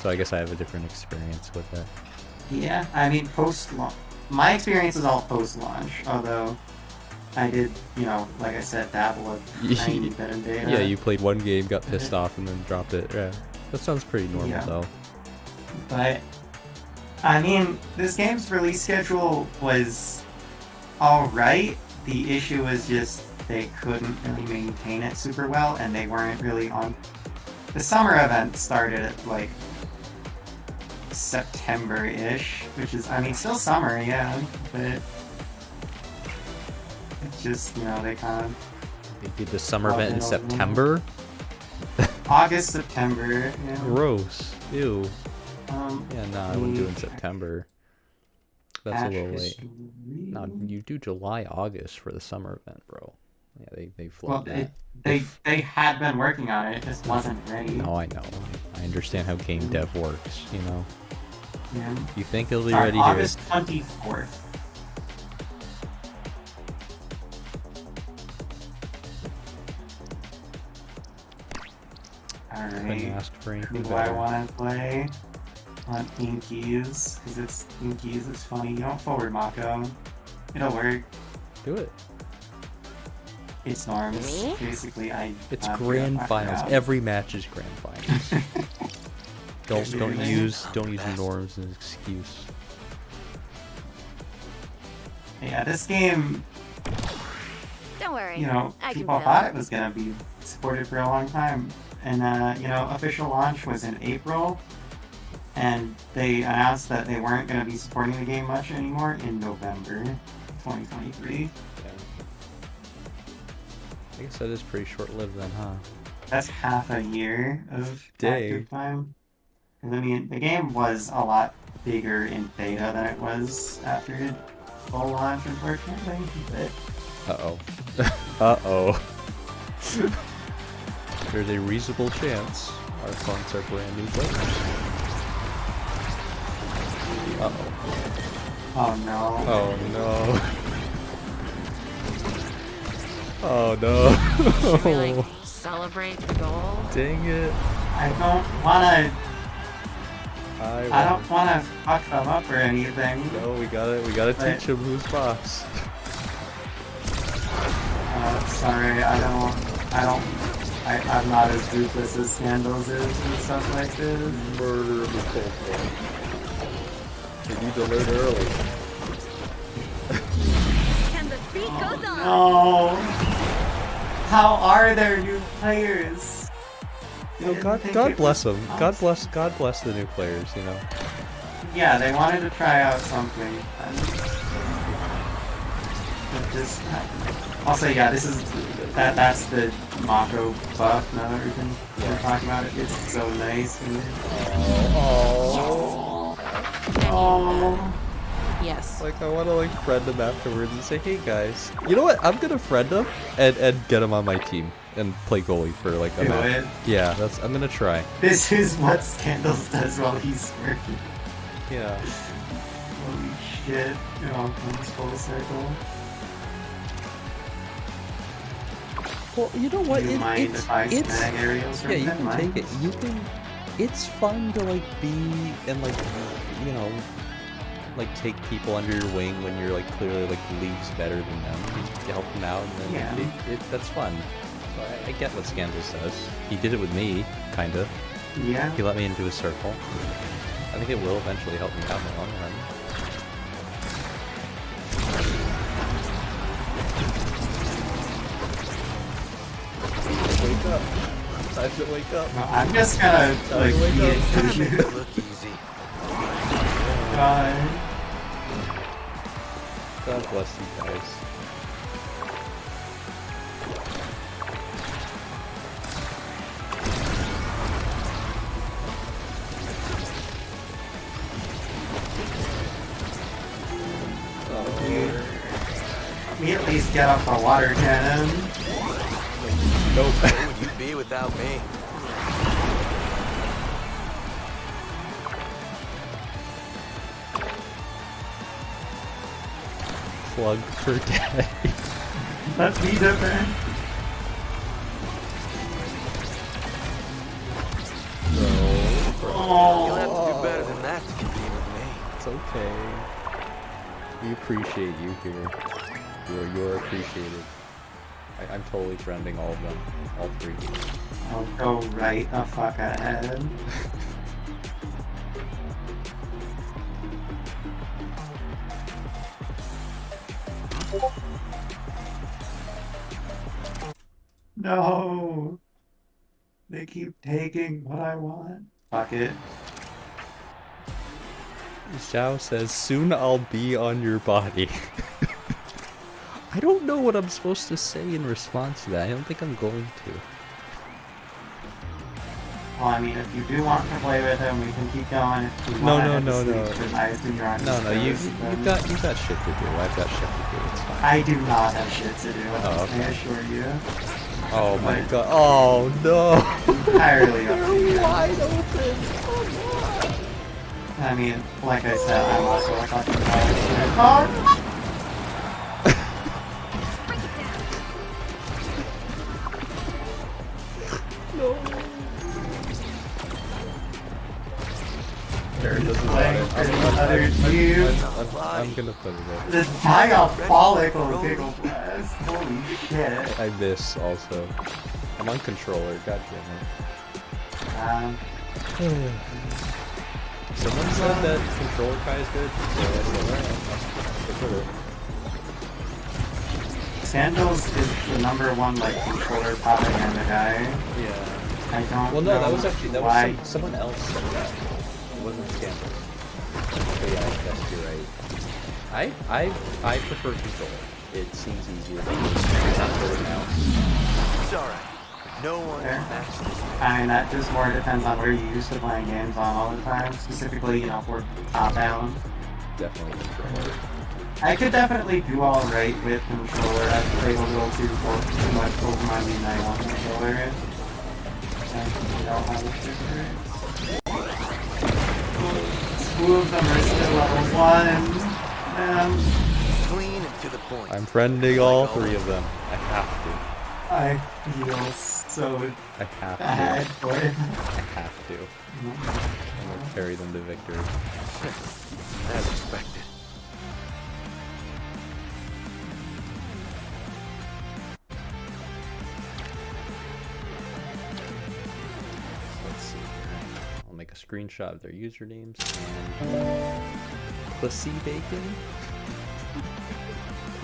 So I guess I have a different experience with it. Yeah, I mean, post-launch. My experience is all post-launch, although I did, like I said, dabble a tiny bit in beta. Yeah, you played one game, got pissed off, and then dropped it. Yeah, that sounds pretty normal, though. But, I mean, this game's release schedule was alright. The issue was just they couldn't really maintain it super well, and they weren't really on... The summer event started at, like, September-ish, which is, I mean, still summer, yeah, but it's just, they kind of... They did the summer event in September? August, September, yeah. Gross. Ew. Yeah, no, I wouldn't do it in September. That's a little late. No, you do July, August for the summer event, bro. Yeah, they flopped that. They had been working on it, it just wasn't ready. No, I know. I understand how game dev works, you know. Yeah. You think it'll be ready August 24th. Alright. Who do I want to play? On Inkies, because it's Inkies, it's funny. You don't forward Mako. It'll work. Do it. It's norms. Me? Basically, It's I grand forgot. finals. Every match is grand finals. don't Everything. use norms as an excuse. Yeah, this game, Don't worry. you know, I can people fill. thought it was gonna be supported for a long time, and you know, official launch was in April, and they announced that they weren't gonna be supporting the game much anymore in November 2023. I guess that is pretty short-lived then, huh? That's half a year of Dang. active time. 'Cause, I mean, the game was a lot bigger in beta than it was after full launch, unfortunately. But Uh-oh. Uh-oh. There's a reasonable chance our funks are brand new players. Uh-oh. oh no. Oh no. Oh no. Should we like celebrate the goal? Dang it. I don't wanna fuck them up or anything. No, we gotta But- teach him who's boss. Sorry, I'm not as ruthless as Scandals is and stuff like this. Murder of the cold. You need to learn early. And the beat goes on. No! How are there new players? They Oh, didn't God, think God it bless was them. possible. God bless the new players. You know. Yeah, they wanted to try out something. And it just happened. Also, yeah, this is that's the Mako buff. Now that we're talking about it, it's so nice. And oh, Yes. Like I want to like friend him afterwards and say, hey guys, you know what? I'm gonna friend him and get him on my team and play goalie for like a do match. it. Yeah, I'm gonna try. This is what Scandals does while he's working. Yeah. Holy shit! It all comes full circle. Well, you know what? Do you mind if I snag aerials from yeah, you them? can take it. You can. It's fun to like be and like, you know, like take people under your wing when you're like clearly like leagues better than them. To help them out, and then Yeah. that's fun. So I get what Scandal says. He did it with me, kinda. Yeah. He let me into his circle. I think it will eventually help me out in the long run. Wake up. Time to wake up. No, I'm just gonna like wake be up. it. Look easy. God. God bless you guys. Me at least get off the water cannon. Nope. Where would you be without me? Plug for daddy. Let me defend. You'll have Oh. to do better than that to compete with me. It's okay. We appreciate you here. You're appreciated. I'm totally friending all of them. All three. I'll go right the fuck ahead. No. They keep taking what I want. Fuck it. Xiao says, soon I'll be on your body. I don't know what I'm supposed to say in response to that. I don't think I'm going to. Well, I mean, if you do want to play with him, we can keep going. If you No, wanna no, head to no, sleep, no. because I assume you're on No, East no, you Coast, then got shit to do. I've got shit to do. It's fine. I do not have shit to do. Oh, okay. I assure you. Oh my god. Oh no. Entirely up to you. Wide open. I mean, like I said, I'm also a fucking college student. Oh! Aaron doesn't Playing want for it. the other team. I'm gonna put it up. The diabolical giggle blast. Holy shit. I miss also. I'm on controller, god damn it. Someone said that controller Kai is good, so I said, alright, I'll stick with it. Sandals is the #1 like controller propaganda guy. Yeah. I don't Well, know no, that was actually why. someone else said that. It wasn't Scandal. But yeah, I guess you're right. I prefer controller. It seems easier to use. It's not really mouse. It's alright. No one Fair. matches this. I mean, that just more depends on where you're used to playing games on all the time. Specifically, you know, for top-down. Definitely controller. I could definitely do alright with controller. I've played a little too much Pokemon Unite on controller. And you know how this is. Two of them are still level 1. Clean and to the point. I'm friending all three of them. I have to. I feel so I have bad to. for it. I have to. I'm gonna carry them to victory. As expected. Let's see here. I'll make a screenshot of their usernames and Pussy Bacon.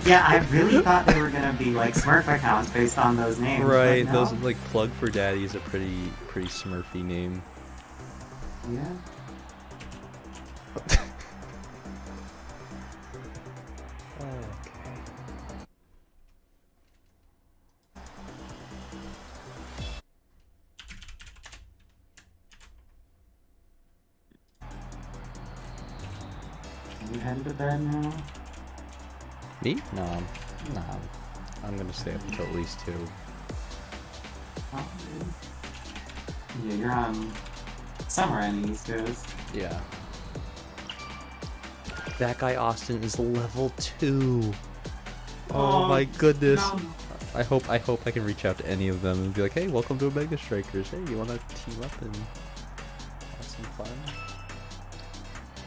Yeah, I really thought they were gonna be like Smurf accounts based on those names. Right, but no. those like Plug for Daddy is a pretty smurfy name. Yeah. Are you headed to bed now? Me? No. I'm gonna stay up until at least 2. Oh, yeah, you're on somewhere on the East Coast. Yeah. That guy Austin is level 2. Oh my goodness. No. I hope I can reach out to any of them and be like, hey, welcome to Omega Strikers. Hey, you wanna team up and have some fun?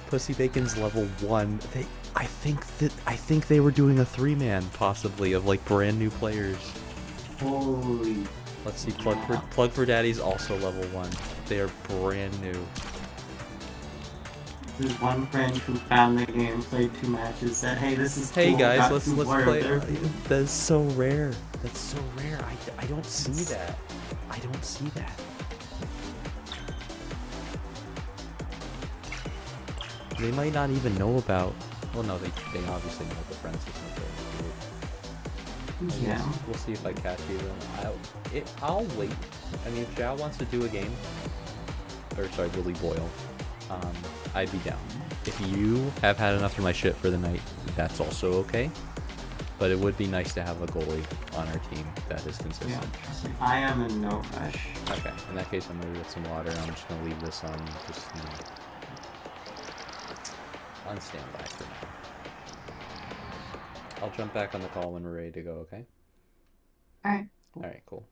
Pussy Bacon's level 1. I think they were doing a 3-man possibly of like brand new players. Holy. Let's see, Plug for Daddy's also level 1. They are brand new. There's one friend who found the game, played 2 matches, said, "Hey, this is Hey cool, guys, got let's 2 play. players." That's so rare. That's so rare. I don't see that. I don't see that. They might not even know about. Well, no, they obviously know the friends isn't there. Yeah. We'll see if I catch either. I'll wait. I mean, if Zhao wants to do a game, or sorry, Willy Boyle, I'd be down. If you have had enough of my shit for the night, that's also okay. But it would be nice to have a goalie on our team that is consistent. Yeah. I am in no rush. Okay, in that case, I'm gonna get some water. I'm just gonna leave this on, just on standby for now. I'll jump back on the call when we're ready to go. Okay. Alright. All right. Cool.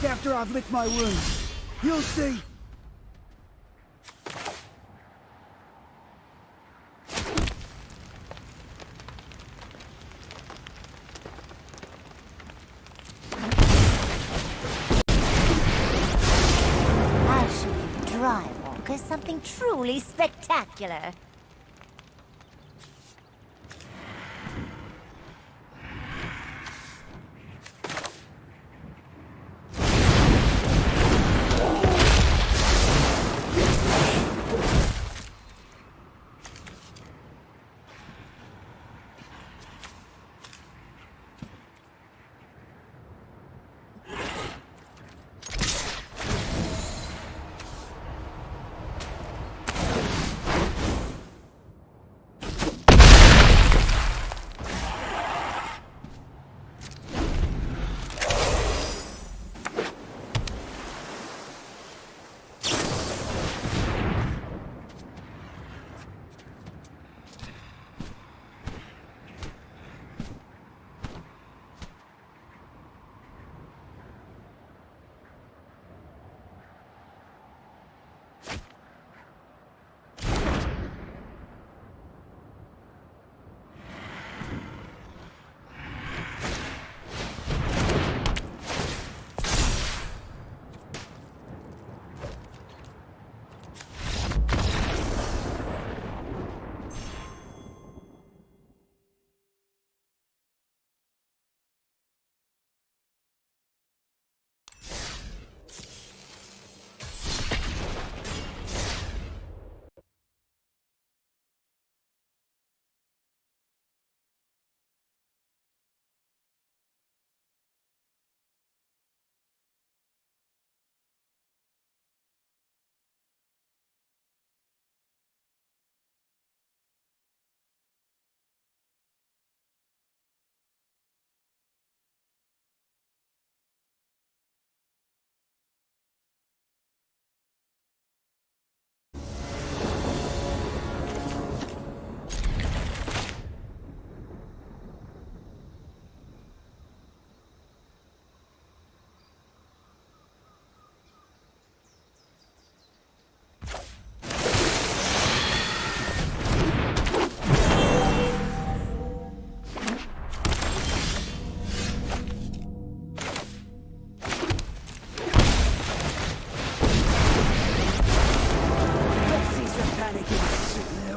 back after I've licked my wounds. You'll see. I'll show you Drywalker something truly spectacular.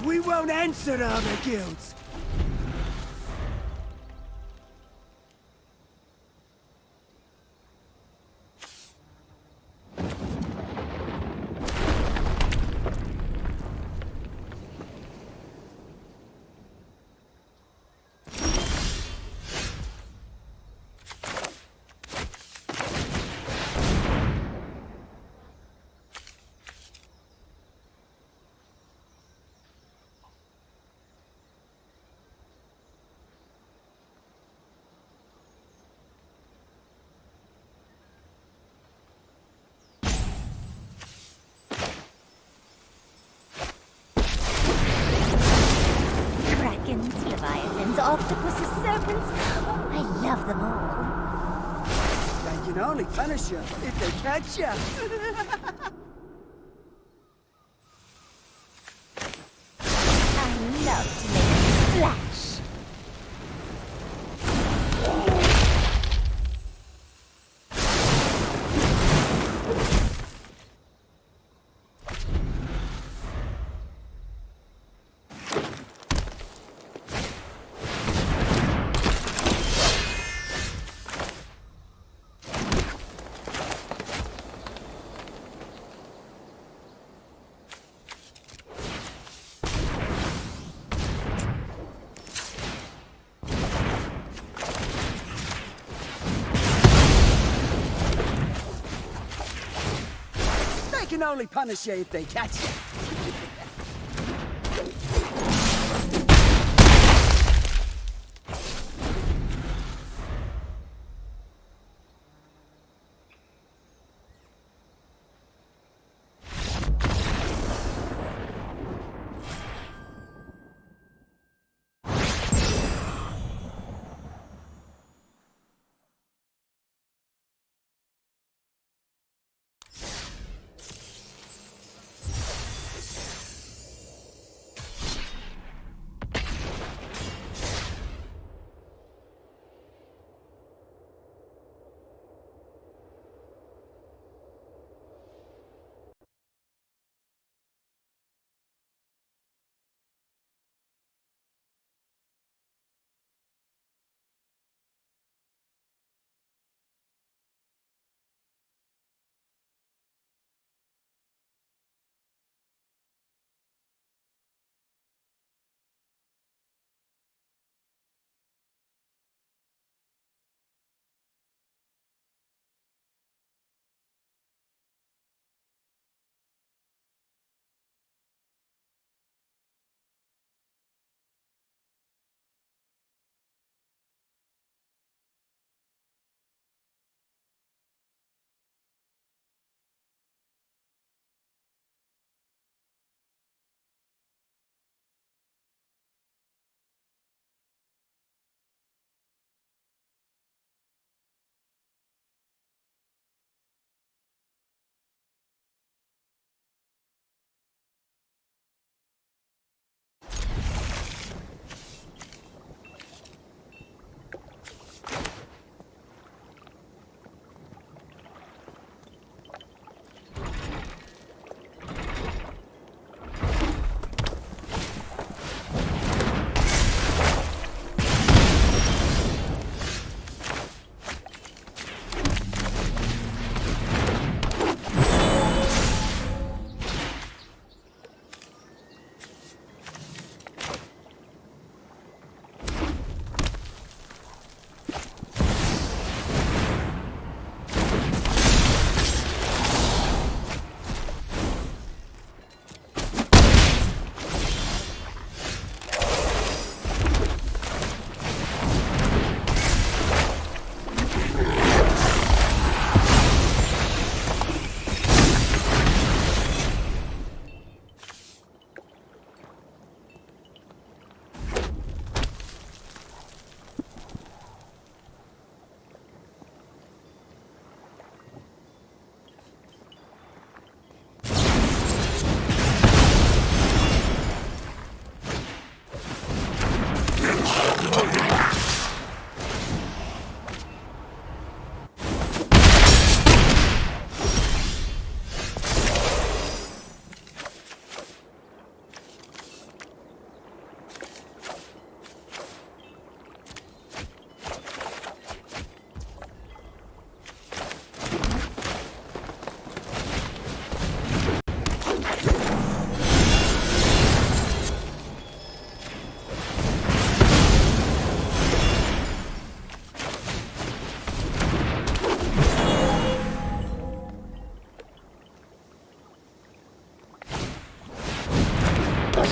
We won't answer to other guilds. Krakens, leviathans, octopuses, serpents. I love them all. They can only punish you if they catch you. I love to make a splash. They can only punish you if they catch you.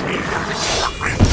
Surrender.